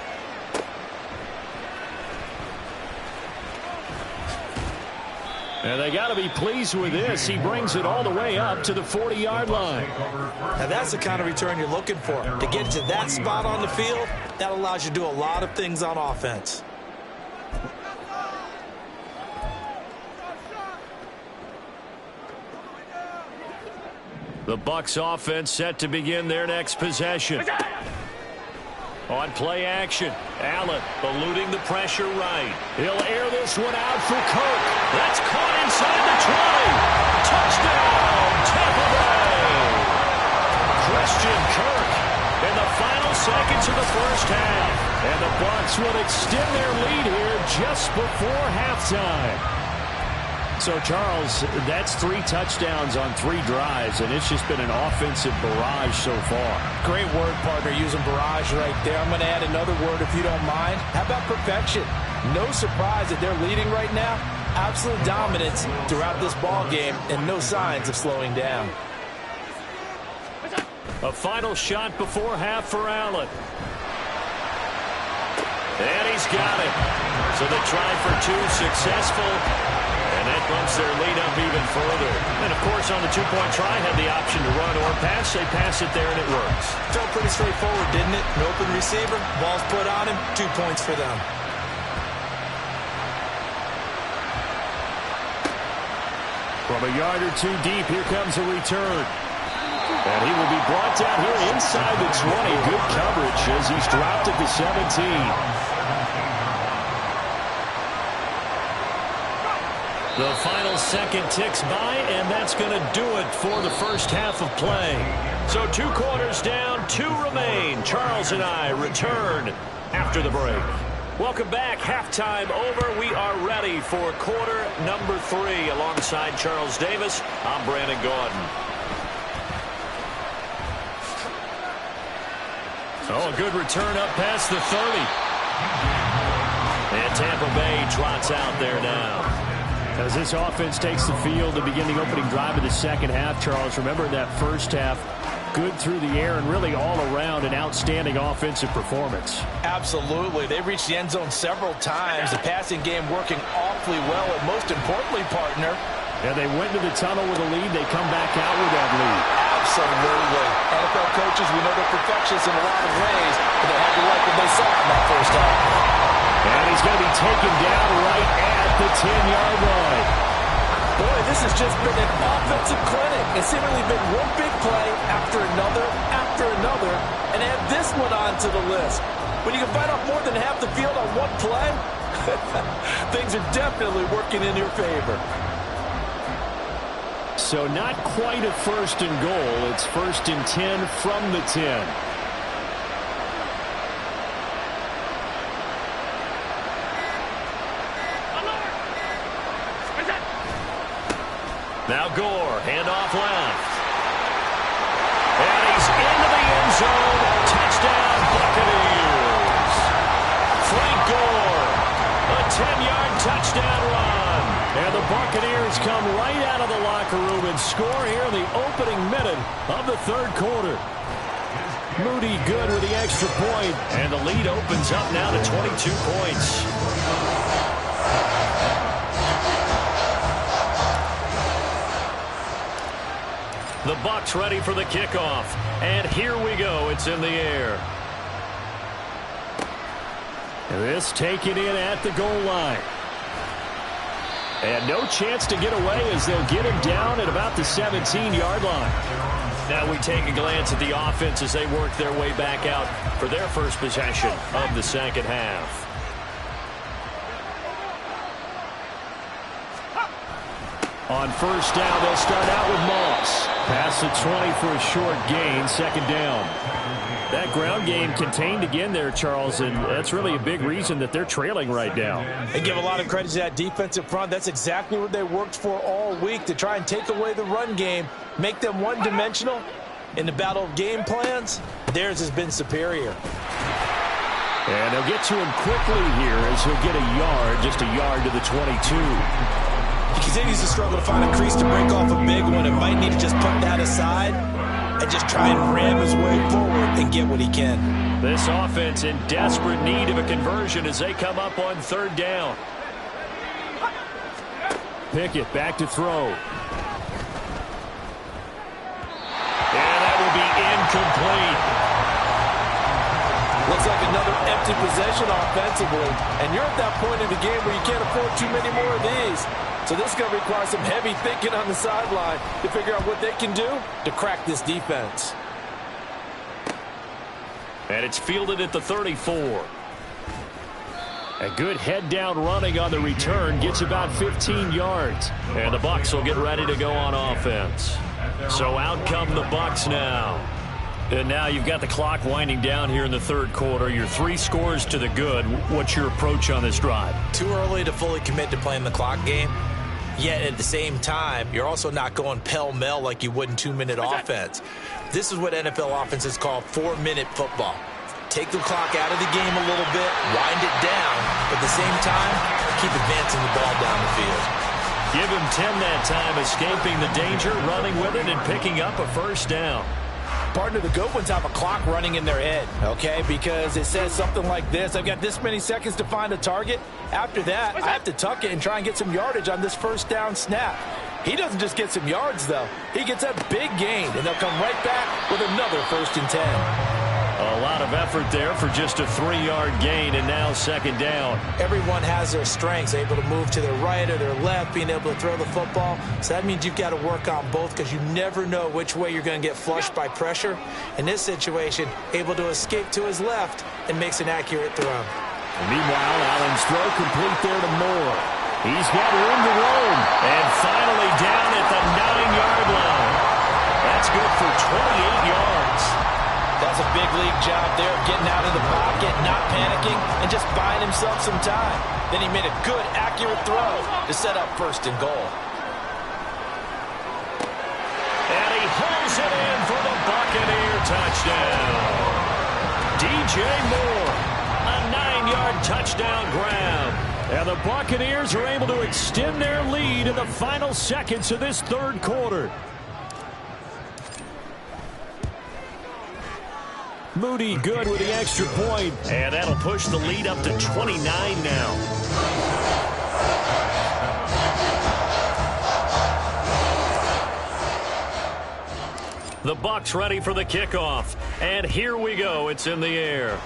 G: And they got to be pleased with this. He brings it all the way up to the 40-yard line.
U: Now that's the kind of return you're looking for. To get to that spot on the field, that allows you to do a lot of things on offense.
G: The Bucs offense set to begin their next possession. On play action, Allen eluding the pressure right. He'll air this one out for Kirk. That's caught inside the 20. Touchdown, Tampa Bay. Christian Kirk in the final seconds of the first half. And the Bucs will extend their lead here just before halftime. So, Charles, that's 3 touchdowns on 3 drives, and it's just been an offensive barrage so far.
U: Great word, partner, using barrage right there. I'm going to add another word if you don't mind. How about perfection? No surprise that they're leading right now. Absolute dominance throughout this ball game and no signs of slowing down.
G: A final shot before half for Allen. And he's got it. So they try for 2, successful. And that bumps their lead up even further. And, of course, on the two-point try, had the option to run or pass. They pass it there, and it works.
U: Felt pretty straightforward, didn't it? An open receiver, ball's put on him, 2 points for them.
G: From a yard or two deep, here comes a return. And he will be brought down here inside the 20. Good coverage as he's dropped at the 17. The final second ticks by, and that's going to do it for the first half of play. So 2 quarters down, 2 remain. Charles and I return after the break. Welcome back. Halftime over. We are ready for quarter number 3. Alongside Charles Davis, I'm Brandon Gaudin. Oh, a good return up past the 30. And Tampa Bay trots out there now. As this offense takes the field to begin the opening drive of the second half, Charles, remember that first half, good through the air and really all around an outstanding offensive performance.
U: Absolutely. They reached the end zone several times. The passing game working awfully well, and most importantly, partner.
G: Yeah, they went to the tunnel with a lead. They come back out with that lead.
U: Absolutely. NFL coaches, we know they're perfectionists in a lot of ways, but they had to like what they saw in that first half.
G: And he's going to be taken down right at the 10-yard line.
U: Boy, this has just been an offensive clinic. It's seemingly been one big play after another, and add this one onto the list. When you can find out more than half the field on one play, things are definitely working in your favor.
G: So not quite a first and goal. It's 1st and 10 from the 10. Now Gore, handoff left. And he's into the end zone. Touchdown, Buccaneers. Frank Gore, a 10-yard touchdown run. And the Buccaneers come right out of the locker room and score here in the opening minute of the third quarter. Moody good with the extra point. And the lead opens up now to 22 points. The Bucs ready for the kickoff. And here we go. It's in the air. This taken in at the goal line. And no chance to get away as they'll get him down at about the 17-yard line. Now we take a glance at the offense as they work their way back out for their first possession of the second half. On first down, they'll start out with Moss. Past the 20 for a short gain, second down. That ground game contained again there, Charles, and that's really a big reason that they're trailing right now.
U: They give a lot of credit to that defensive front. That's exactly what they worked for all week, to try and take away the run game, make them one-dimensional. In the battle of game plans, theirs has been superior.
G: And they'll get to him quickly here as he'll get a yard, just a yard to the 22.
U: He continues to struggle to find a crease to break off a big one and might need to just put that aside and just try and ram his way forward and get what he can.
G: This offense in desperate need of a conversion as they come up on third down. Pickett back to throw. And that will be incomplete.
U: Looks like another empty possession offensively. And you're at that point in the game where you can't afford too many more of these. So this is going to require some heavy thinking on the sideline to figure out what they can do to crack this defense.
G: And it's fielded at the 34. A good head-down running on the return gets about 15 yards. And the Bucs will get ready to go on offense. So out come the Bucs now. And now you've got the clock winding down here in the third quarter. You're 3 scores to the good. What's your approach on this drive?
U: Too early to fully commit to playing the clock game. Yet at the same time, you're also not going pell-mell like you would in 2-minute offense. This is what NFL offenses call 4-minute football. Take the clock out of the game a little bit, wind it down, but at the same time, keep advancing the ball down the field.
G: Give him 10 that time, escaping the danger, running with it, and picking up a first down.
U: Partner, the good ones have a clock running in their head, okay? Because it says something like this. I've got this many seconds to find a target. After that, I have to tuck it and try and get some yardage on this first down snap. He doesn't just get some yards, though. He gets a big gain, and they'll come right back with another 1st and 10.
G: A lot of effort there for just a 3-yard gain, and now 2nd down.
U: Everyone has their strengths, able to move to their right or their left, being able to throw the football. So that means you've got to work on both because you never know which way you're going to get flushed by pressure. In this situation, able to escape to his left and makes an accurate throw.
G: Meanwhile, Allen's throw complete there to Moore. He's got room to roam, and finally down at the 9-yard line. That's good for 28 yards.
U: That's a big league job there of getting out of the pocket, not panicking, and just buying himself some time. Then he made a good, accurate throw to set up 1st and goal.
G: And he hauls it in for the Buccaneer touchdown. DJ Moore, a 9-yard touchdown grab. And the Buccaneers are able to extend their lead in the final seconds of this 3rd quarter. Moody good with the extra point. And that'll push the lead up to 29 now. The Bucs ready for the kickoff. And here we go. It's in the air.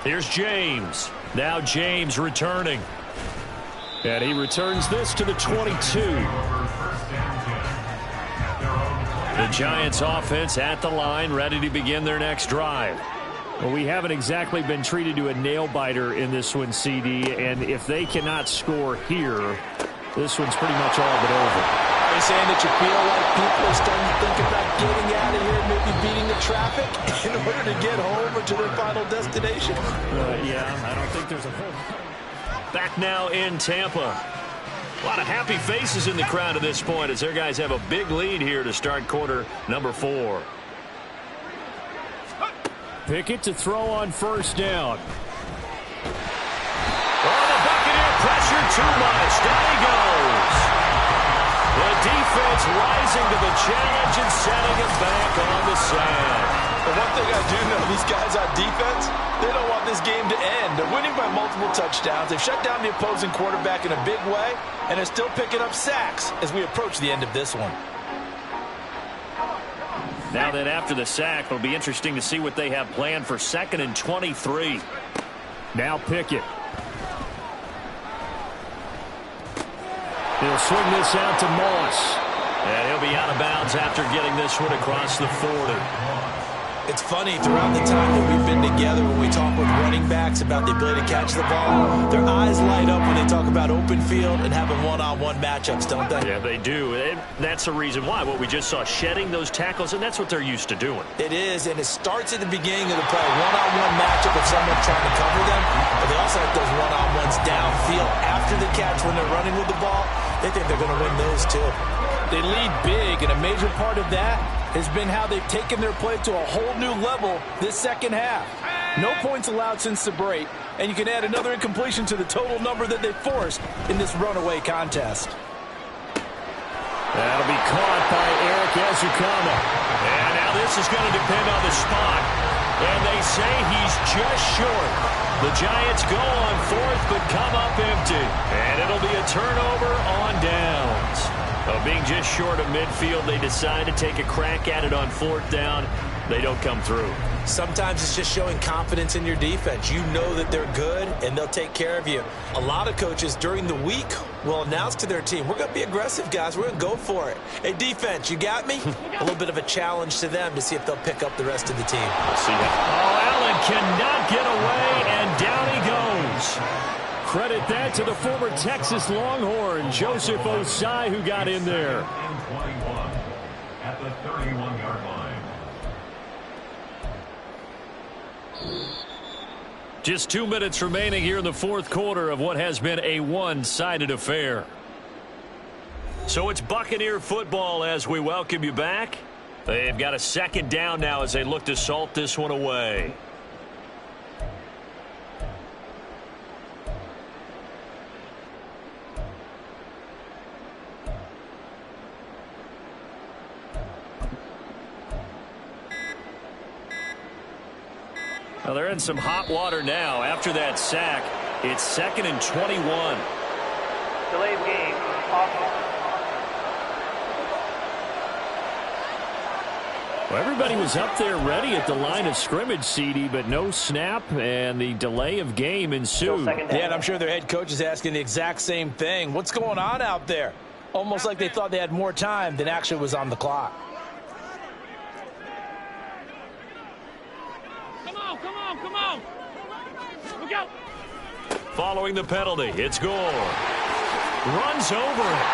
G: Here's James. Now James returning. And he returns this to the 22. The Giants offense at the line, ready to begin their next drive. Well, we haven't exactly been treated to a nail-biter in this one, CD, and if they cannot score here, this one's pretty much all but over.
U: Are you saying that you feel like people are starting to think about getting out of here, maybe beating the traffic in order to get home or to their final destination?
G: Yeah, I don't think there's a whole... Back now in Tampa. A lot of happy faces in the crowd at this point as their guys have a big lead here to start quarter number 4. Pickett to throw on 1st down. Oh, the Buccaneer pressure too much. Down he goes. The defense rising to the challenge and setting it back on the sand.
U: The one thing I do know, these guys on defense, they don't want this game to end. They're winning by multiple touchdowns. They've shut down the opposing quarterback in a big way, and they're still picking up sacks as we approach the end of this one.
G: Now that after the sack, it'll be interesting to see what they have planned for 2nd and 23. Now Pickett. He'll swing this out to Moss. And he'll be out of bounds after getting this one across the 40.
U: It's funny, throughout the time that we've been together, when we talk with running backs about the ability to catch the ball, their eyes light up when they talk about open field and having one-on-one matchups, don't they?
G: Yeah, they do. And that's the reason why. What we just saw, shedding those tackles, and that's what they're used to doing.
U: It is, and it starts at the beginning of the play. One-on-one matchup with someone trying to cover them, but they also have those one-on-ones downfield after the catch when they're running with the ball. They think they're going to win those, too. They lead big, and a major part of that has been how they've taken their play to a whole new level this 2nd half. No points allowed since the break, and you can add another incompletion to the total number that they forced in this runaway contest.
G: That'll be caught by Eric Ezukama. And now this is going to depend on the spot. And they say he's just short. The Giants go on 4th but come up empty. And it'll be a turnover on downs. Being just short of midfield, they decide to take a crack at it on 4th down. They don't come through.
U: Sometimes it's just showing confidence in your defense. You know that they're good, and they'll take care of you. A lot of coaches during the week will announce to their team, we're going to be aggressive, guys. We're going to go for it. Hey, defense, you got me? A little bit of a challenge to them to see if they'll pick up the rest of the team.
G: We'll see that. Oh, Allen cannot get away, and down he goes. Credit that to the former Texas Longhorn, Joseph Osai, who got in there.
E: And 21 at the 31-yard line.
G: Just 2 minutes remaining here in the 4th quarter of what has been a one-sided affair. So it's Buccaneer football as we welcome you back. They've got a 2nd down now as they look to salt this one away. Well, they're in some hot water now. After that sack, it's 2nd and 21.
H: Delay of game, offense.
G: Well, everybody was up there ready at the line of scrimmage, CD, but no snap, and the delay of game ensued.
U: Yeah, and I'm sure their head coach is asking the exact same thing. What's going on out there? Almost like they thought they had more time than actually was on the clock.
B: Come on. Look out.
G: Following the penalty, it's Gore. Runs over it.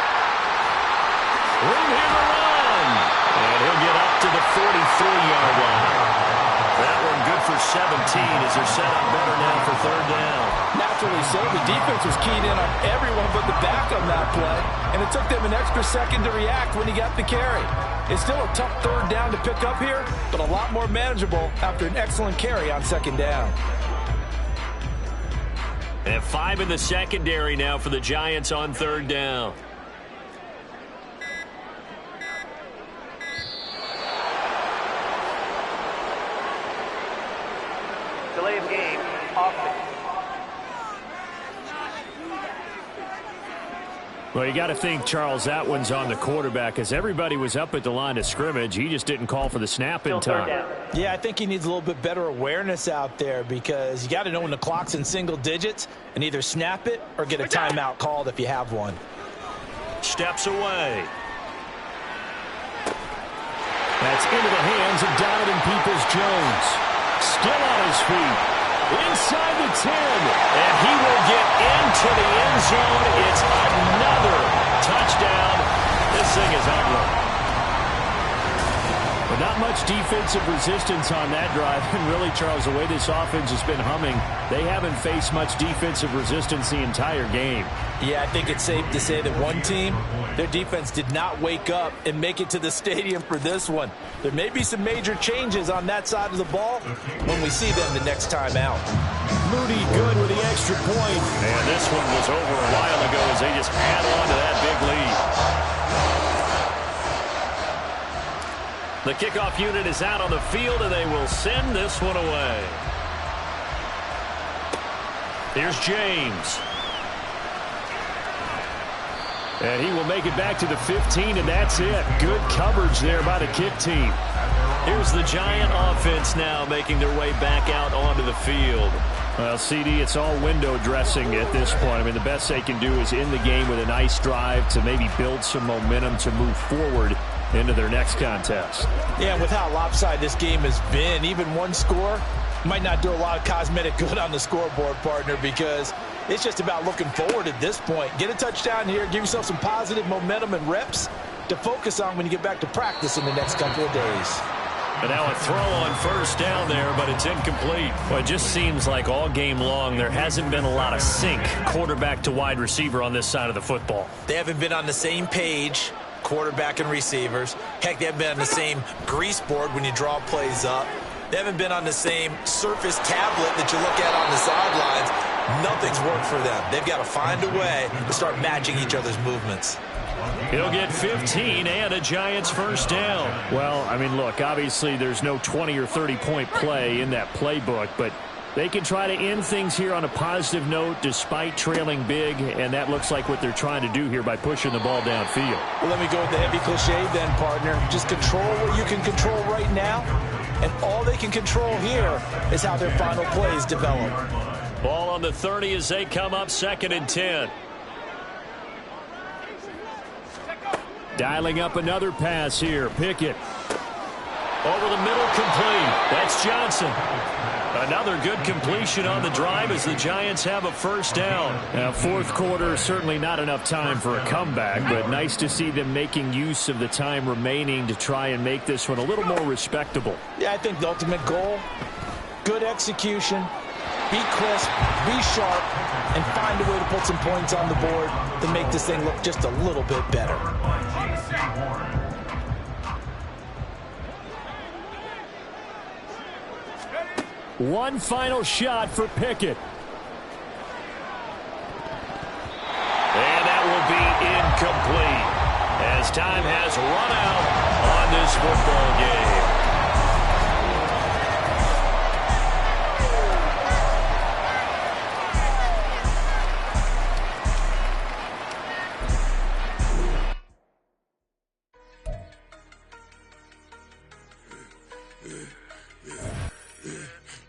G: Room here to run. And he'll get up to the 43-yard line. That one good for 17 as they're set up better now for 3rd down.
U: Naturally so. The defense was keyed in on everyone but the back on that play, and it took them an extra second to react when he got the carry. It's still a tough 3rd down to pick up here, but a lot more manageable after an excellent carry on 2nd down.
G: And 5 in the secondary now for the Giants on 3rd down.
H: Delay of game, offense.
G: Well, you got to think, Charles, that one's on the quarterback as everybody was up at the line of scrimmage. He just didn't call for the snap in time.
U: Yeah, I think he needs a little bit better awareness out there because you got to know when the clock's in single digits and either snap it or get a timeout called if you have one.
G: Steps away. That's into the hands of Donovan Peoples-Jones. Still on his feet. Inside the 10. And he will get into the end zone. It's another touchdown. This thing is ugly. But not much defensive resistance on that drive. And really, Charles, the way this offense has been humming, they haven't faced much defensive resistance the entire game.
U: Yeah, I think it's safe to say that one team, their defense did not wake up and make it to the stadium for this one. There may be some major changes on that side of the ball when we see them the next time out.
G: Moody good with the extra point. And this one was over a while ago as they just add on to that big lead. The kickoff unit is out on the field, and they will send this one away. Here's James. And he will make it back to the 15, and that's it. Good coverage there by the kick team. Here's the Giant offense now making their way back out onto the field. Well, CD, it's all window dressing at this point. I mean, the best they can do is end the game with a nice drive to maybe build some momentum to move forward into their next contest.
U: Yeah, with how lopsided this game has been, even one score might not do a lot of cosmetic good on the scoreboard, partner, because it's just about looking forward at this point. Get a touchdown here, give yourself some positive momentum and reps to focus on when you get back to practice in the next couple of days.
G: And now a throw on 1st down there, but it's incomplete. Well, it just seems like all game long there hasn't been a lot of sync quarterback to wide receiver on this side of the football.
U: They haven't been on the same page, quarterback and receivers. Heck, they haven't been on the same grease board when you draw plays up. They haven't been on the same Surface tablet that you look at on the sidelines. Nothing's worked for them. They've got to find a way to start matching each other's movements.
G: He'll get 15 and a Giants 1st down. Well, I mean, look, obviously there's no 20 or 30-point play in that playbook, but they can try to end things here on a positive note despite trailing big, and that looks like what they're trying to do here by pushing the ball downfield.
U: Well, let me go with the heavy cliche then, partner. Just control what you can control right now, and all they can control here is how their final plays develop.
G: Ball on the 30 as they come up 2nd and 10. Dialing up another pass here. Pickett. Over the middle, complete. That's Johnson. Another good completion on the drive as the Giants have a 1st down. Now, 4th quarter, certainly not enough time for a comeback, but nice to see them making use of the time remaining to try and make this one a little more respectable.
U: Yeah, I think the ultimate goal, good execution, be crisp, be sharp, and find a way to put some points on the board to make this thing look just a little bit better.
G: One final shot for Pickett. And that will be incomplete as time has run out on this football game.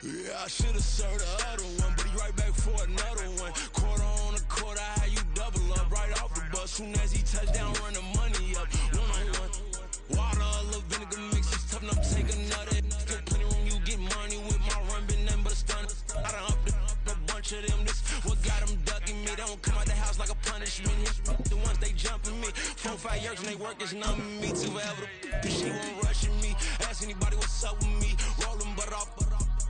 F: Yeah, I should've served the other one, but he right back for another one. Quarter on a quarter, how you double up right off the bus. Soon as he touch down, run the money up. One-on-one. Water, a little vinegar mix, it's tough enough to take another. Still plenty room, you get money with my run, been nothing but a stun. I done upped a bunch of them, this what got them ducking me. They don't come out the house like a punishment. The ones they jumping me. 4 or 5 years and they work is numbing me. Too forever, she won't rushing me. Ask anybody what's up with me. Rolling butt off.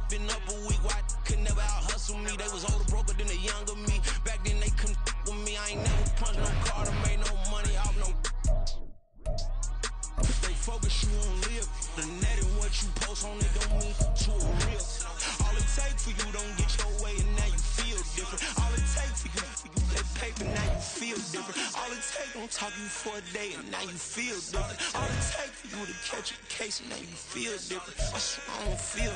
F: Been up a week, why could never out hustle me? They was older, broker than the younger me. Back then they couldn't with me. I ain't never punched no card or made no money off no. They focus, you on live. The net and what you post on it don't mean to a real. All it takes for you don't get your way and now you feel different. All it takes for you that paper, now you feel different. All it takes don't talk you for a day and now you feel different. All it takes for you to catch a case and now you feel different. I swear I don't feel.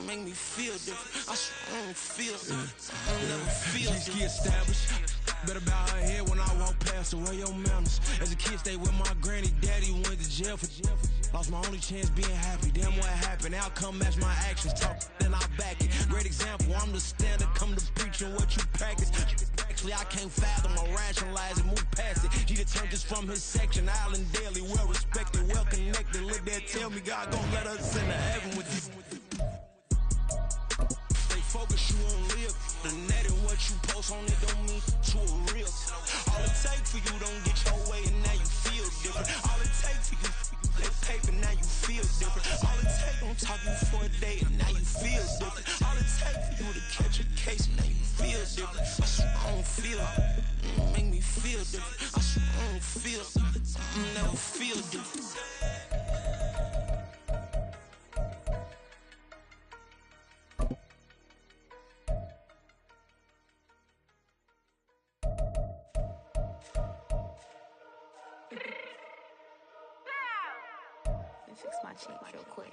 F: Make me feel different. I swear I don't feel. I never feel different. Get established. Better bow her head when I walk past her. Where your manners? As a kid, stayed with my granny. Daddy went to jail for jail. Lost my only chance being happy. Damn, what happened? Outcome match my actions. Talk, then I back it. Great example. I'm the standard. Come to preaching what you practice. Actually, I can't fathom or rationalize and move past it. He turned this from his section. Island daily, well respected, well connected. Look there, tell me God gon' let us into heaven with you. Focus, you on live. The net and what you post on it don't mean to a real. All it takes for you don't get your way and now you feel different. All it takes for you that paper, now you feel different. All it takes don't talk you for a day and now you feel different. All it takes for you to catch a case and now you feel different. I swear I don't feel. Make me feel different. I swear I don't feel. I never feel different.
A: Fix my cheeks real quick.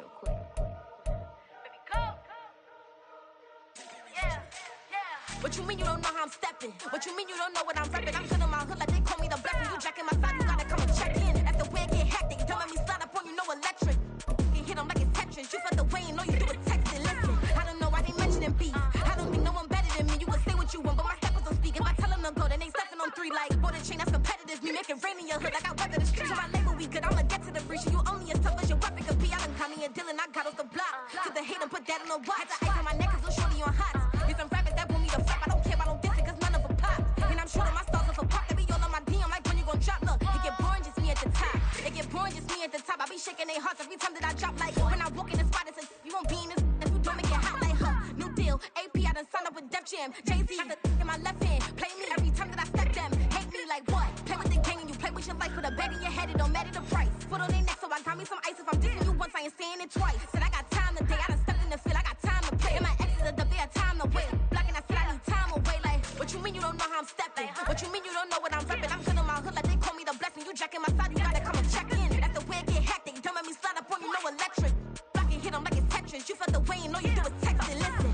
A: What you mean you don't know how I'm stepping? What you mean you don't know what I'm repping? I'm good in my hood like they call me the blessing. You jacking my side, you gotta come and check in. That's the way it get hectic. Don't let me slide up on you, no electric. You hit them like it's Tetris. You felt the way and all you do is text it. Listen, I don't know why they mentioning beef. I don't think no one better than me. You can say what you want, but my steppers don't speak. If I tell them to go, then they stepping on 3 like border chain. That's competitive. Me make it rain in your hood like I weather the streets. My label we good. I'ma get to the breach. You only as tough as your weapon could be. I done Connie and Dylan. I got off the block. Took the hate and put that on the watch. The ice on my neck is little shorty on hot. Get some rappers that want me to flop. I don't care about no diss it, cause none of them pop. And I'm shooting my stars off a pop. They be all on my DM like when you gon' drop. Look, it get boring just me at the top. It get boring just me at the top. I be shaking their hearts every time that I drop. Like when I walk in the spot, it says you won't be in this. If you don't make it hot like her. New deal. AP, I done signed up with Def Jam. Jay-Z got the in my left hand. Play me every time that I step them. Hate me like what? Play with the gang and you play with your life. Put a bag in your head, it don't matter the price. Put on their neck, so I got me some ice. If I'm dissing you once, I ain't saying it twice. Said I got time today. I done stepped in the field. I got time to play. And my exes are up there, time to wait. Blocking, I said I need time away. Like, what you mean you don't know how I'm stepping? What you mean you don't know what I'm repping? I'm good in my hood like they call me the blessing. You jacking my side, you gotta come and check in. That's the way it get hectic. Don't let me slide up on you, no electric. Blocking, hit them like it's Tetris. You felt the way and all you do is text it. Listen.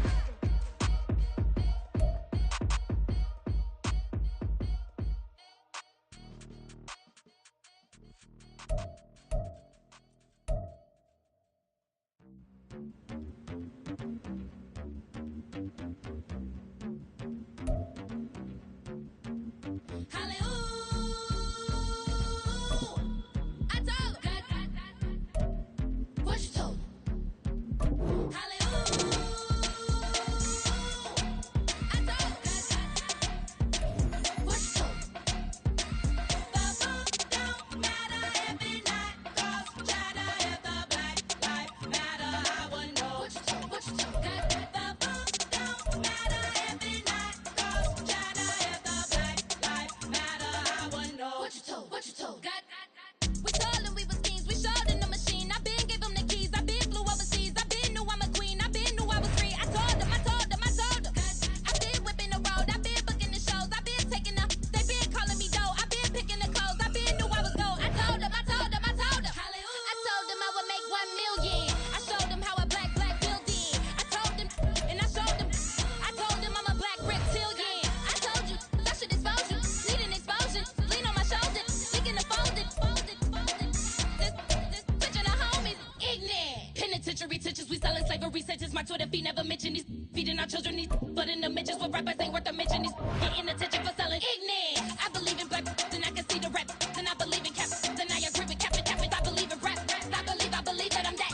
K: Hallelujah. Penitentiary teachers, we selling slavery sentence. My Twitter feed never mention these feeding our children these. But in the mentions with rappers ain't worth a mention. These getting attention for selling ignorant. I believe in black, then I can see the rap. Then I believe in cap, then I agree with cap. I believe in rap. I believe that I'm that.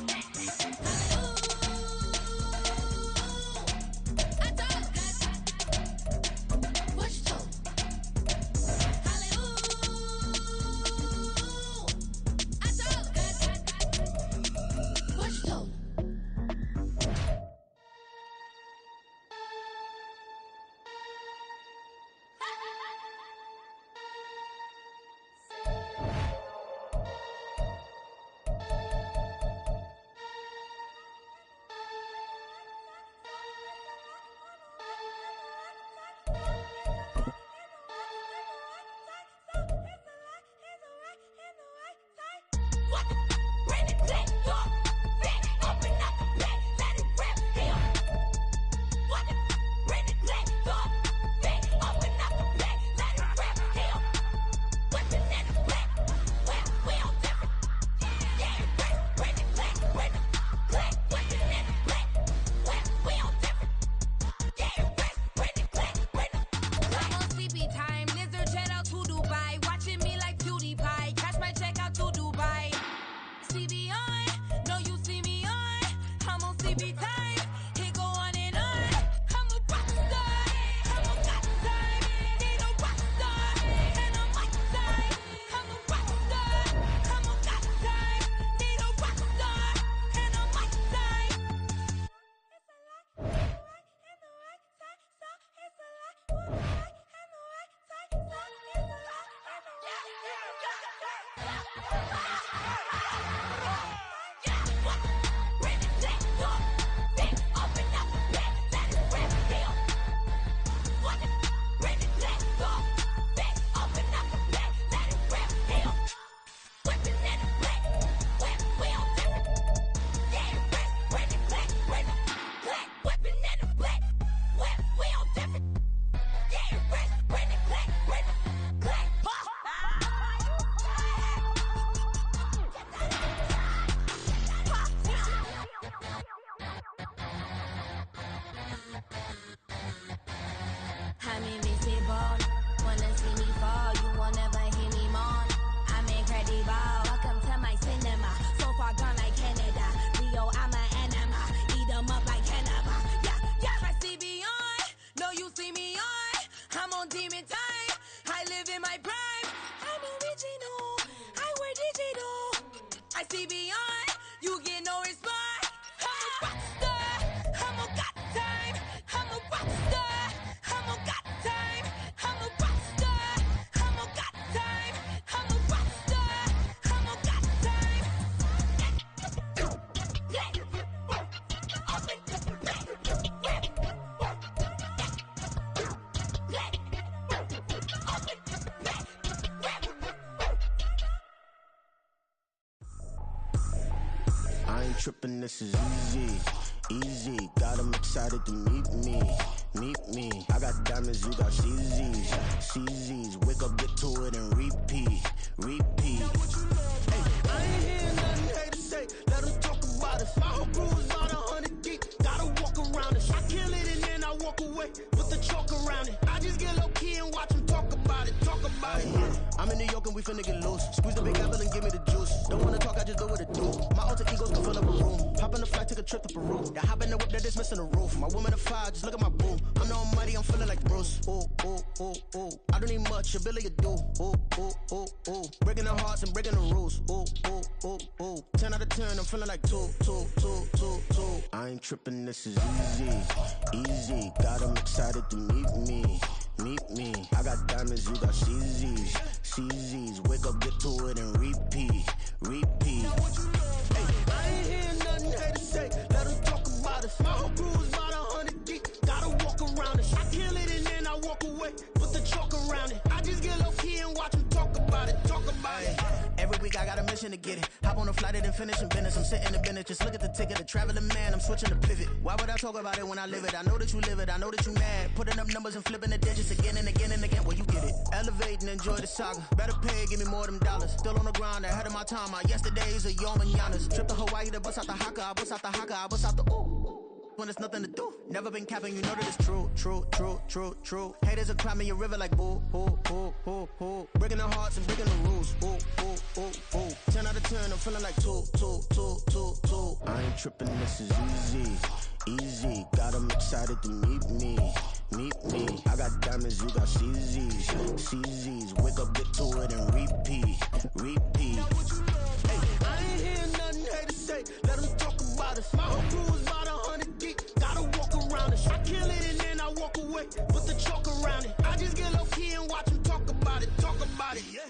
T: Trippin', this is easy. Got 'em excited to meet me. I got diamonds, you got CZs. Wake up, get to it, and repeat. Hey, I ain't hear nothing hate to say. Let us talk about us. My whole crew is about 100 deep. Gotta walk around us. I kill it and then I walk away with the chalk around it. I just get low key and watch them talk about it. I'm in New York and we finna get loose. Squeeze the big apple and give me the juice. Don't wanna talk, I just do what it do. My alter egos can fill up a room. Hop on the flight, take a trip to Peru. They hop in the whip, that is missing the roof. My woman a fire, just look at my boo. I'm no money, I'm feeling like Bruce. Ooh. I don't need much, ability to do. Ooh. Breaking the hearts and breaking the rules. Ooh. 10 out of 10, I'm feeling like two. I ain't tripping, this is easy. Got 'em excited to meet me. I got diamonds, you got CZs. Wake up, get to it, and repeat. Hey, I ain't hear nothing hate to say. Let us talk about us. My whole crew is about 100 deep. Gotta walk around us. I kill it and then I walk away with the chalk around it. I just get low key and watch them talk about it. Every week
S: week, I got a mission to get it. Hop on a flight and then finish in business. I'm sitting in business, just look at the ticket. A traveling man, I'm switching to pivot. Why would I talk about it when I live it? I know that you live it, I know that you mad. Putting up numbers and flipping the digits again and again and again. Well, you get it. Elevate and enjoy the saga. Better pay, give me more than dollars. Still on the grind, ahead of my time. My yesterdays are your mananas. Trip to Hawaii to bust out the haka. I bust out the haka, I bust out the ooh. When there's nothing to do. Never been capping, you know that it's true, true, true, true, true. Haters are climbing your river like boo, boo, boo, boo, boo. Breaking the hearts and breaking the rules. Ooh, ooh, ooh, ooh. 10 out of 10, I'm feeling like 2, 2, 2, 2, 2.
T: I ain't tripping, this is easy, easy. Got 'em excited to meet me, meet me. I got diamonds, you got CZs, CZs. Wake up, get to it and repeat, repeat.
S: Hey, I ain't hearing nothing haters say. Let them talk about us. My whole crew is about 100 deep. Gotta walk around it. I kill it and then I walk away. Put the chalk around it. I just get low key and watch them talk about it, yeah.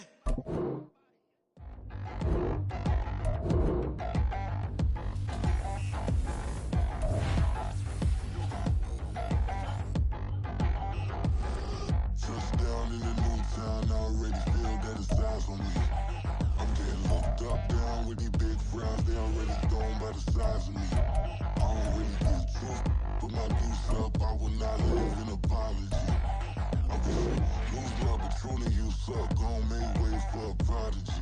Q: Touchdown in the new town, I already feel that it's eyes on me. I'm getting looked up, down with these big frowns, they already thrown by the size of me. I don't really get truth, put my deuce up, I will not live in apology. I wish lose love, but truly you suck, gon' make way for a prodigy.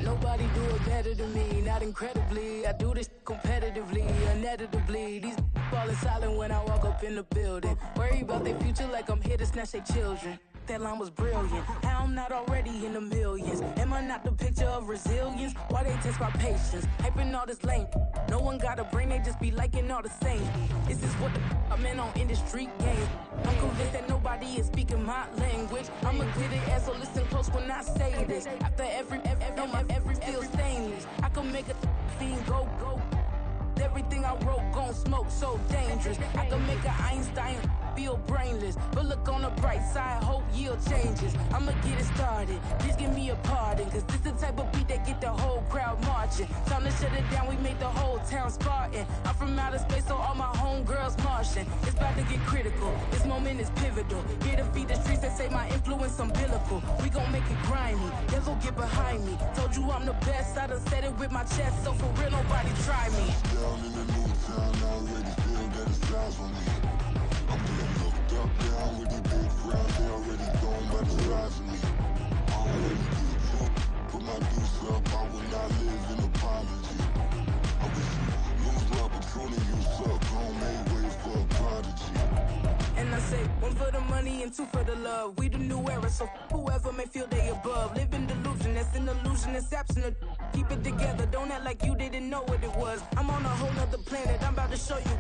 P: Nobody do it better than me, not incredibly. I do this competitively, uneditably. These falling silent when I walk up in the building. Worry about their future like I'm here to snatch their children. That line was brilliant. How I'm not already in the millions? Am I not the picture of resilience? Why they test my patience? Hyping all this lame. No one got a brain, they just be liking all the same. This is what I'm in on industry games. I'm convinced that nobody is speaking my language. I'ma get it as so listen close when I say this. After every feel stainless. I can make a fiend go. Everything I wrote gon' smoke, so dangerous. I can make an Einstein feel brainless. But look on the bright side, hope yield changes. I'ma get it started, please give me a pardon. Cause this the type of beat that get the whole crowd marching. Time to shut it down, we made the whole town Spartan. I'm from outer space, so all my homegirls Martian. It's about to get critical, this moment is pivotal. Here to feed the streets that say my influence umbilical. We gon' make it grimy, devil get behind me. Told you I'm the best, I done said it with my chest. So for real, nobody try me.
Q: Down in the new town, I already feel that it's eyes on me. I'm getting looked up, down with these big frowns, they already thrown by the size of me. I don't really get truth, put my deuce up, I will not live in apology. I wish you lose love, but truly you suck, gon' make way for a prodigy.
P: And I say, 1 for the money and 2 for the love. We the new era, so whoever may feel they above. Live in delusion, that's an illusion, that's absent. Keep it together, don't act like you didn't know what it was. I'm on a whole nother planet, I'm about to show you.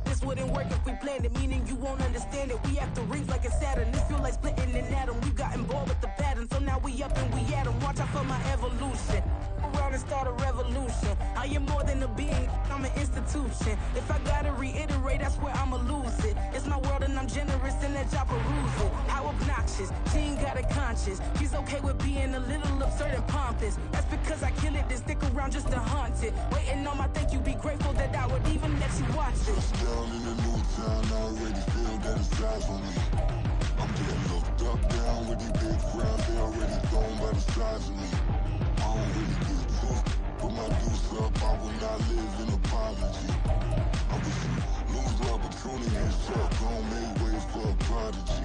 P: This wouldn't work if we planned it, meaning you won't understand it. We have to rings like a Saturn, this feel like splitting an atom. We got involved with the pattern, so now we up and we at 'em. Watch out for my evolution. Around and start a revolution. I am more than a being, I'm an institution. If I gotta reiterate, that's where I'ma lose it. It's my world and I'm generous and let y'all peruse it. How obnoxious, she ain't got a conscience. She's okay with being a little absurd and pompous. That's because I kill it, then stick around just to haunt it. Waiting on my thank you, be grateful that I would even let you watch it.
Q: Down in the new town, I already feel that it's eyes on me. I'm getting looked up, down with these big frowns, they already thrown by the size of me. I don't really get truth, put my deuce up, I will not live in apology. I wish you lose love, but truly you suck, gon' make way for a prodigy.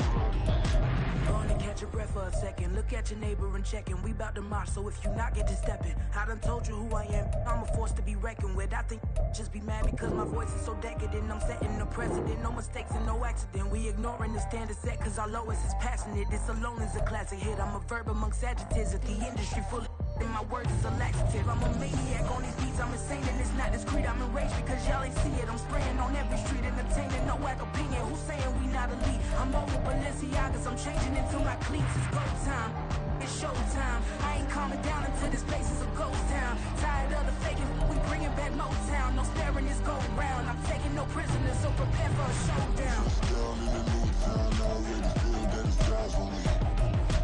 P: Go on and catch your breath for a second. Look at your neighbor and check in. We bout to march, so if you not get to stepping. I done told you who I am. I'm a force to be reckoned with. I think just be mad because my voice is so decadent. I'm setting the precedent. No mistakes and no accident. We ignoring the standard set because our lowest is passionate. This alone is a classic hit. I'm a verb amongst adjectives. At the industry full of and my words is a laxative. I'm a maniac on these beats, I'm insane and it's not discreet. I'm enraged because y'all ain't see it. I'm spraying on every street, entertaining, no whack opinion. Who's saying we not elite? I'm over Balenciagas, I'm changing into my cleats. It's go time, it's showtime. I ain't calming down until this place is a ghost town. Tired of the faking, we bringing back Motown. No sparing this go round. I'm taking no prisoners, so prepare for a showdown.
Q: Down in the new town, I already feel that it's eyes on me.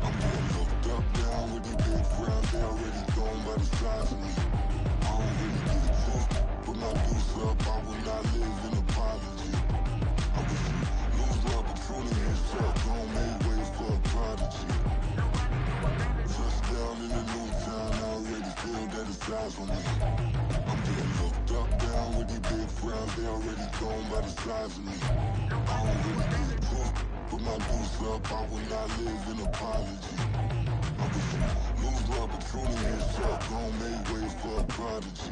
Q: I'm getting looked up, down with these big frowns, they already thrown by the size of me. I don't really get truth, put my deuce up, I will not live in apology. I wish you lose love, but truly you suck, gon' make way for a prodigy. for me. I'm getting looked up, down with these big frowns, they already gone by the size of me. I don't really give a fuck, put my deuce up, I will not live in apology. I wish you lose the opportunity, so gon' make way for a prodigy.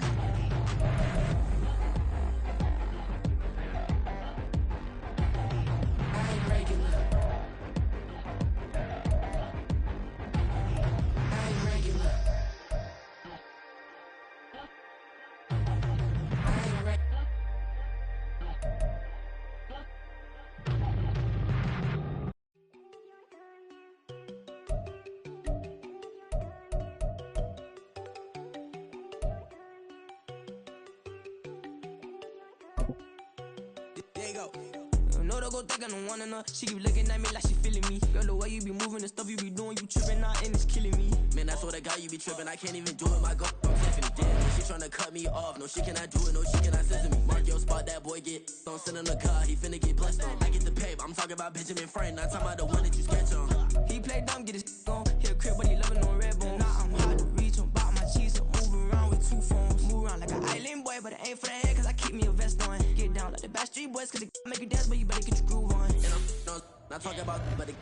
N: No, don't go think I don't want enough. She keep looking at me like she feeling me. Girl, the way you be moving, the stuff you be doing, you tripping out and it's killing me.
O: Man, I swear to God, you be tripping. I can't even do it. My girl, I'm flipping damn. She tryna cut me off. No, she cannot do it. No, she cannot scissor me. Mark your spot, that boy get on. Send in the car, he finna get blessed on. I get the pay, I'm talking about Benjamin Franklin. Not talking about the one that you sketch on.
N: He play dumb, get his on. Hit a crib, but he loving on red bone. Now I'm hard to reach, I'm bout my cheese. I'm moving around with 2 phones. Move around like an island boy, but it ain't for the head, cause I keep me a vest on. Get down like the Backstreet Boys, cause it make you dance, but you better get your groove on.
O: And I'm not talking about, but it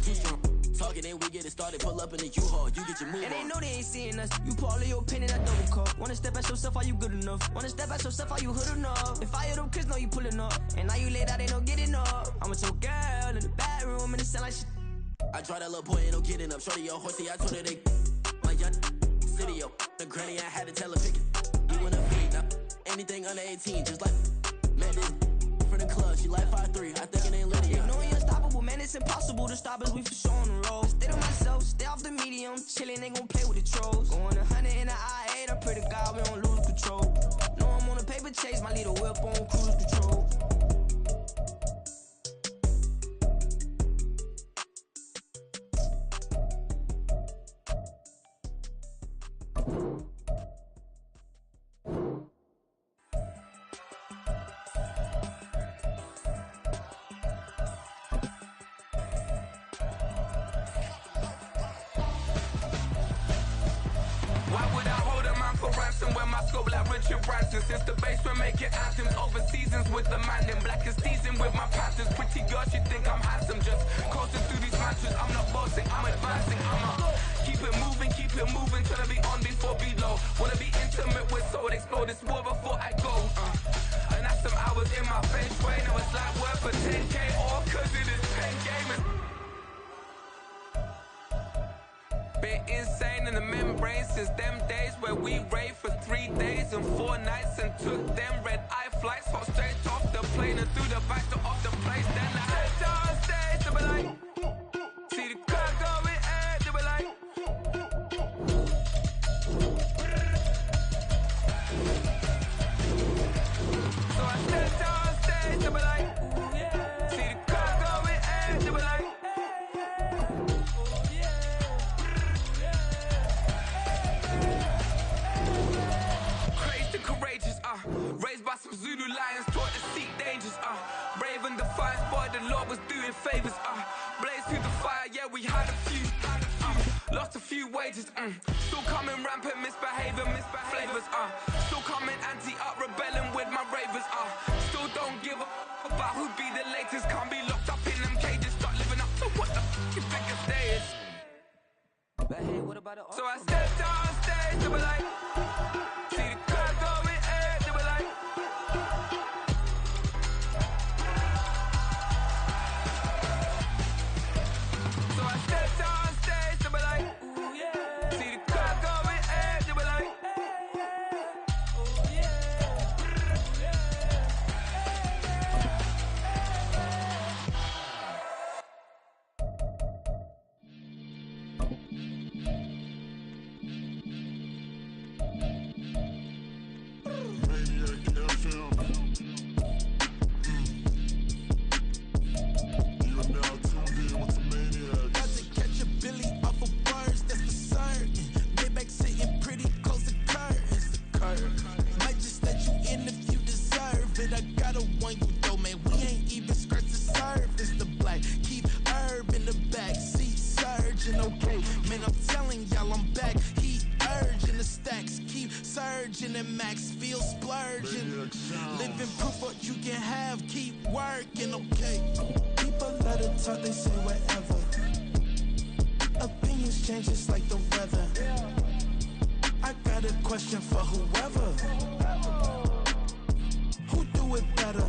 O: too strong. Talking and we get it started, pull up in the U-Haul, you get your move
N: and
O: on.
N: they know they ain't seeing us. You pull all of your pen in that double cup. Wanna step at yourself, are you good enough? Wanna step at yourself, are you hood enough? If I hear them kids, know you pulling up. And now you laid out, they no getting up. I'm with your girl in the bedroom, and it sound like shit.
O: I try that little boy, ain't no getting up. Shorty, your horsey, I told her they my young city, yo. The granny, I had to tell her pick it. You wanna feed, now anything under 18, just like man, this from the club, she like 5'3", I think it ain't Lydia.
N: They know we unstoppable, man, it's impossible to stop us, we for sure on the road. Stay to myself, stay off the medium, chillin', they gon' play with the trolls. Going 100 in the I-8, I pray to God we don't lose control. Know I'm on a paper chase, my leader whip on cruise control.
C: When my scope like Richard Branson, since the basement making anthems over seasons with the man in black is seasoned with my patterns. Pretty girl, she think I'm handsome, just coasting through these matches. I'm not bossing, I'm advancing. Keep it moving, tryna be on before be low. Wanna be intimate with soul, explore this war before I go. And that's some hours in my face way. Now it's like work for 10K, all cause it is pen gaming. Been insane in the membrane since them days where we raved for 3 days and 4 nights and took them red-eye flights, hot straight off the plane and through the back door of the place. Then I head on stage, they be like, see the crowd going air, they be like, so I stepped on stage, they be like, see the crowd going air, they be like, courageous, raised by some Zulu lions, taught to seek dangers, brave and defiant, but the Lord was doing favors, blaze through the fire, yeah, we had a few, lost a few wages, still coming rampant, misbehavior, flavors, still coming anti-up, rebelling with my ravers, still don't give a about who be the latest, can't be locked up in them cages, start living up to what the you think a day is.
N: But hey, what about it?
C: So I stepped on stage, they were like, see the crowd going air, they were like, so I stepped on stage, they were like, ooh yeah, see the crowd going air, they were like, oh yeah.
F: and max, feel splurging. Living proof what you can have, keep working, okay? People let it talk, they say whatever. Opinions change just like the weather. I got a question for whoever. Who do it better?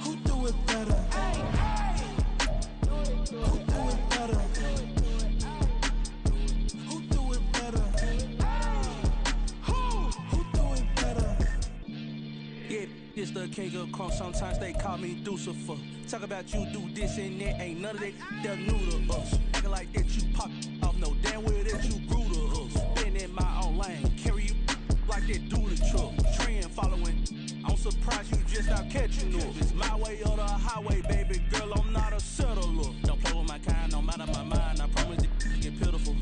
F: Who do it better? Who do it better? Who do it better? Who do it better?
R: Yeah, it's the king of crunk. Sometimes they call me Lucifer. Talk about you do this and that. Ain't none of that they're new to us. Acting like that you pop off. No damn well that you grew to us. Been in my own lane. Carry you like that do the truck. Trend following. I'm surprised you just out catching up. It's my way or the highway, baby girl. I'm not a settler. Don't play with my kind, no matter my mind. I promise they get pitiful.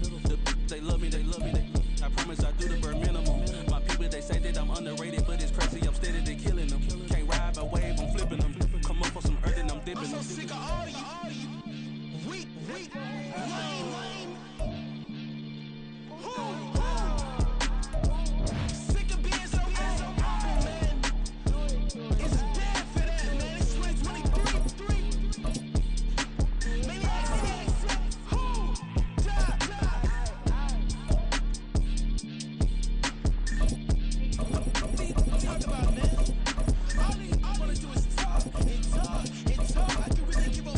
R: They love me, they love me. I promise I do the bare minimum. My people, they say that I'm underrated, but it's crazy. I'm steady, they killing them. Can't ride a wave, I'm flipping them. Come up for some earth and I'm dipping them.
F: I'm so sick of all you. Weak, lame. Sick of being so humble, man. It's dead for that, man. It's 2023. Maniacs. Who? What are you talking about, man? All I wanna do is talk and talk. I can really give a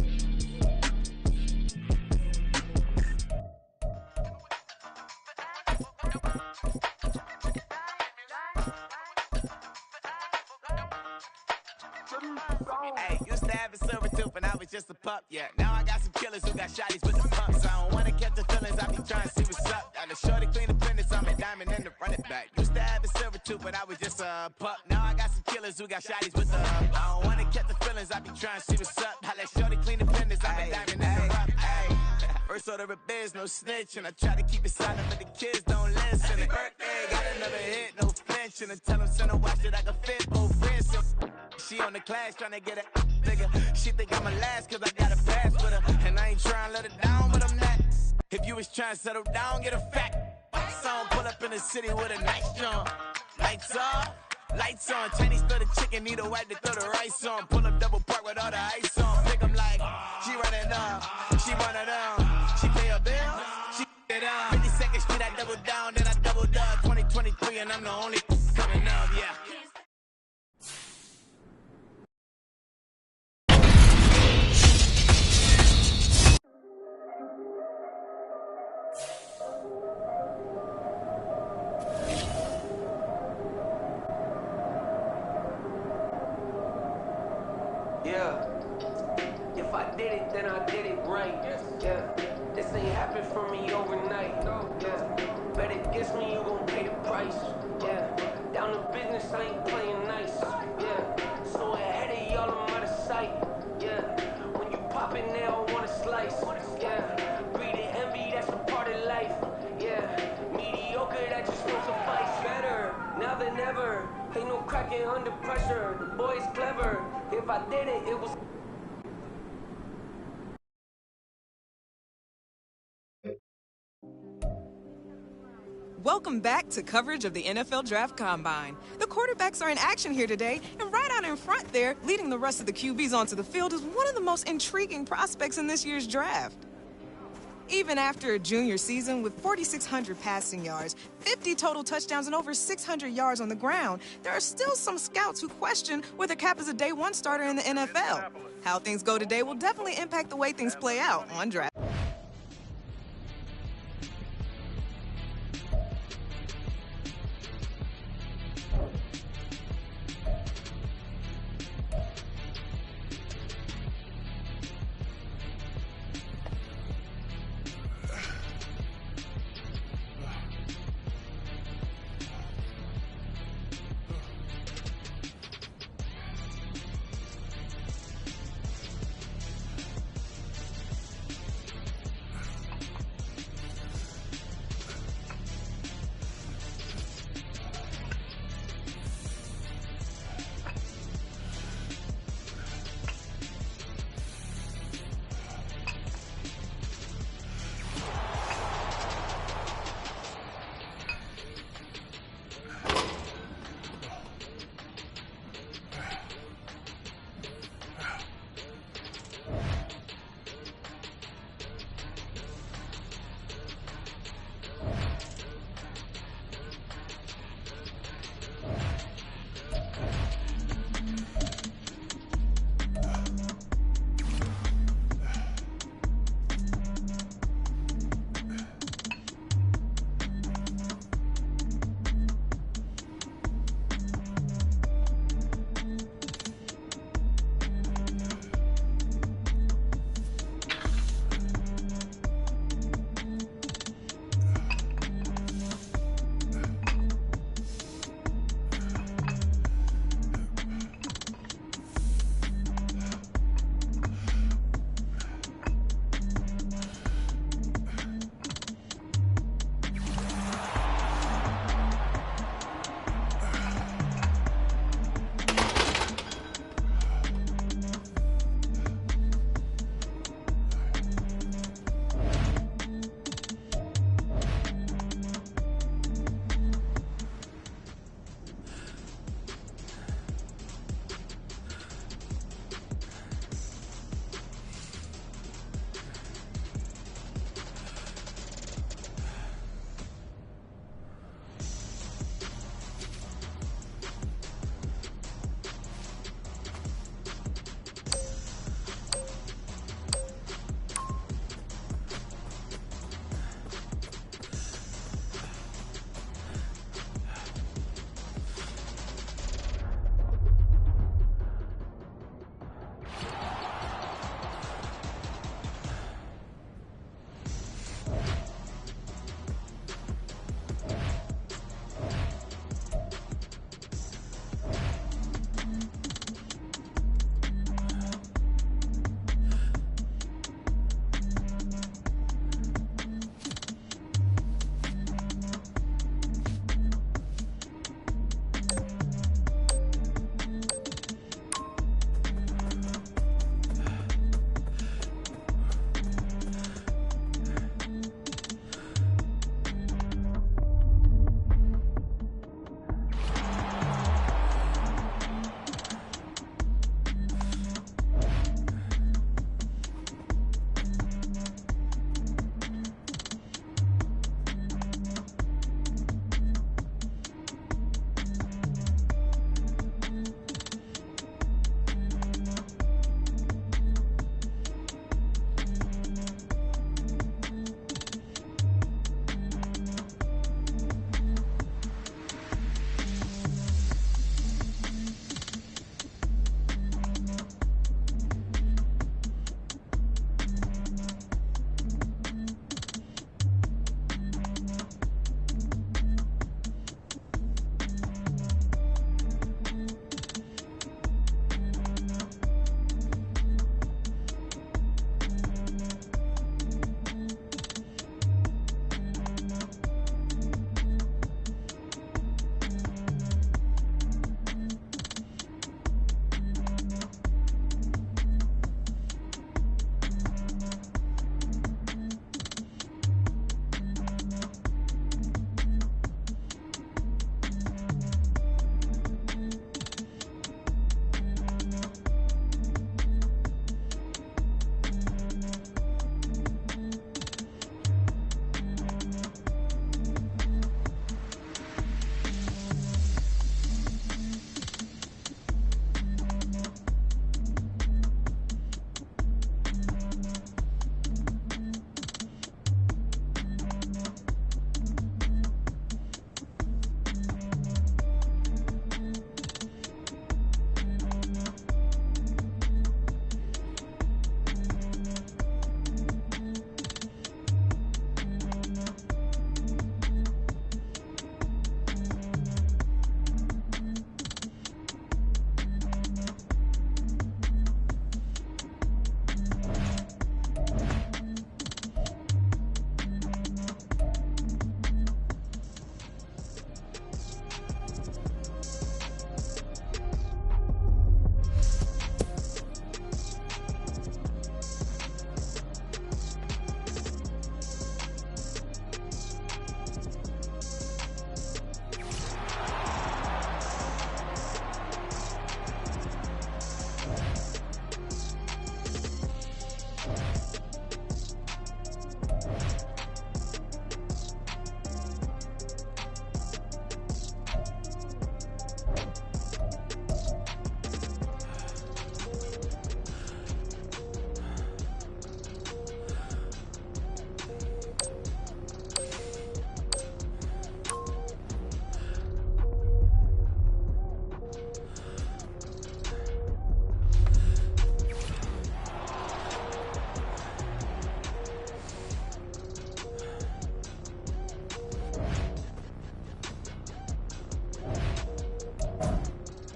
I: Hey, used to have a silver tooth and I was just a pup, yeah. Now I got some killers who got shotties with the pumps. I don't wanna catch the feelings, I be trying to see what's up. Got a shorty clean the business, I'm a diamond in the running back. Used to have a silver tooth, but I was just a pup. Now I got some killers who got shotties with the I don't wanna catch the feelings, I be trying to see what's up. I let shorty clean the business, I'm a diamond in the rough. First order of biz, no snitch, and I try to keep it silent, but the kids don't listen. And birthday, got another hit, no flinch, and I tell them send a watch that I can fit both wrists. She on the class trying to get a nigga. She think I'm a last cause I got a pass with her. And I ain't trying to let her down, but I'm not. If you was trying to settle down, get a fact. Song pull up in the city with a nice jump. Lights on. Chinese throw the chicken, need a wipe to throw the rice on. Pull up double park with all the ice on. Pick 'em like, she running up, she one of them. She pay her bill, she it up. 52nd Street, I double down, then I doubled up. 2023, and I'm the only coming up, yeah.
V: Yeah, if I did it, then I did it right. Yeah, this ain't happened for me overnight. Yeah, bet it gets me, you gon' pay the price. Yeah, down to business, I ain't playing nice. Yeah, so ahead of y'all, I'm out of sight. Yeah, when you pop it now, I want a slice. Yeah, greed and envy, that's a part of life. Yeah, mediocre, that just won't suffice. Better now than ever. Ain't no cracking under pressure. The boy's clever. If I did it, it was.
W: Welcome back to coverage of the NFL Draft Combine. The quarterbacks are in action here today, and right out in front there, leading the rest of the QBs onto the field, is one of the most intriguing prospects in this year's draft. Even after a junior season with 4,600 passing yards, 50 total touchdowns, and over 600 yards on the ground, there are still some scouts who question whether Cap is a day one starter in the NFL. How things go today will definitely impact the way things play out on draft.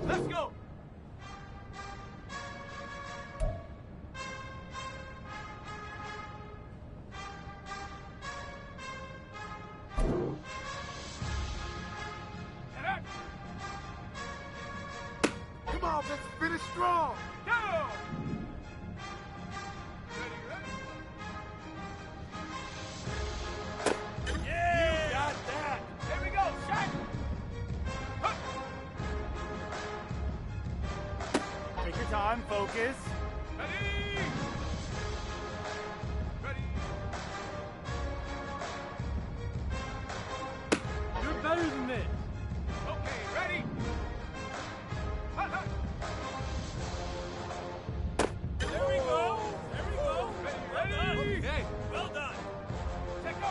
B: Let's go. Come on, let's finish strong. Go. Yeah. You got that. Here we go, shot. Take your time, focus. Ready! Ready! You're better than this. Okay, ready? There we go. There we go. Ready? Ready? Okay. Well done. Check go.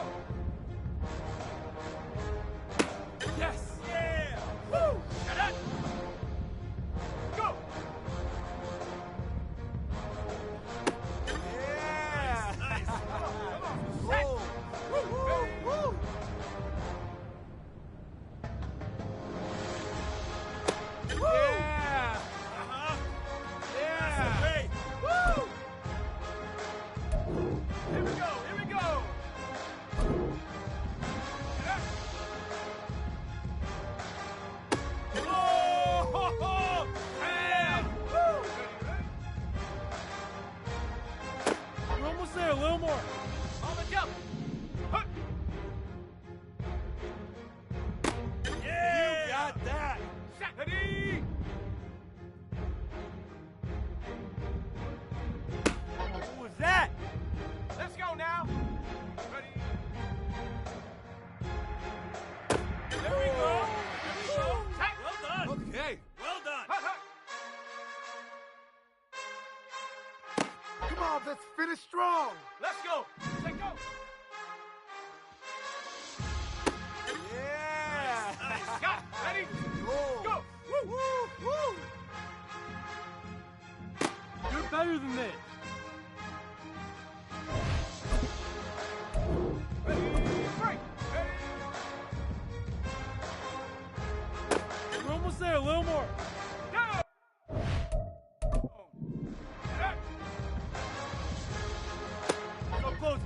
B: Yes. Yeah. Woo. Shut up. Go. A little more. On the jump. Hut. Yeah. You got that. Ready. What was that? Let's go now. Ready. There we go. There we go. Well done. Okay. Well done. Hut, hut. Come on, let's finish strong. Let's go. Take go. Yeah. Nice. Got it. Ready? Go. Woo, woo, woo. You're better than this. Ready? Break. Ready? We're almost there. A little more. Go. Close.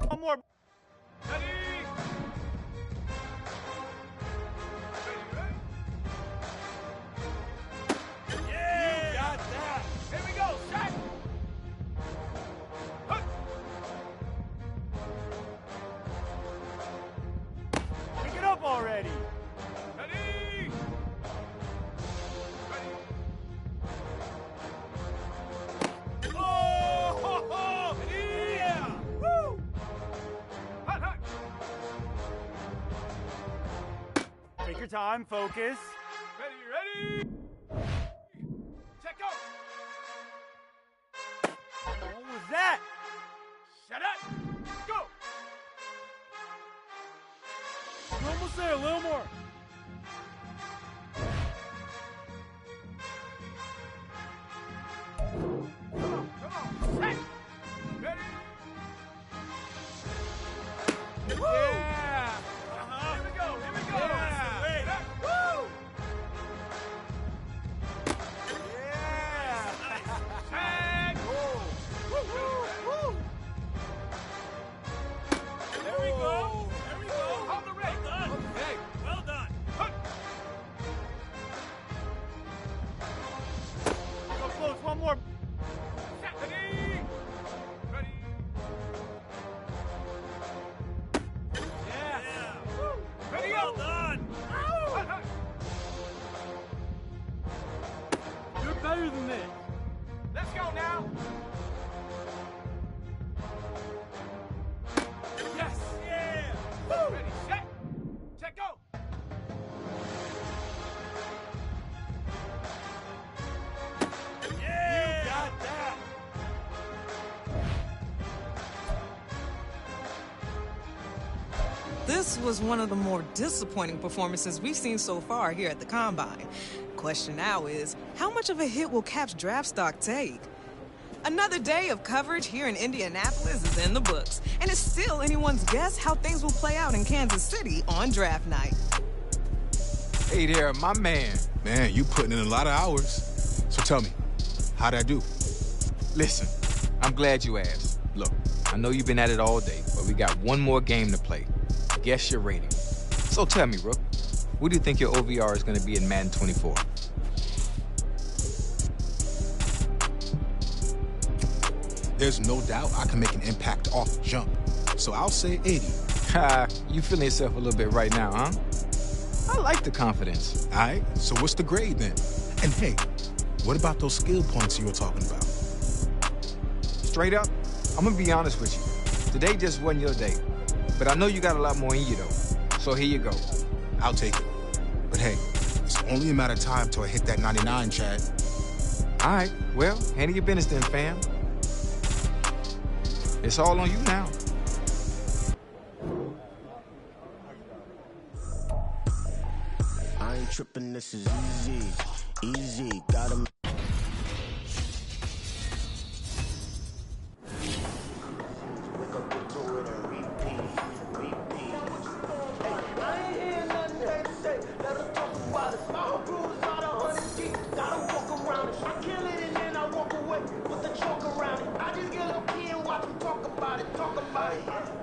B: One more. Ready? Ready? Yeah! You got that. Here we go. Shot. Hut. Pick it up already. Ready? Ready? Oh, yeah! Woo! Hut, hut. Take your time, focus. Ready? Check out. What was that? Shut up. Go. We're almost there. A little more. Hey! Ready? Woo! Yeah! Here we go! Here we go! Yeah! Woo! Yeah! Nice! And woo! Woo! Woo! There we go! There we go! On the ring! Well done! Okay! Well done! Hut. So close! One more! Ready? Ready?
W: This was one of the more disappointing performances we've seen so far here at the Combine. Question now is, how much of a hit will Cap's draft stock take? Another day of coverage here in Indianapolis is in the books, and it's still anyone's guess how things will play out in Kansas City on draft night.
J: Hey there, my man.
L: Man, you putting in a lot of hours. So tell me, how'd I do?
J: Listen, I'm glad you asked. Look, I know you've been at it all day, but we got one more game to play. Guess your rating. So tell me, Rook, what do you think your OVR is going to be in Madden 24?
L: There's no doubt I can make an impact off the jump. So I'll say 80.
J: Ha, you feeling yourself a little bit right now, huh? I like the confidence.
L: All right, so what's the grade then? And hey, what about those skill points you were talking about?
J: Straight up, I'm gonna be honest with you. Today just wasn't your day. But I know you got a lot more in you, though. So here you go.
L: I'll take it. But hey, it's only a matter of time till I hit that 99, Chad.
J: All right, well, handle your business then, fam. It's all on you now.
T: I ain't tripping, this is easy. Easy, got him.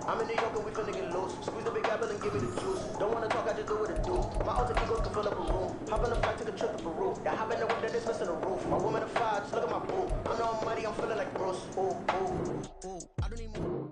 M: I'm in New York and we finna get loose. Squeeze the big apple and give it the juice. Don't wanna talk, I just do what it do. My alter ego can fill up a room. Hop on the flight, take a trip to Peru. Yeah, hop in the whip that is missing a roof. My woman a fire, just look at my boo. I'm the almighty, I'm feeling like Bruce. Ooh, ooh, ooh. I don't even...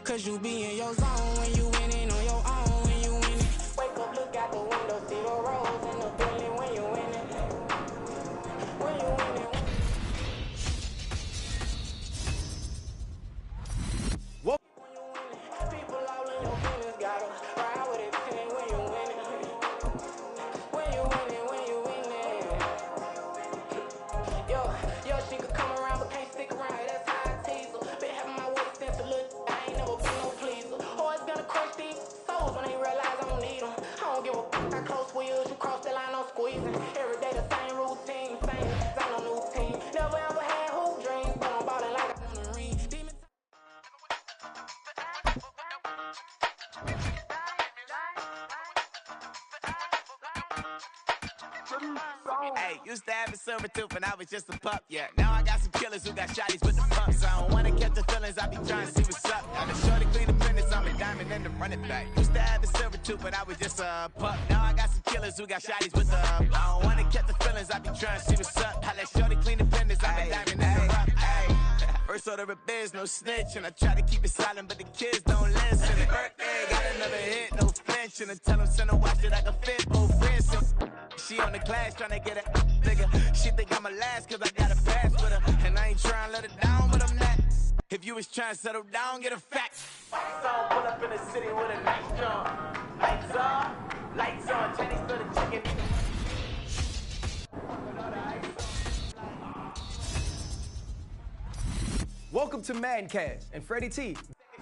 X: Cause you be in your zone when you winning on your own when you winning. Wake up, look out the window, see the rose in the building when you winning. When you winning.
J: What?
X: When you winning. People all in your business gotta ride with it 10 when you winning. When you winning, when you winning. Yo, she could come around but can't stick around. That's how I tease her. Been having my way since a little. When they realize I don't need them. I don't give a f*** how close we is. You cross the line, I'm squeezing. Every day the same routine, same ain't no new team. Never ever had hoop dreams, but I'm ballin' like I want a ring.
I: Hey, used to have a silver tooth when I was just a pup, yeah. Now I got some killers who got shotties with the pumps. I don't wanna catch the feelings, I be trying to see what's up. Now the shorty clean the business, I'm a diamond and the running back. Used to have a silver tooth when I was just a pup. Now I got some killers who got shotties with the I don't wanna catch the feelings, I be trying to see what's up. I let shorty clean the business, I'm a diamond and the rock. First order of biz, no snitch, and I try to keep it silent, but the kids don't listen. Birthday, got another hit, no flinch, and I tell them send a watch that I can fit both wrists. She on the class trying to get it bigger. She think I'm a last cause I got a pass with her. And I ain't trying to let it down, but I'm not. If you was trying to settle down, get a fact. Lights on, pull up in the city with a nice jump. Lights on, Chinese for the chicken.
Y: Welcome to Mancast and Freddie T.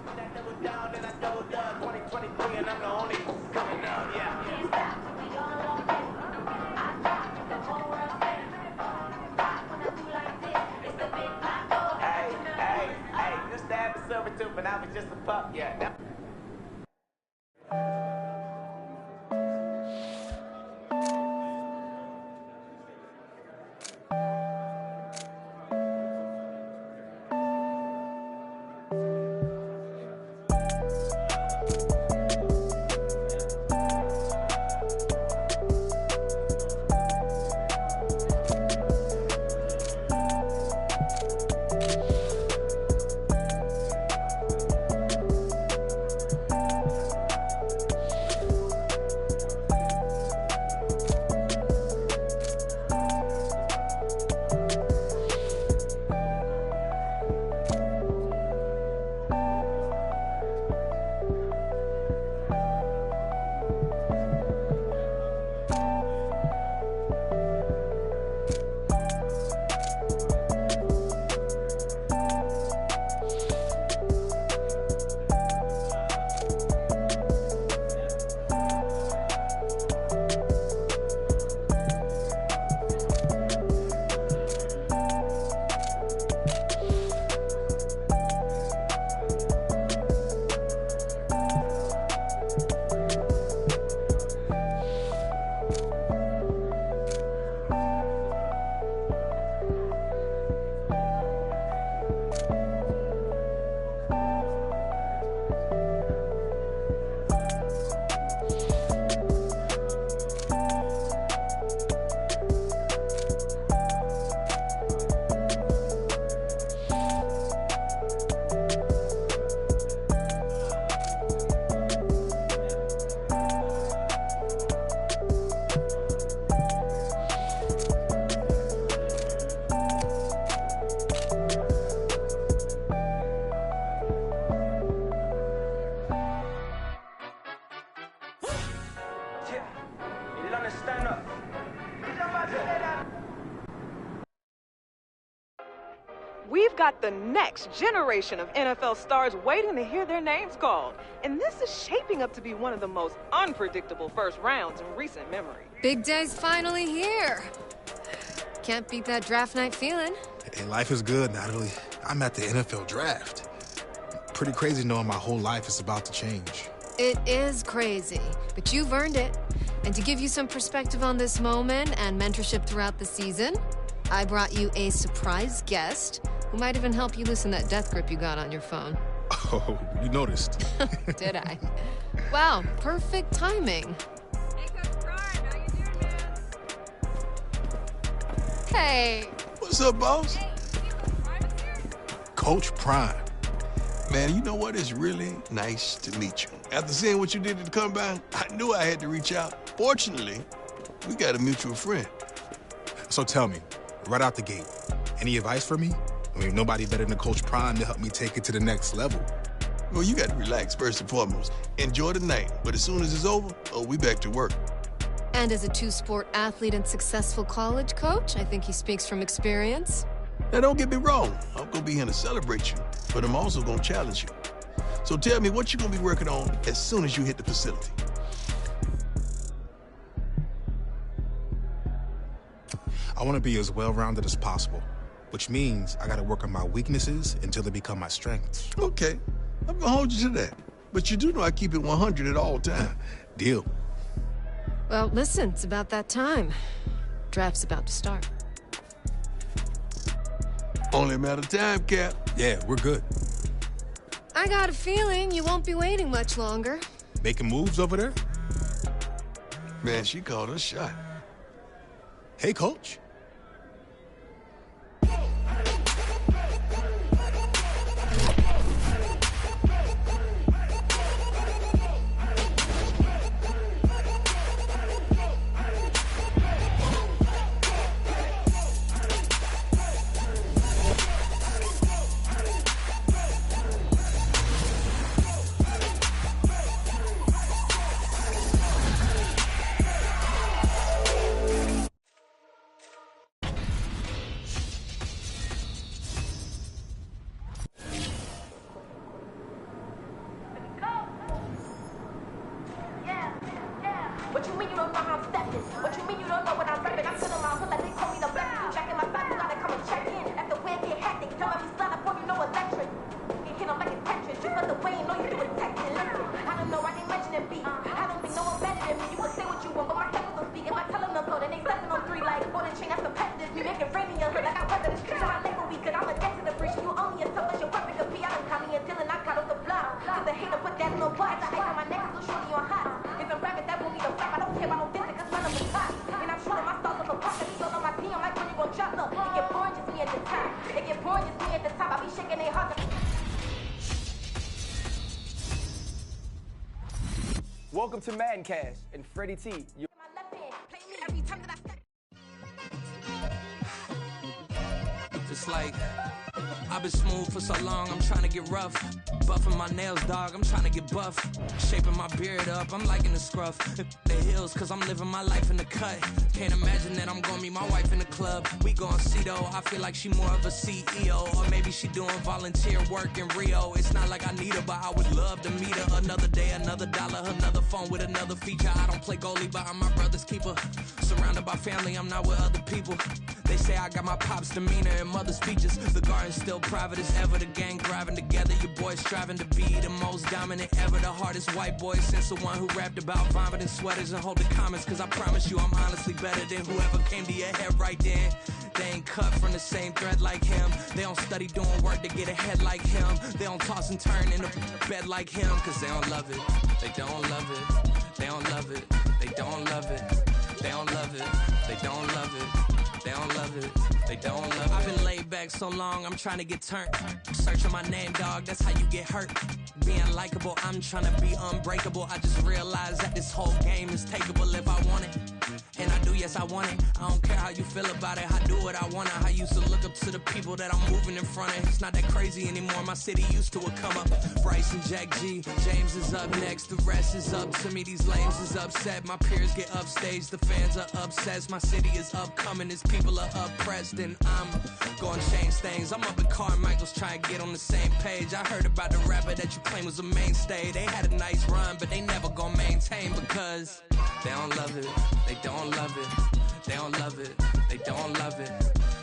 I: I doubled down, then I doubled up. 2023 and I'm the only coming out, yeah. Hey, used to have a silver tooth when I was just a pup, yeah.
W: We've got the next generation of NFL stars waiting to hear their names called. And this is shaping up to be one of the most unpredictable first rounds in recent memory.
D: Big day's finally here. Can't beat that draft night feeling.
L: Hey, life is good, Natalie. I'm at the NFL draft. Pretty crazy knowing my whole life is about to change.
D: It is crazy, but you've earned it. And to give you some perspective on this moment and mentorship throughout the season, I brought you a surprise guest who might even help you loosen that death grip you got on your phone.
L: Oh, you noticed.
D: Did I? Wow, perfect timing.
E: Hey, Coach Prime, how you doing, man?
D: Hey.
G: What's up, boss?
E: Hey, Prime is here?
L: Coach Prime.
G: Man, you know what? It's really nice to meet you. After seeing what you did at the combine, I knew I had to reach out. Fortunately, we got a mutual friend.
L: So tell me, right out the gate, any advice for me? I mean, nobody better than Coach Prime to help me take it to the next level.
G: Well, you got to relax first and foremost. Enjoy the night, but as soon as it's over, we back to work.
D: And as a two-sport athlete and successful college coach, I think he speaks from experience.
G: Now, don't get me wrong. I'm going to be here to celebrate you, but I'm also going to challenge you. So tell me what you're going to be working on as soon as you hit the facility.
L: I want to be as well-rounded as possible, which means I got to work on my weaknesses until they become my strengths.
G: Okay, I'm going to hold you to that. But you do know I keep it 100 at all times.
L: Deal.
D: Well, listen, it's about that time. Draft's about to start.
G: Only a matter of time, Cap.
L: Yeah, we're good.
D: I got a feeling you won't be waiting much longer.
L: Making moves over there?
G: Man, she called a shot.
L: Hey, Coach.
A: What you mean you don't know how I'm stepping? What you mean you don't know what I'm repping? I'm telling my hood like they call me the black. You jacking my side, you gotta come and check in. After where it get hectic, telling me slide up on you, know electric. You hit them like it's Tetris, just let the way you know you do it texting. Listen, I don't know, I didn't mention it beat. I don't think no one better than me. You can say what you want, but my head don't speak. If I tell them no go, then they stepping on 3 like golden chain. That's competitive. Me making rain in your hood like I weather the street. So I label weak, cause I'm a death to the breach. You only as tough as your perfect appeal. I done caught me until and I caught off the block. Cause the hater put that little butt. The ice on my neck is so shorty on hot. If I'm rapping, that won't be the flop. I don't care about no distance, cause when I'm the top. And I'm shooting my stars on the park. And still on my team, like when you gon' drop. Look, it get boring, just me at the top. It get boring, just me at the top. I be shaking their hearts.
Y: Welcome to Madden Cash and Freddie T.
R: Just like I've been smooth for so long, I'm trying to get rough. Buffing my nails, dog, I'm trying to get buff. Shaping my beard up, I'm liking the scruff. The hills, cause I'm living my life in the cut. Can't imagine that I'm gonna meet my wife in the club. We gon' see though, I feel like she more of a CEO. Or maybe she doing volunteer work in Rio. It's not like I need her, but I would love to meet her. Another day, another dollar, another phone with another feature. I don't play goalie, but I'm my brother's keeper. Surrounded by family, I'm not with other people. They say I got my pop's demeanor and mother's features. The garden's still private as ever. The gang thriving together. Your boys striving to be the most dominant ever. The hardest white boy since the one who rapped about vomiting sweaters and hold the comments. Cause I promise you I'm honestly better than whoever came to your head right then. They ain't cut from the same thread like him. They don't study doing work to get ahead like him. They don't toss and turn in a bed like him. Cause they don't love it. They don't love it. They don't love it. They don't love it. They don't love it. They don't love it. They don't love it, they don't love it. I've been laid back so long, I'm trying to get turned. Searching my name, dog, that's how you get hurt. Being likable, I'm trying to be unbreakable. I just realized that this whole game is takeable if I want it.
C: And I do, yes, I want it. I don't care how you feel about it. I do what I want. I used to look up to the people that I'm moving in front of. It's not that crazy anymore. My city used to a come up. Bryce and Jack G. James is up next. The rest is up to me. These lames is upset. My peers get upstage. The fans are obsessed. My city is upcoming. His people are oppressed. And I'm gonna change things. I'm up at Carmichael's trying to get on the same page. I heard about the rapper that you claim was a mainstay. They had a nice run, but they never gonna maintain because they don't love it. They don't love it. They don't love it. They don't love it.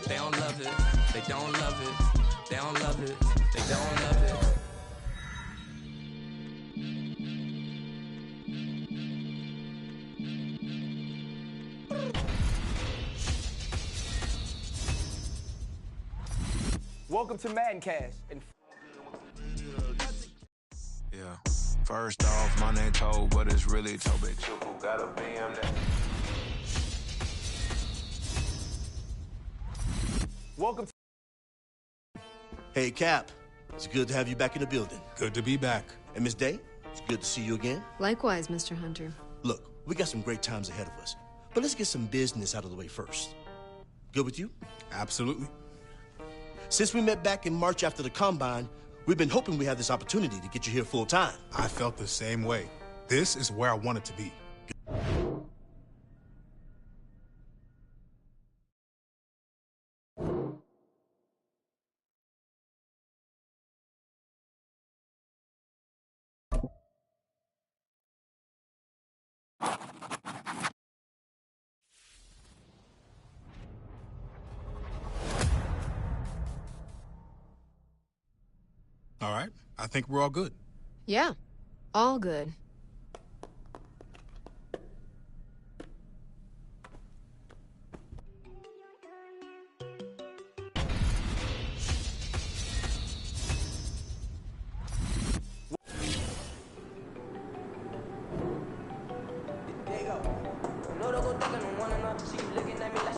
C: They don't love it. They don't love it. They don't love it. They don't love it.
Y: Welcome to Madden Cast.
F: Yeah. First off, my name Toe, but it's really Toe Big Chupu. Got a BM that.
Y: Welcome to.
H: Hey, Cap. It's good to have you back in the building.
L: Good to be back.
H: And Miss Day, it's good to see you again.
D: Likewise, Mr. Hunter.
H: Look, we got some great times ahead of us, but let's get some business out of the way first. Good with you?
L: Absolutely.
H: Since we met back in March after the Combine, we've been hoping we had this opportunity to get you here full time.
L: I felt the same way. This is where I wanted to be. All right. I think we're all good.
D: Yeah, all good.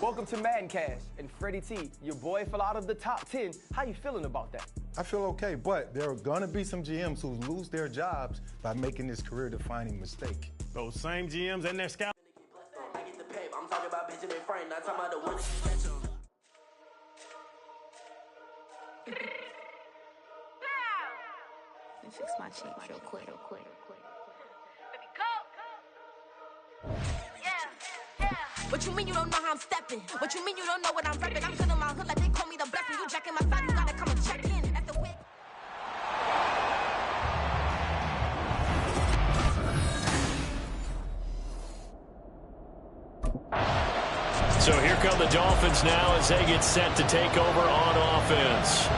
Y: Welcome to Madden Cast. And Freddie T, your boy fell out of the top 10. How you feeling about that?
K: I feel okay, but there are gonna be some GMs who lose their jobs by making this career-defining mistake.
P: Those same GMs and their scouts.
O: I get the paper. I'm talking about Benjamin Franklin, not talking about the one.
A: Let me fix my cheeks real quick. What you mean you don't know how I'm stepping? What you mean you don't know what I'm repping? I'm good in my hood like they call me the blessing. You jacking my side, you gotta come and check in. At the wig.
S: So here come the Dolphins now as they get set to take over on offense.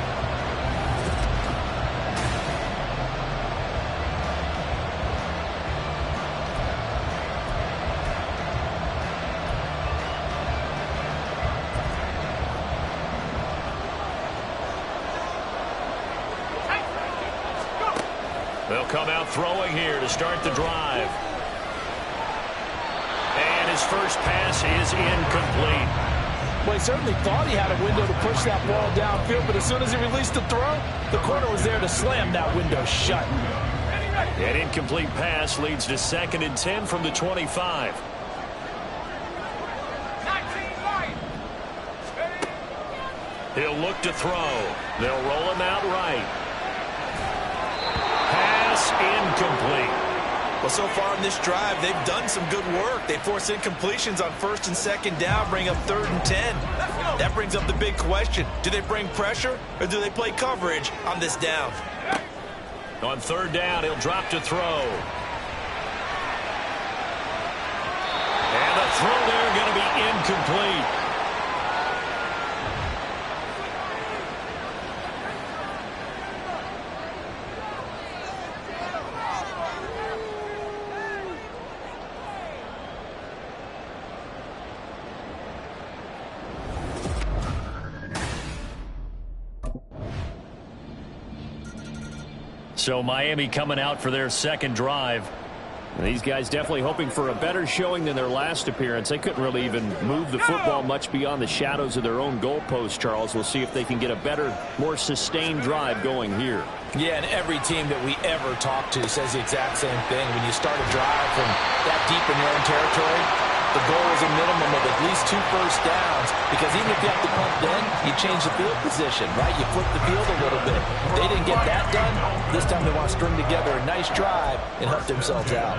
S: They'll come out throwing here to start the drive. And his first pass is incomplete.
U: Well, he certainly thought he had a window to push that ball downfield, but as soon as he released the throw, the corner was there to slam that window shut.
S: An incomplete pass leads to 2nd and 10 from the 25. He'll look to throw. They'll roll him out right. Pass incomplete.
Z: Well, so far in this drive, they've done some good work. They force incompletions on 1st and 2nd down, bring up 3rd and 10. That brings up the big question. Do they bring pressure or do they play coverage on this down?
S: On 3rd down, he'll drop to throw. And the throw there going to be incomplete. So Miami coming out for their 2nd drive. These guys definitely hoping for a better showing than their last appearance. They couldn't really even move the football much beyond the shadows of their own goalpost, Charles. We'll see if they can get a better, more sustained drive going here.
Z: Yeah, and every team that we ever talk to says the exact same thing. When you start a drive from that deep in your own territory, The goal is a minimum of at least 2 first downs, because even if you have to punt then, you change the field position, right? You flip the field a little bit. They didn't get that done. This time they want to string together a nice drive and help themselves out.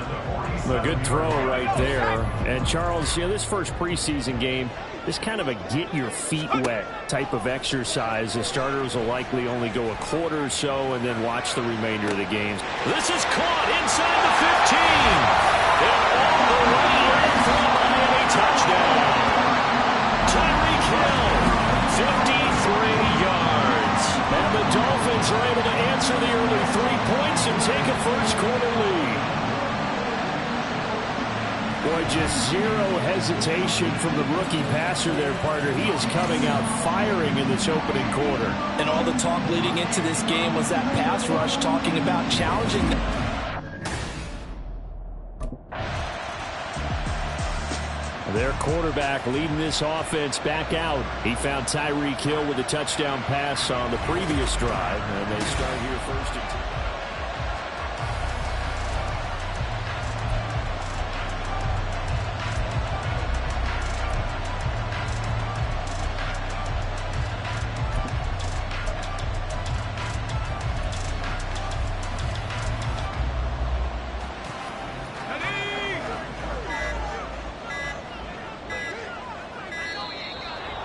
S: A good throw right there. And Charles, this first preseason game is kind of a get your feet wet type of exercise. The starters will likely only go a quarter or so and then watch the remainder of the games. This is caught inside the 15. And all the way in for the Miami touchdown. Tyreek Hill, 53 yards. And the Dolphins are able to answer the early 3 points and take a first quarter lead. Boy, just zero hesitation from the rookie passer there, partner. He is coming out firing in this opening quarter.
Z: And all the talk leading into this game was that pass rush, talking about challenging them.
S: Their quarterback leading this offense back out. He found Tyreek Hill with a touchdown pass on the previous drive, and they start here first and 10.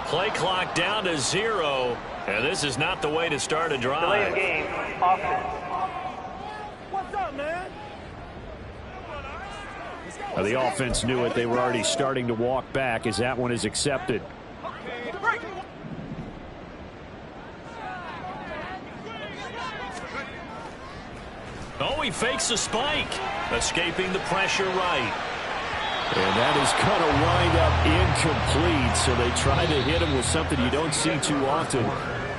S: Play clock down to 0, and this is not the way to start a drive.
Y: Delay of game, offense. What's up, man?
S: Well, the offense knew it. They were already starting to walk back as that one is accepted. Oh, he fakes a spike, escaping the pressure right. And that is going to wind up incomplete, so they try to hit him with something you don't see too often,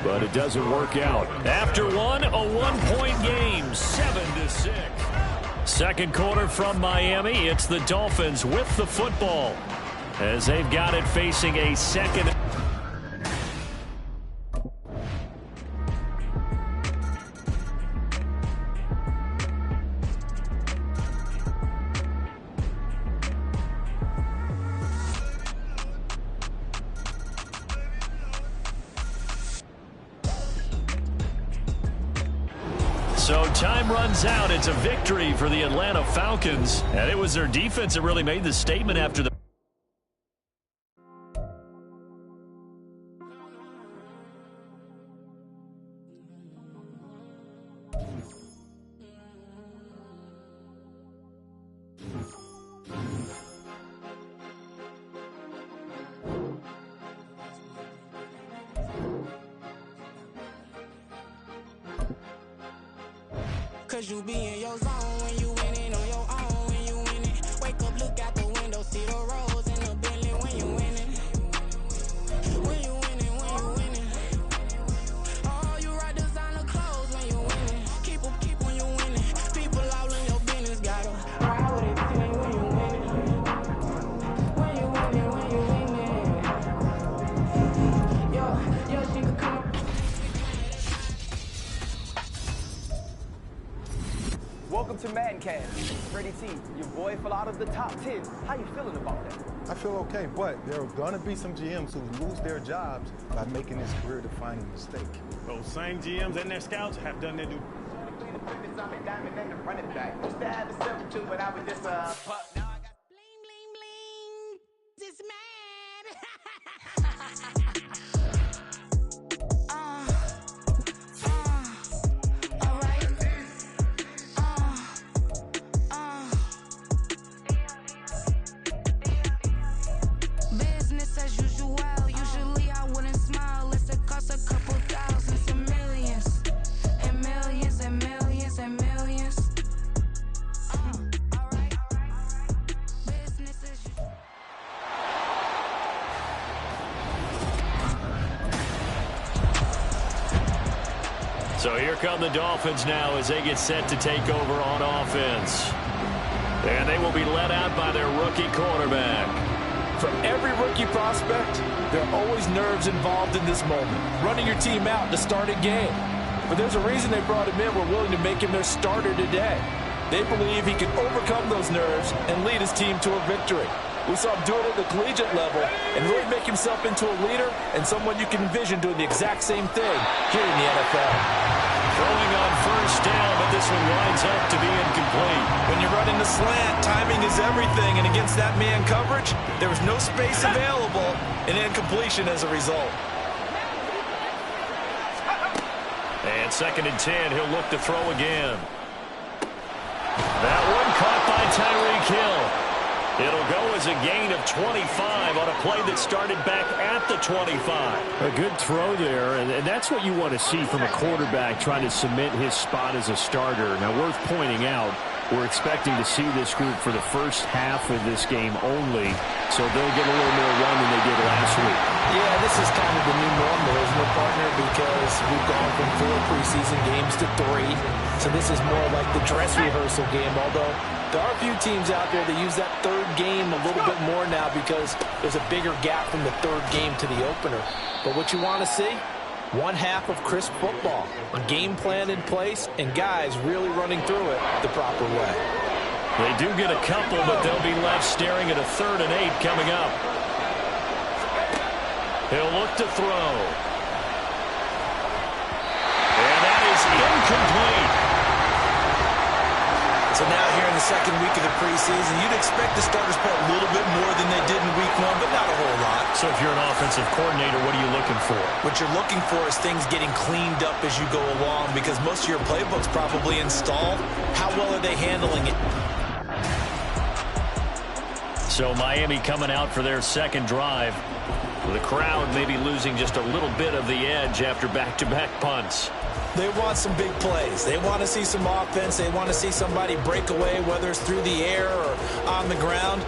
S: but it doesn't work out. After one, a 1-point game, 7-6. Second quarter from Miami. It's the Dolphins with the football as they've got it facing a second. So time runs out. It's a victory for the Atlanta Falcons. And it was their defense that really made the statement after the...
X: Cause you be in your zone when you winning on your own. When you winning, wake up, look out the window, see the rose in the Bentley. When you winning, when you winning, when you winning. Oh, you right designer clothes when you winning. Keep when you winning. People all in your business, gotta ride with it till when you winning. When you winning, when you winning. Yo, she could come.
Y: Welcome to Madden Cast. Freddie T, your boy fell out of the top 10. How you feeling about that?
K: I feel okay, but there are going to be some GMs who lose their jobs by making this career-defining mistake.
P: Those same GMs and their scouts have done their due.
I: Running back. Used to have a 7-2, but I was just pup. Now I got
X: bling, bling, bling. This man. Business as usual. Usually I wouldn't smile. Unless it costs a couple thousands and millions. And millions and millions and millions. Alright. Business as usual.
S: So here come the Dolphins now as they get set to take over on offense. And they will be led out by their rookie quarterback.
Z: For every rookie prospect, there are always nerves involved in this moment. Running your team out to start a game. But there's a reason they brought him in. We're willing to make him their starter today. They believe he can overcome those nerves and lead his team to a victory.
U: We saw him do it at the collegiate level and really make himself into a leader and someone you can envision doing the exact same thing here in the NFL.
S: Throwing on first down, but this one winds up to be incomplete.
Z: When you're running the slant, timing is everything, and against that man coverage, there was no space available, and incompletion as a result.
S: And 2nd and 10, he'll look to throw again. That one caught by Tyreek Hill. It'll go as a gain of 25 on a play that started back at the 25.
U: A good throw there, and that's what you want to see from a quarterback trying to cement his spot as a starter. Now, worth pointing out, we're expecting to see this group for the first half of this game only, so they'll get a little more run than they did last week. Yeah, this is kind of the new normal, isn't it, partner? Because we've gone from 4 preseason games to 3, so this is more like the dress rehearsal game, although there are a few teams out there that use that 3rd game a little bit more now because there's a bigger gap from the 3rd game to the opener. But what you want to see? 1 half of crisp football, a game plan in place, and guys really running through it the proper way.
S: They do get a couple, but they'll be left staring at a 3rd and 8 coming up. He'll look to throw. And that is incomplete.
Z: So now here in the 2nd week of the preseason, you'd expect the starters to play a little bit more than they did in week 1, but not a whole lot.
S: So if you're an offensive coordinator, what are you looking for?
Z: What you're looking for is things getting cleaned up as you go along because most of your playbook's probably installed. How well are they handling it?
S: So Miami coming out for their 2nd drive. The crowd maybe losing just a little bit of the edge after back-to-back punts.
Z: They want some big plays. They want to see some offense. They want to see somebody break away, whether it's through the air or on the ground.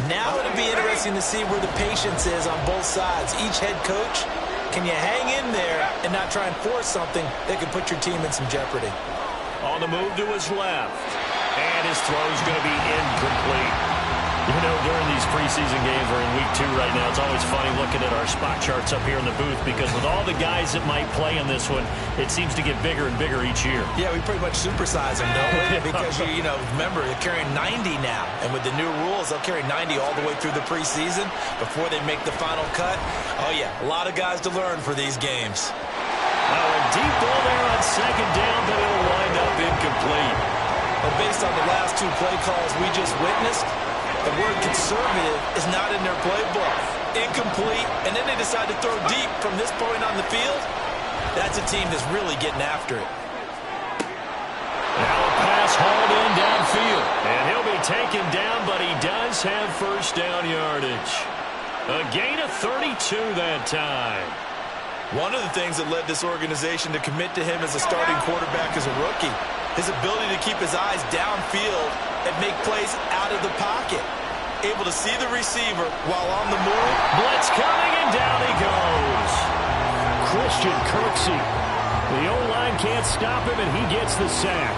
Z: Now it'll be interesting to see where the patience is on both sides. Each head coach, can you hang in there and not try and force something that could put your team in some jeopardy?
S: On the move to his left. And his throw's going to be incomplete. You know, during these preseason games, we're in week 2 right now, it's always funny looking at our spot charts up here in the booth because with all the guys that might play in this one, it seems to get bigger and bigger each year.
Z: Yeah, we pretty much supersize them, don't we? Because, you know, remember, they're carrying 90 now. And with the new rules, they'll carry 90 all the way through the preseason before they make the final cut. Oh, yeah, a lot of guys to learn for these games.
S: Oh, a deep ball there on 2nd down, but it'll wind up incomplete.
Z: Well, based on the last 2 play calls we just witnessed, the word conservative is not in their playbook. Incomplete, and then they decide to throw deep from this point on the field. That's a team that's really getting after it.
S: Now a pass hauled in downfield. And he'll be taken down, but he does have first down yardage. A gain of 32 that time.
Z: One of the things that led this organization to commit to him as a starting quarterback as a rookie, his ability to keep his eyes downfield and make plays out of the pocket. Able to see the receiver while on the move.
S: Blitz coming, and down he goes. Christian Kirksey. The O-line can't stop him, and he gets the sack.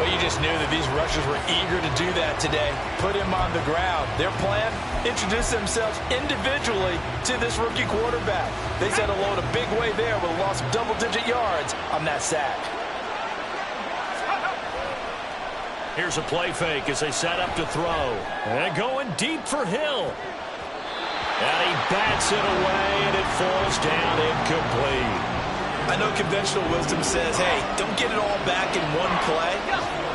Z: Well, you just knew that these rushers were eager to do that today. Put him on the ground. Their plan, introduce themselves individually to this rookie quarterback. They said hello in a big way there with a loss of double-digit yards on that sack.
S: Here's a play fake as they set up to throw. And going deep for Hill. And he bats it away, and it falls down incomplete.
Z: I know conventional wisdom says, hey, don't get it all back in one play.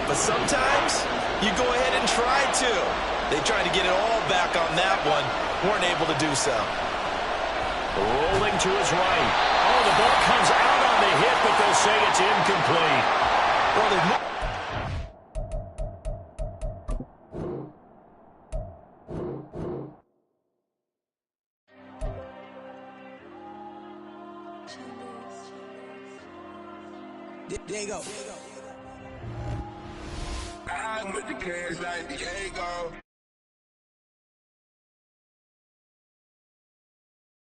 Z: But sometimes you go ahead and try to. They tried to get it all back on that one. Weren't able to do so.
S: Rolling to his right. Oh, the ball comes out on the hit, but they'll say it's incomplete.
Z: Well, they've
I: There you go.
C: I'm with the cash like Diego.